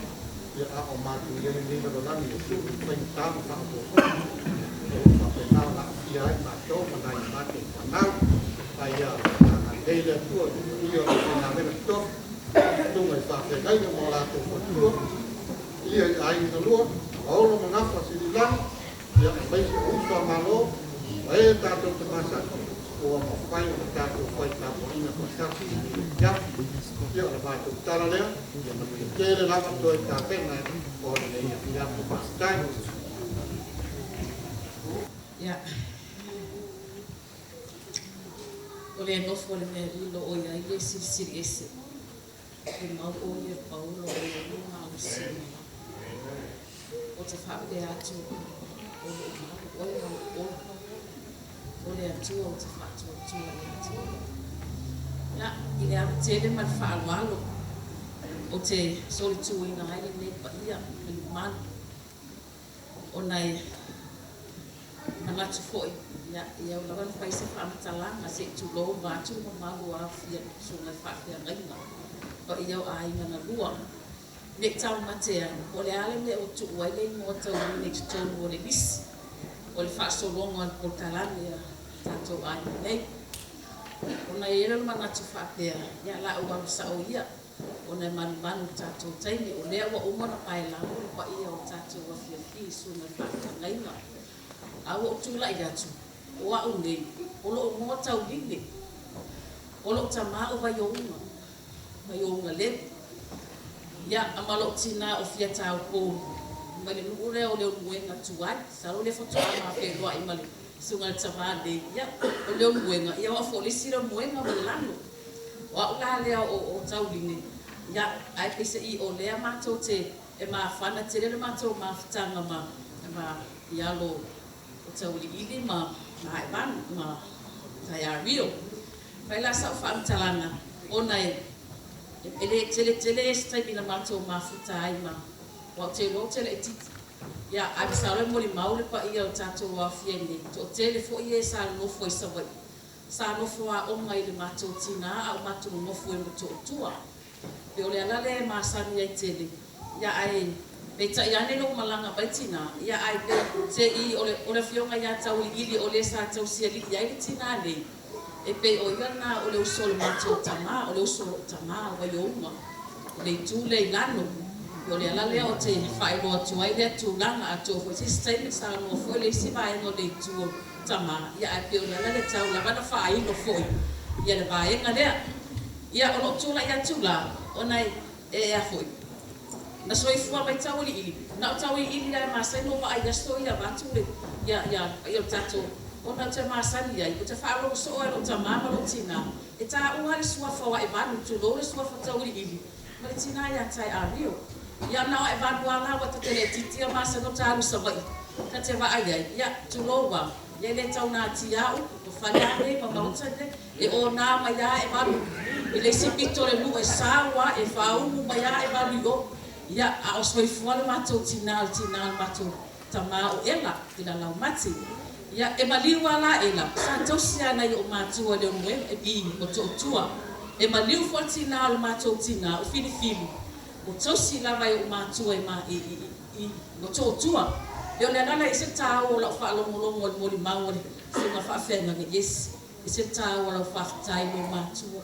ya a o ma tu ye ni no la ni su pen ta fa to o pena la ya ma to ma na ma te na ai ya na de le tu io na me to tu me fa se dai mo la to fo tu ia ai no lo Aulo mengafa silang ya baik usaha malo eh tato terpaksa o fai tato fai tato ini prestasi ya ya lepas tu cara dia yang menjadi dalam tu tape na orang yang pastai ya oleh no fole me lo o ya ile sir esse o mal o ia Paulo o mal sim o te whape atu o le atu o te whatu atu le atu na i le ame tele ma le whaalwalo o te soli tu i nga haere le pa ia le lumanu o nei na ngatu foi ia o lawan pai se whaamatalaga se tu lo vatu ma malu a fia sunga whapea ngainga o ia o a inga na lua le tau matea o le ale le o tu wai le mo tau le tonu o le vis o le faso longo al portalani tato ai nei o na era le mana tu faapea ya la o wa sa o ia o na man tato taini o le wa umara pai la o pa ia o tato wa fia fi su na faapea ngainga a o tu la ia tu o wa o nei o lo mo tau lili o lo tama o vai o le ya amalo tina o fia tau ko mali nure o le muenga tuai sa o le foto ama pe lo ai mali sunga tamade ya o leo muenga ya wa fo lisira muenga malano wa ula lea o Tauiliili ya ai pese I o lea mato te e ma fana te le mato ma fitanga ma yalo o Tauiliili ma Aevanu ma Taeario Vai la sa fa mtalana ona ele tele stai bina mato ma futa ai ma wa te lo tele titi ya abisale mo li maule pa ia o tato wa fiende to tele fo ia sa no fo isa wai sa no fo a o mai le mato tina a mato no fo e to tua pe ole ala le ma sa ni tele ya ai beta ya ne no malanga betina ya ai te I ole fionga ya Tauiliili ole sa tau siali ya tina le e pe o yana ole usolo mato tama ole usolo tama wa yoma le tu le lano yo le ala le o te fai lo tu ai le tu langa a to fo si stai sa no fo le si vai no le tu tama ya a pe o le ala le tau la bana fai no fo ya le vai nga le ya o tu la ya tu la ona e a fo na so fu mai Tauiliili na Tauiliili la ma sai no vai ya sto ya va tu le ya tato ona te masani ai o te whaaro so o te mama o tina e tā unga le suafa wa Aevanu tu lo le suafa Tauiliili ma le tina ia Taeario ia na o Aevanu ala wa te tele titia masa no tāru sa wai ka te wa ai ia tu lo wa ia le tau nā tiau o whaleane ma mautane e o nā mai a Aevanu e le sipito le lu e sawa e whaumu mai a Aevanu yo ia a o soifua le matou tina matou tama o ela tina lau mati ya e maliu ala ela sa tosia na yo matua le mo e bi o tua e maliu fortina o matua tina o fili o tosi la vai o matua e ma i o tua yo le nana ise tao la fa lo mo li mauri se ma fa fenga ke yes ise tao la fa tai mo matua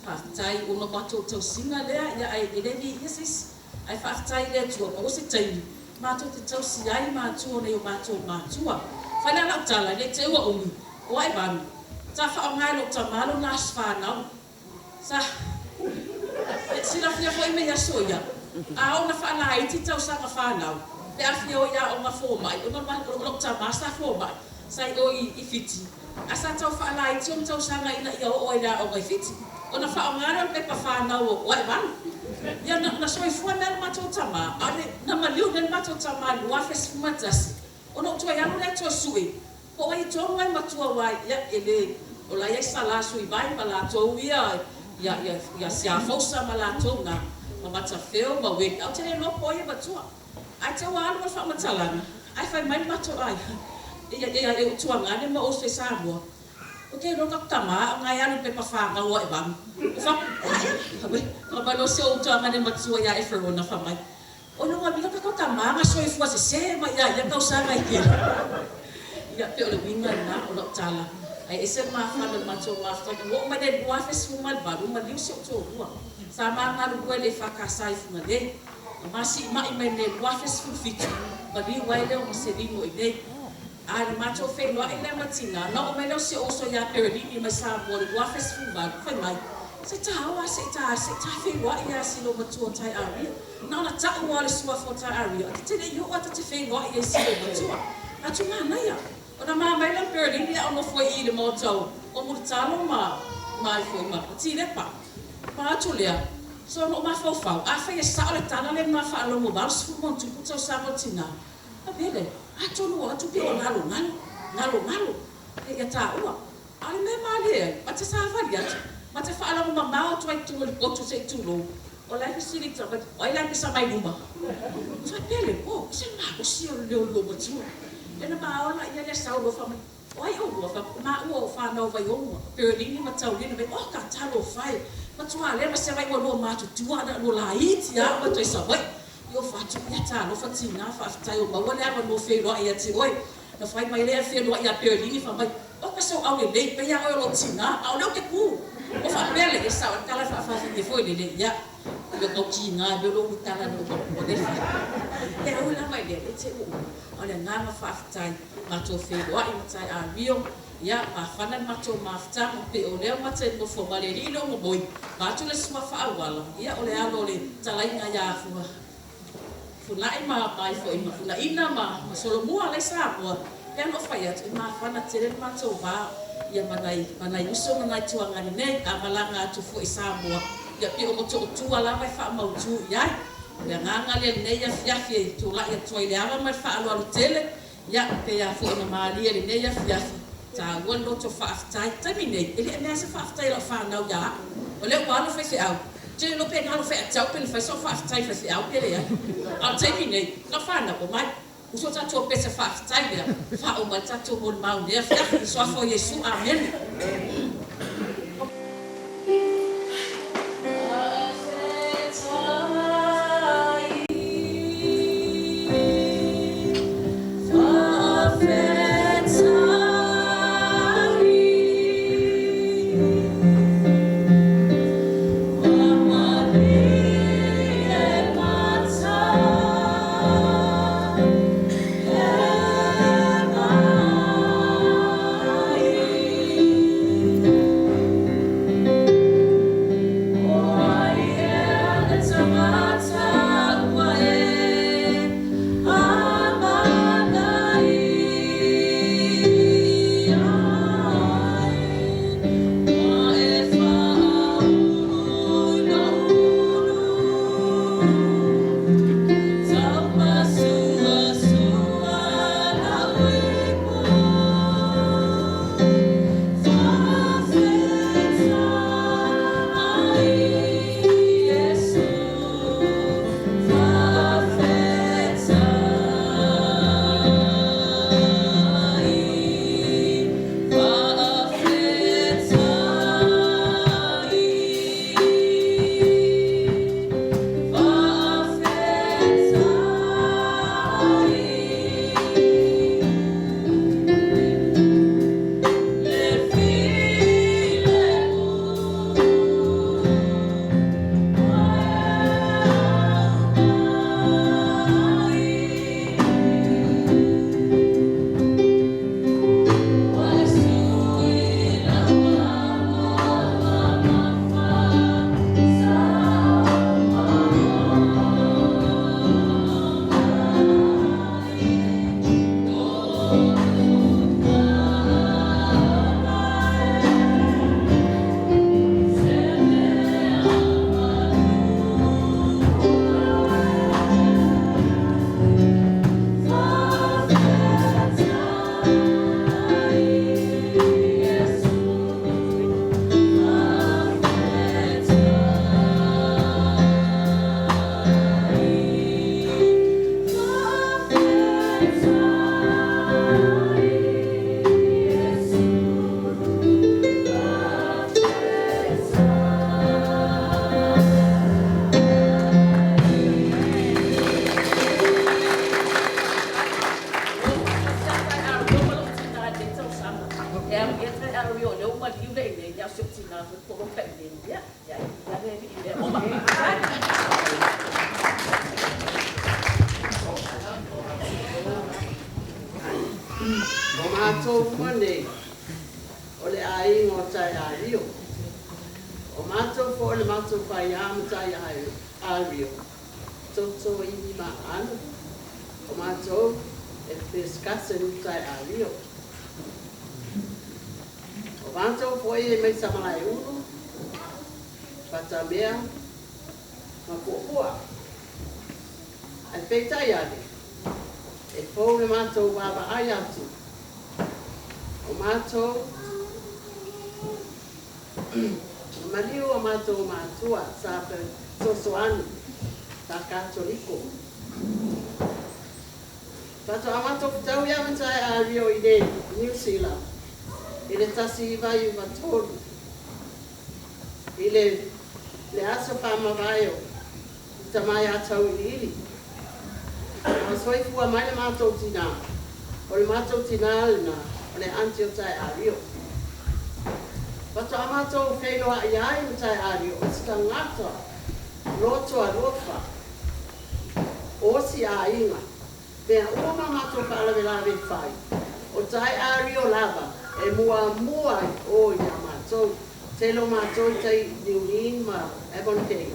fa tai o no matua tosinga le ya ai ele ni yes ai fa tai le tua o se tai matua tosi ai matua ne o matua Fana la tala le te wa umi o Aevanu ta fa ngai lo tamalo na sfana sa sila fia foi me ya soya a ona fa la iti tau sa ka fa na pe afia o ya o ma fo mai o ma lo tama sa fo mai sai o I fiti asa tau fa la iti o tau sa ngai na ia o ila o fiti ona fa ngara pe pa fa na o Aevanu ya na so fu na ma tau tama ale na ma liu na ma tau tama wa fes matasi ono tua ya no le to sui po ai to mai matua wai ya ele o la ya sala sui vai pala to ya sia fosa mala to na ma Matafeo ma we au tele no po ya matua ai te wa no fa matalana ai fa mai matua ai ya tua ngane ma o se sa mo okay no ka tama ngai anu pe pa fa ga wa Aevanu fa ba no se o tua ngane matua ya e fer na fa mai ono wa bila ka tama nga soi fu se ma ya ka usa ngai ke ya pe o winga na o tala ai ese ma fa na ma to ma fa ko ma de wa fe su mal ba ma liu so to wa sa ma nga lu le fa ka sai fu de ma si ma I me ne wa fe su fit ba li wa le o se di mo ide ai ma to fe lo ai le ma tina no o me no se o so ya perdi ma sa mo le wa fe su ba fa mai se ta fe wa ia si lo matua Taeario na na ta wa le sua fo Taeario te le yo ata te fe wa ia si lo matua a tu mana ia ona ma mai la perdi ia ono fo I le moto o mo talo ma fo ma ti le pa tu le so no ma fo fa a fe sa le tana le ma fa lo mo ba su mo tu puto sa mo tina a bele a tu no a tu pe ngalo e ya ta wa ale me ma le a te sa fa dia ma te fa ala ma ma tu ai tu le potu se tu lo o la si li tra o la ki sa mai luma fa pele o se ma o si o le lo mo tu e na ma o la ia le sa lo fa ma o ai o lo fa ma o fa no vai o Tauiliili ma Tauiliili be o ka ta lo fai ma tu ale ma se vai o lo ma tu ana lo la iti a ma tu sa vai yo fa tu ya ta lo fa ti na fa ta yo ma o le no fe lo ia ti oi na fai mai le fe lo ia Tauiliili fa mai o ka so au le pe ya o lo ti na au lo ke ku o fa pele e sa kala fa ni foi le ya yo ko kinga be lo utala no ko de fa e o la mai le te o le nga fa tai ma to fe wa I Taeario ya ma fana ma to ma fa pe o le ma te no fo ma le ri no mo boy ba tu le sma fa wala ya o le alo le talai nga ya fu na I ma pai fo I ma fu na ina ma solo mo ale sa mo Pea no whai atu, e mawhana tere mātou wā, ia manai uso manai tuangani nei, a malanga atu fu i Samoa. Ia pi o moto o tua lawa e wha mautu iai. Ia nganga lea nei ia fiafi e tu lai atua i le awa mai wha alu alu tele. Ia pe ia fu ina maalia le nei ia fiafi. Ta ua loto wha aftai, taimi nei, ele e mea se wha aftai la whanau ia. O leo wano whai se au. Tene no pe ngalo whai atau pele whai so wha aftai whai se au pele ia. Au taimi nei, la whanau o mai. Uso tatou pesa wha aftai lea, wha o mai tatou mon mau lea fiafi i soafo Yesu, amen. G-Vai matolu. Ile le aso Papakura Taeario Tauiliili. Masoi fua mai le mātou tina. O le mātou tina na o le antio Taeario. Pato a mātou whenua i ai mo Taeario o tika ngata loto a lofa. O si a inga. Pea uma mātou whaalawe whai. O Taeario lava. E mua o ia mātou. Telo mātou tei Niulin ma Ebon Kei.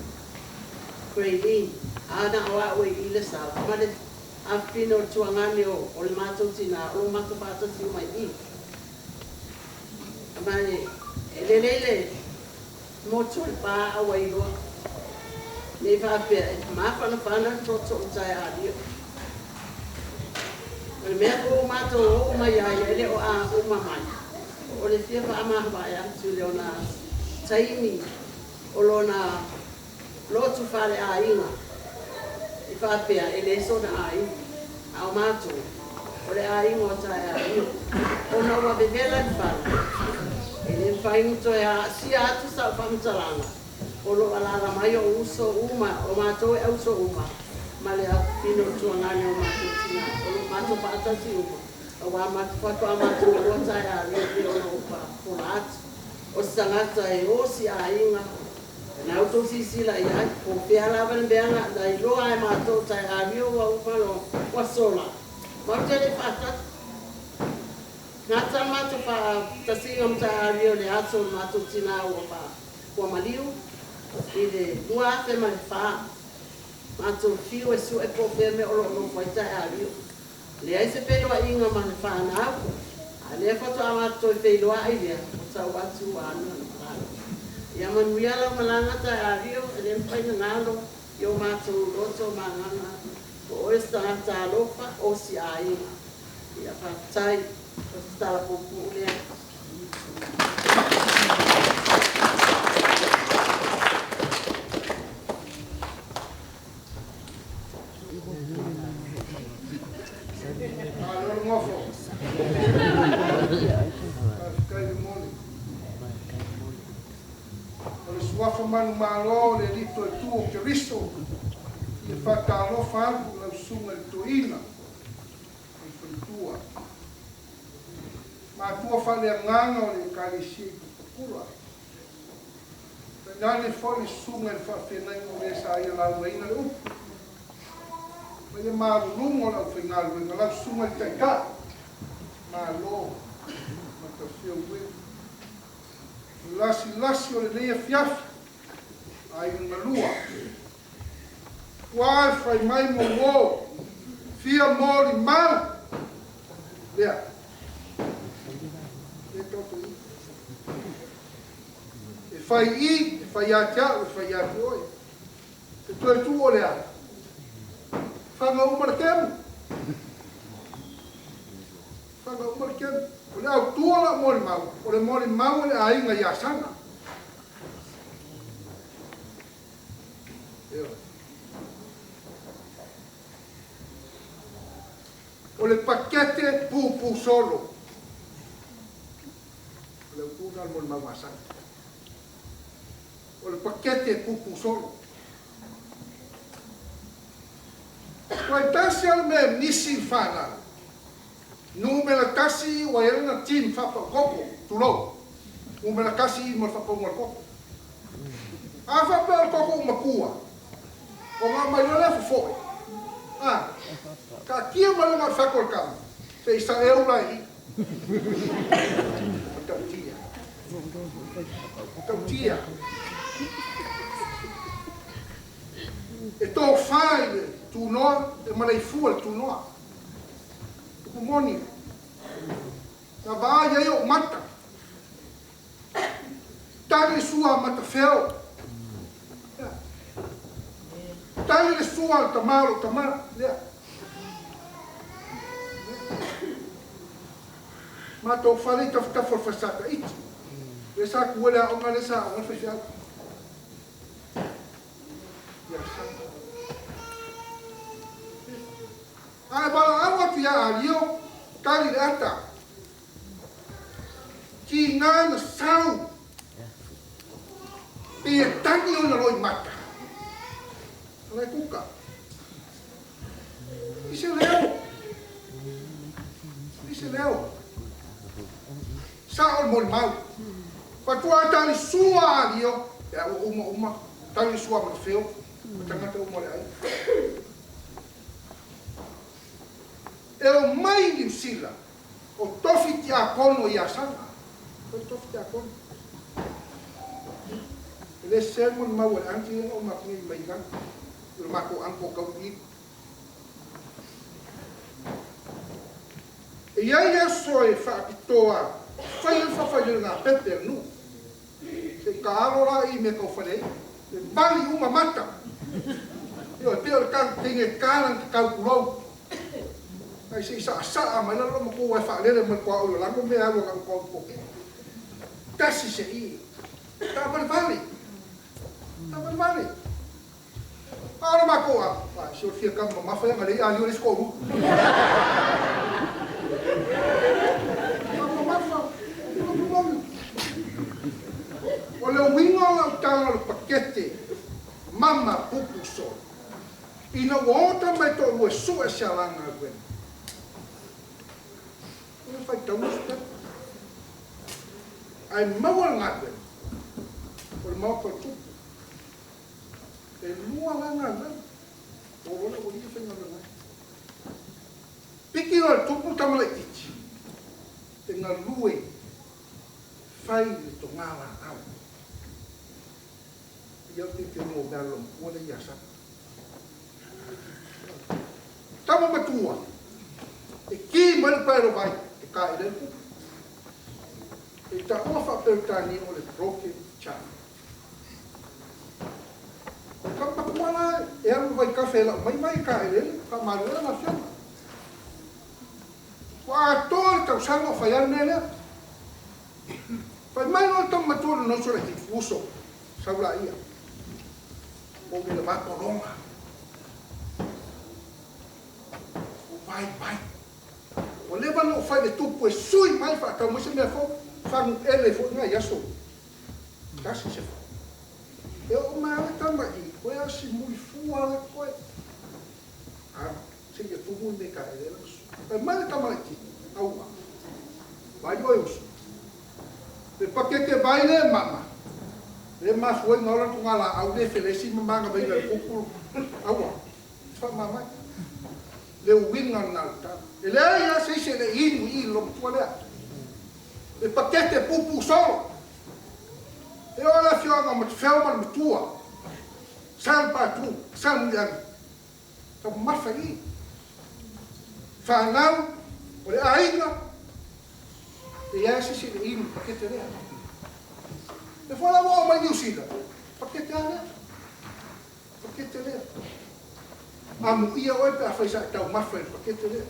Creilin. Ana o awe i le sala. a fino tuangane o le mātou tina, o le mātou pātasi o mai i. Amane, lele, mo tui pā a wairoa. Nei whapea, mawhana toto o Taeario. O le mea ko mātou o mai ai, ele o a o mamai. O le fia wha amaha vai atu leo na taimi o lona lotu whare a inga. I whapea, ele so na a inga. A o mātou, o le a inga o Taeario. O na ua bebela ni whare. Ele whainguto e a sia atu sa whamtalanga. O lo alala mai o uso uma, o mātou e uso uma. Ma le a pino tuangane o mātou tina, o lo mātou pātasi uma. O wā mātou a mātou o Taeario e o no upa pola atu. O sangata e osi a inga. Na auto sisila i ai, o whiala wale beanga, da i loa e mātou Taeario wa upalo, wa sola. Mātou e whātatu. Nā tā mātou wha tasinga o Taeario le ato o mātou tina o wha kua maliu. I le mua te mai wha. Mātou whio e su e pōwhea me olo no whai Taeario. Le ai se pēroa inga mai wha nāu. A lea whato a mātou e wheiloa ai lea. O tau atu a anu na marana. Ia manuia lau malanga Taeario. E le mwhaina ngalo. I o mātou roto mangana. O oe stangata alofa o si a inga. Ia whatai. O se tala popu lea. Wafa manu malo le rito e tuo ke riso i whakalofa aku lau sunga i toina i whaitua. Mātua whale nganga o le kalisi i Papakura. Nane whale sunga i whawhenai o le sa ia lau reina le upu. Mai le marulungo lau whaingalu e lau sunga i taika. Malo, Matafeo ue. Lasi o le leia fiafi. Ai una lua. Wai fai mai mo wo. Fia mori mau. Lea. E toto i. E fai i, e fai atia, e fai ati oi. E tu e tu o lea. Whanga umar kemu. Whanga umar kemu. O le au tuola mori mau. O le mori mau le ainga i asana. O le pakete pupu solo. O le utuna al molma masan. O le pakete pupu solo. Wai tasi al me nisi whana. Numela kasi wa elna tim whapa koko. Tulo. Numela kasi mo whapa umar koko. A whapa al koko umakua. O ngā mai lona fufoi. Ka kia malunga whakor kama. Se isa eula i. Tautia. Tautia. E tō whai tu noa, e malai fua tu noa. Tuku moni. Ka vāia e o mata. Tane sua Matafeo. Tane le sua tamaro tamara. Lea. Ma tō whare tawhitawha whasaka iti. Le sa kuela o ngare sa o ngare whasiaka. Ia sa. Ai wala awa pia a rio, kari le ata. Ki ngana sau. E tangi o na roi mata. Alai kuka. Ise leo. Ise leo. Sa o mori mau. Patua tali sua rio. Ya uma. Tali sua Matafeo. Tangata umore ai. E o mai ni sila. O tofi ti a kono i asana. O tofi ti a kono. Le sermon mau anti o makni mai gan. O mako anko kau i. Ia ia soe whaapitoa, whai whawhai ngā pepe nu. Se ka arora I me kau whanei, e bali uma mata. Io e peo le kang tinge kārang ki kau kurau. Ai se isa saa mai lalo ma kua e whaalere mai kua ula lango me awa kau kau poke. Tasi se I. Tā bali. Ara ma koa, vai, se o fia kama mawhai anga lei ali o le skoru. O le winga o lau tanga le pakete, mama pupu so. Ina wota mai to ue su e sialanga a gwen. Ina whai taunus te. Ai maua ngā gwen. O le mau pa tupu. E lua langa ngā. O rona o ia whenga ngā. Piki o le tupu tamale iti. Te ngā lue. Whai le to ngā la au. Ia te mo galom. O le iasa. Tama matua. E ki mai paero vai. E ka e lepu. E ta oa whapeutani o le broken child. Ka pakuana e alu vai kafe la mai ka e lele. Ka marua na fiona. Wa atore tau sango whaiar nele. Whai mai no tau matua no sore ki fuso. Saura ia. O me le makoronga. Vai. O leva no fai de tupu e sui mai fa ka mo se me fo fa ele fo nga yaso. Kasi se fo. E o ma tama I ko ya si muy fua ko. Ah, se ye tu muy me ka ele. E ma tama ki. Au. Vai o uso. E pakete vai le mama. Le ma foi ngora ko ngala au le felesi manga vai le kuku. Au. Fa mama. Le winga nalta. E le ia se le inu I lo tuale. E pakete pupu solo. E ora fioga mo felma mo tua. Sal pa tu, sal mulher. Tá mafa I. Fa não, o ainda. E ia se le inu pakete le. E fala mo mai usida. Pakete le. Pakete le. Amu ia oi pe afai sa tau mafa I pakete le.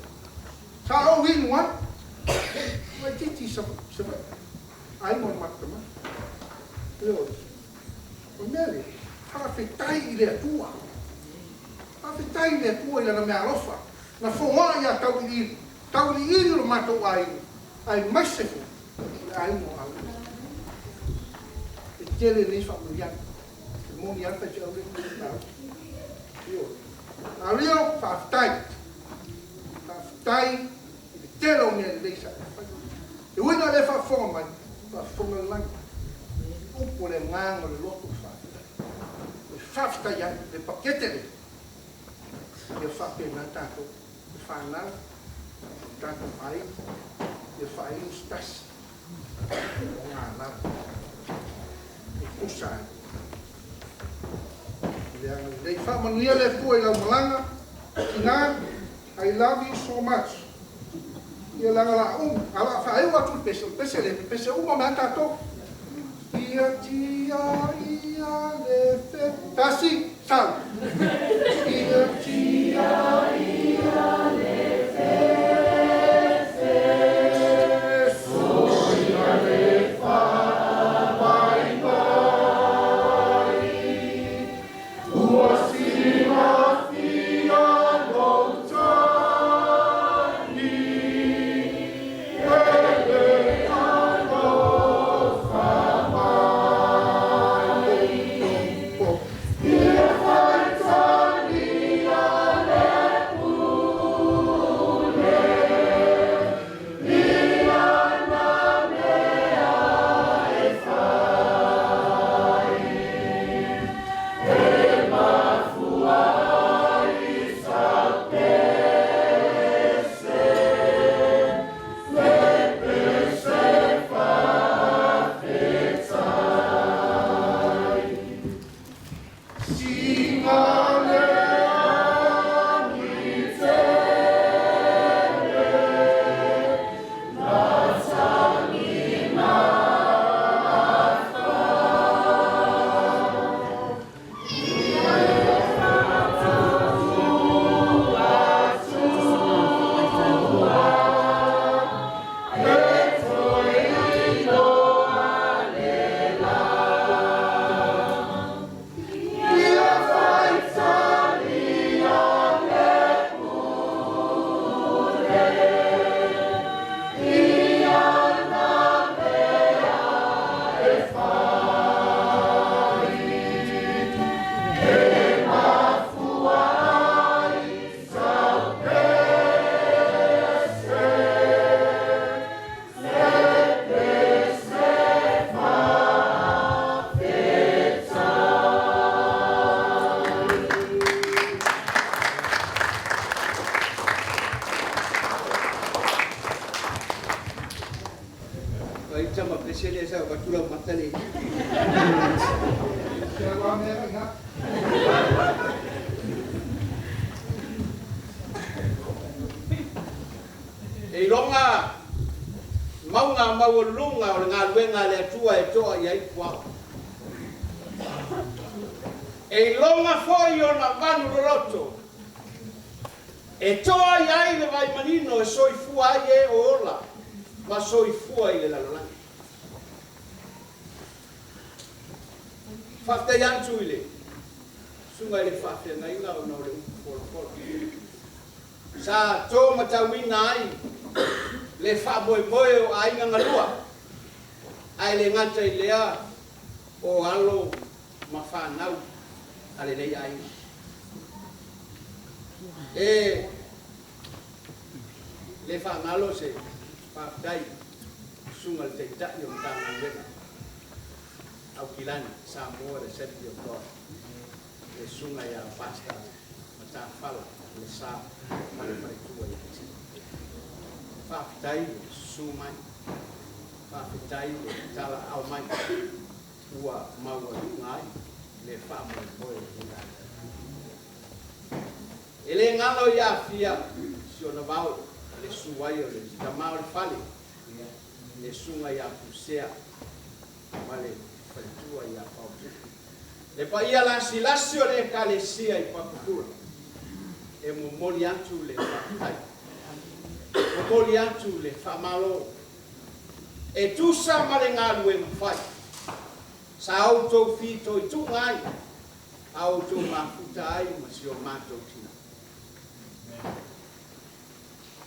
Sa o inu an. Mai titi sa. Ai mo matama. Leo. O mele. Fala fetai I le tua. Fala fetai I le tua I la me alofa. Na fonga ia Tauiliili. Tauiliili lo matou ai. Ai masefu. Ai mo au. E tele nei fa murian. Mo ni alfa je au le tau. Io. Ario fa fetai. Fa fetai. Telo ne le sa. E wina le fa fonga. Fa fonga lang. Upo le ngang le loto fa. Le fafta ya le pakete le. Le fa pena tato. Le fa na. Tato ai. Le fa stas. Ngana. E kusa. Le fa manuia le fu e la malanga. Ina, I love you so much. Ia langa la ala fa eu atu pese uma me tato. Ia tia le fe tasi sal. Ia tia le fe so ia le fa vai. Uosima fia tali. E longa maunga mawulunga o ngā luenga le atua e toa i ai kua. E longa foi o na vanu roto. E toa i ai le vai manino e soifua ai e o ola. Ma soifua i le lalolani. Whaktai antu i le. Sunga i le whawhia ngai ngā o nau le uku. Sa tō matawina ai. Le whaboe moe o ainga ngalua. Ai le ngata i lea o alo ma whanau. Ale nei ainga. E le whangalo se whaktai sunga le teitai o mtanga wena. Au kilani, Samoa le sepi o koa. Le sunga ia pasta mata whala le sa mare tua i kisi. Whaktai sumai. Whaktai tala au mai. Ua maua ngai le whamoe moe o ngai. Ele ngalo ia fia si ona vau le suai o le tamau le fale le sunga ia pusea male fatua ia pau le pa ia la silasi o le kalesia i Papakura e momoli atu le fatai momoli atu le famalo e tusa male ngalu e mfai sa auto fito i tu ngai auto mafuta ai masio mato tina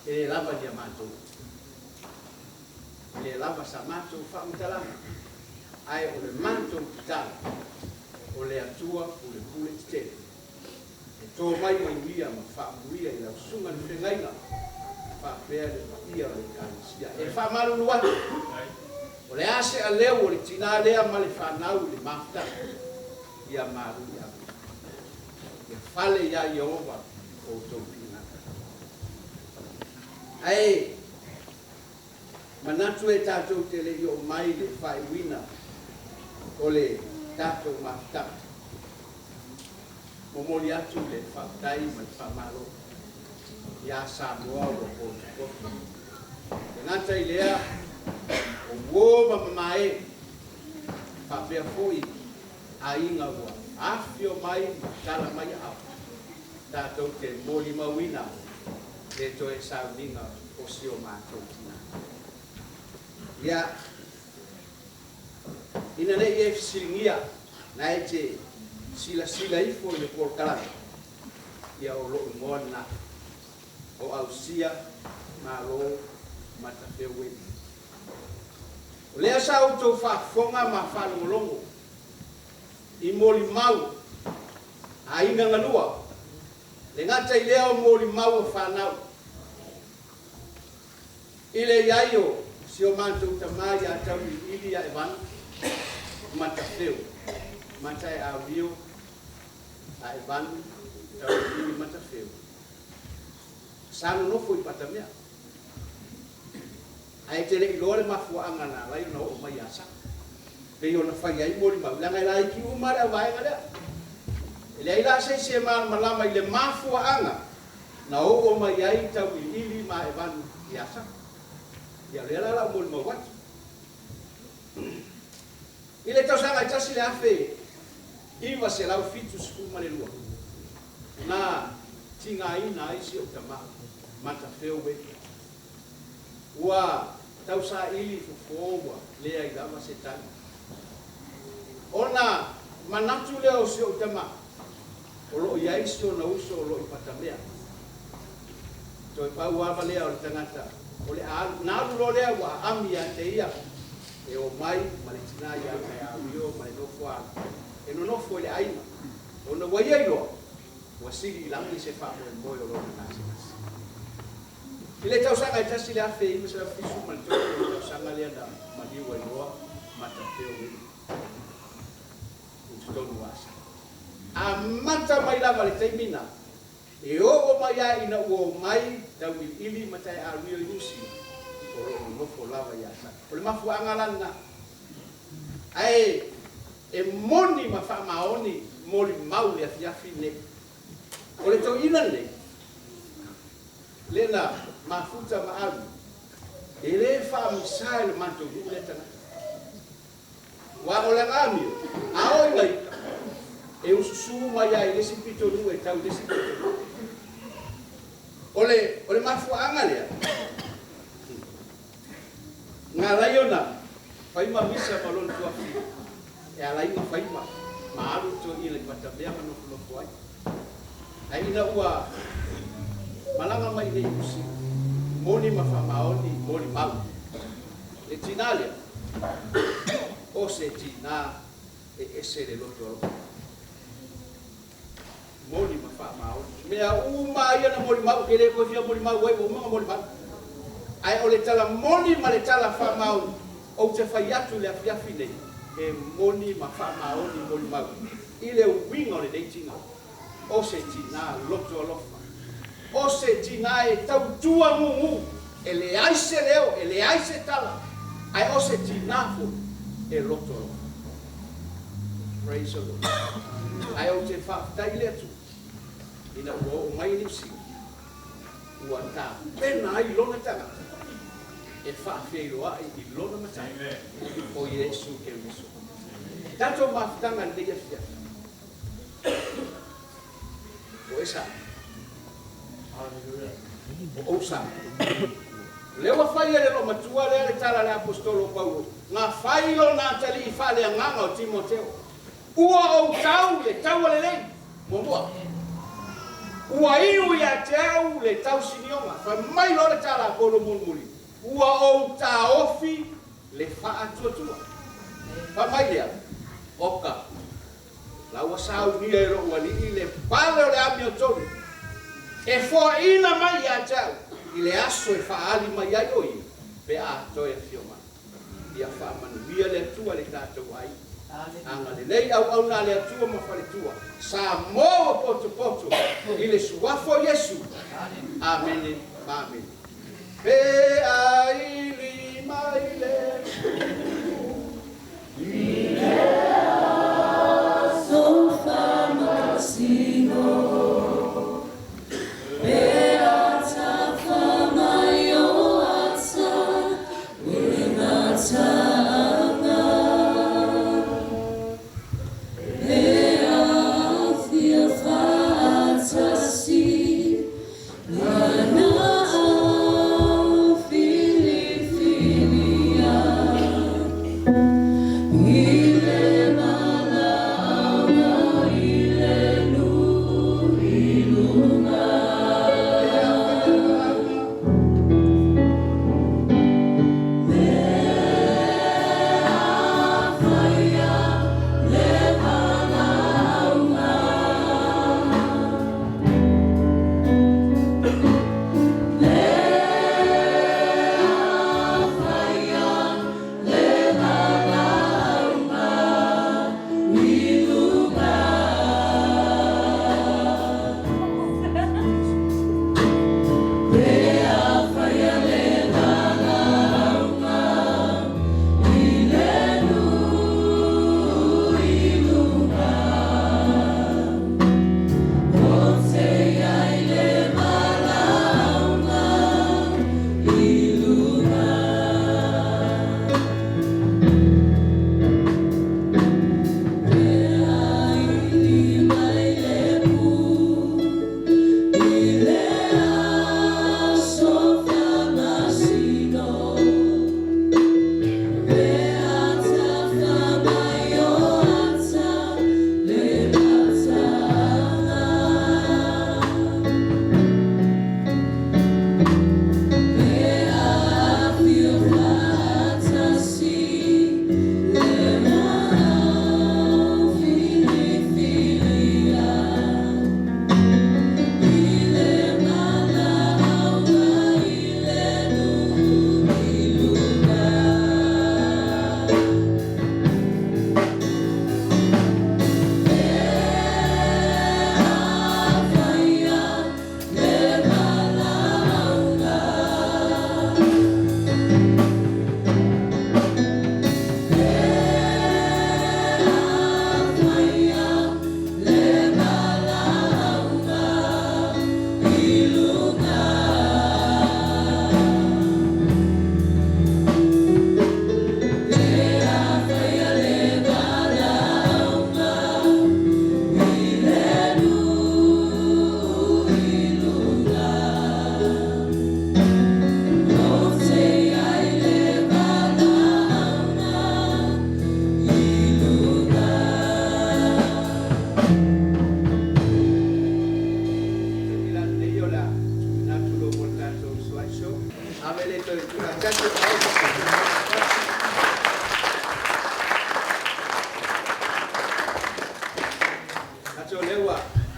e lava dia mato le lava sa mato fa mtalama ai o le manto tal o le atua o le pule te e to mai ia ma fa muia i la sunga le ngaina fa pea le ia le kansia e fa malu lua o le ase a leo o le tina lea ma le fa nau le mafta ia maru ia e fale ia Jehova o to ai manatu e tatou te le o mai le fai wina o le tatou mafta momoli atu le whaktai ma le whamalo ia Samoa o ko e ngata i lea o wōma mamae whapea foi a inga ua awhio mai ma tala mai au tatou te moli mawina le toe sauninga o sio mātou tina. Ia, ina nei e fisiringia na e te sila ifo i le porkalai. Ia o loo moana o ausia ma lo Matafeo wei. O lea sa autou whaafonga ma whalongolongo i moli mau a inga ngalua. Le ngata i lea o moli mau o whanau. I le iaio, si o mātou tamai a Tauiliili Aevanu, Matafeo, Taeario Tauiliili Aevanu, Matafeo. Sano nofo i patamea. Ai te rei lore mafuanga na lai no o mai asa. Pei ona whai ai moli mau. Langa i lai ki umare a waenga lea. Ele ila se malama ile mafua anga na o mai ai Tauiliili Aevanu iasa ya le la mo mo wat ile tau sanga tasi le afe iwa se la fitu sku malelua na tinga ina isi o tama Matafeo we wa tau sa ili fufowa le ai dama se tani ona manatu le o se o tama o lo ia isi o na uso o lo i patamea toi pau ava lea o le tangata o le nāru lo lea wa ami a te ia e o mai ma le tina ia mai a wio ma le nofo a e no nofo le aina o na wai ai loa wa siri langi se wha mo e o lo na nasi nasi i le tau sanga i tasi le afe i misa fisu ma le toko tau sanga lea na ma liwa i loa Matafeo wini ututonu wasa a mata mai lava le taimina e o mai a ina o mai Tauiliili ma Taeario i usi o lo nofo lava ia sa o le mafuanga lana Ai e moni ma fa maoni moli mau le afiafi ne. O le tau ina ne. Lena mafuta maalu. E le fa misai le manto le tana. Wa o le ngami. A o ngai. E ususu mai ai le sipito nu e tau le sipito. Ole mafu anga lea. Nga raiona. Faima misa malon tua fi. E alai ma faima. Maalu to ile patabea mano kuai. Ai ina ua malanga mai nei usi. Moni mafa maoni moni mau. E tinalia. O se tina e ese le loto. Moni mafa maoni. Mea uma ia na moni mau kere ko fia moni mau wai uma moni mau. Ai o le tala moni ma le tala fa maoni. O te fai atu le afia fine. E moni mafa maoni moni mau. Ile wingo le dei tina. O se tina loto alofa. O se tina e tau tua mungu. E le aise leo, e le aise tala. Ai o se tina fu e loto alofa. Praise the Lord. Ai o te whaafitai le atu. Ina ua o mai ni usi. Ua ta pena ai lona tangata. E whaafia iroa i lona matai. O Yesu ke miso. Tato mafitanga ni ia fia. O esa. O osa. Lewa whai ere lo matua le ale tala le apostolo Paulo. Ngā whai lo nā tali I whale a nganga o Timoteo. Ua o tau le tau le lei. Mua. Ua iu ia te au le tau sinionga. Wha mai lo le tala a kolo mulmuli. Ua o ta ofi le wha tua. Wha mai lea. Oka. Laua sau nia e roa li le pale o le ami o tonu. E fua ina mai a tau. I le aso e wha ali mai ai oi. Pe a toi a fioma. Ia wha manuia le tua le tātou ai. Anga le nei au na le atua ma whare tua. Sa moa poto. I le suafo Yesu. Amen. Amen. Pe a ili mai le. So famasino. Pe a tafa mai o ata. Winata. Fili,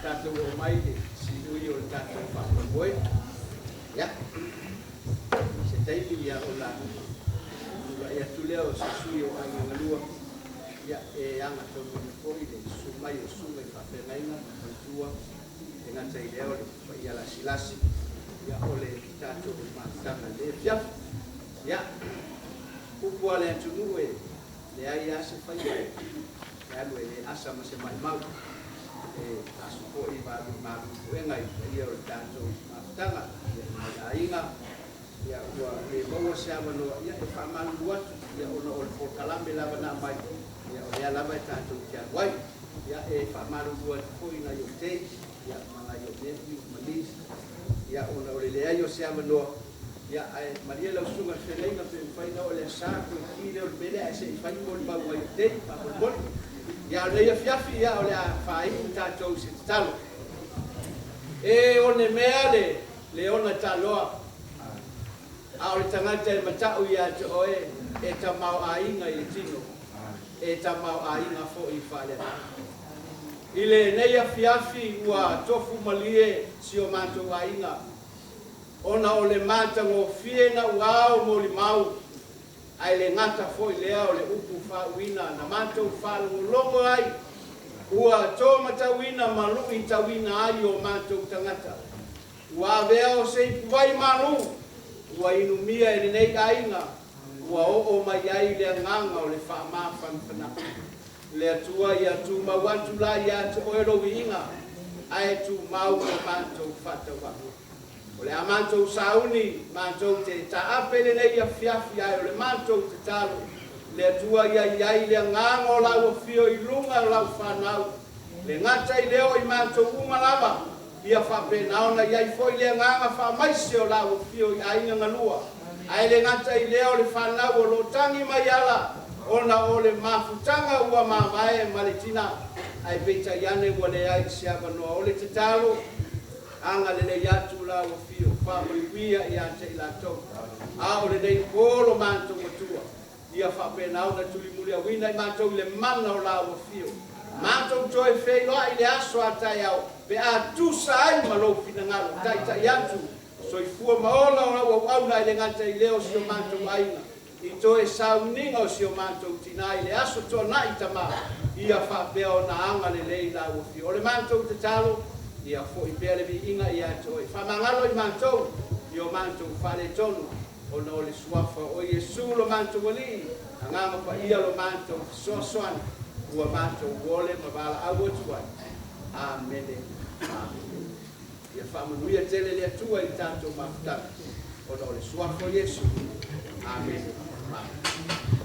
tātou o mai e si ui o le tātou whakoe. Ia. Se teimi ia o la. Ia tulea o se sui o ai ngalua. Ia e anga tau mene fōi le sumai o sumai whawhengaina, whaitua, e ngata i leo le whaia la silasi. Ia o le tātou o mātanga le fiafu. Ia. Upua le atunu e le ai ase whaia. E alu e le asa ma se mai mau. E asu po i maru kuenga i ia o le tātou mātanga. Ia mai a inga. Ia ua le maua se awanoa. Ia e whamalu atu. Ia ona o le pokalame lava na mai. Ia o lea lava e tātou kia wai. Ia e whamaru atu po i na i o te. Ia mga i o nefi o manis. Ia ona o le lea i o se awanoa. Ia ai Maria lau sunga wheneinga pe whaina o le sāko i ki leo le mele a se i whaini mo le mau ai o te. Ia o leia fiafi ia o le a whai i tātou se talo. E o ne mea le ona taloa. A o le tangata e matau i atu oe e ta mau a inga i le tino. E ta mau a inga fo i whale. I le neia fiafi ua tofu malie si o mātou a inga. Ona o le mātango fiena uao mo li mau. Ai le ngata fo i lea o le upu whauina na mātou whalungu longo ai. Ua tō matauina malu i tauina ai o mātou tangata. Ua vea o se ipuwai malu. Ua inu mia e nei ainga. Ua o mai ai le nganga o le whaamawhan whanaka. Le atua i atu mawatu la i atu oero i inga. Ai tu mau o mātou whatawa. O le a mātou sauni, mātou te taapele nei a fiafi ai o le mātou te talo. Le atua i ai le nganga o lau o fio i lunga o lau whanau. Le ngata i leo i mātou umalama. Ia whapenaona iai foi le nganga whamaise o lau o fio i ainga ngalua. Ai le ngata i leo le whanau o lo tangi mai ala. Ona o le mafutanga ua mamae maletina. Ai peita iane ua le ai siapa noa o le te talo. Anga le le yatu lau o fio. Whamaiwia i ante i lato. A o le nei koro mātou matua. Ia whapenaona tuli muli a wina i mātou le mana o lau o fio. Mātou toe wheiloa i le aso a tai au. Pe a tusa ai malo pinangalo. Tai tai atu. So i fua maola o auna i le ngata i leo si o mātou ainga. I toe sauninga o si o mātou tina i le aso tōna i tama. Ia whapea o na anga le lei la o fi. O le mātou te talo. Ia fo i pere vi inga i atoe. Whamangalo i mātou. I o mātou whare tonu. O na o le suafa o Jesu lo mātou wali. Anganga pa ia lo mātou soasoan. Ua mātou wole ma wala au atuai. Amen. Amen. Ia whamanuia tele le atua i tātou mafutanga. O na o le suafa o Jesu. Amen. Amen.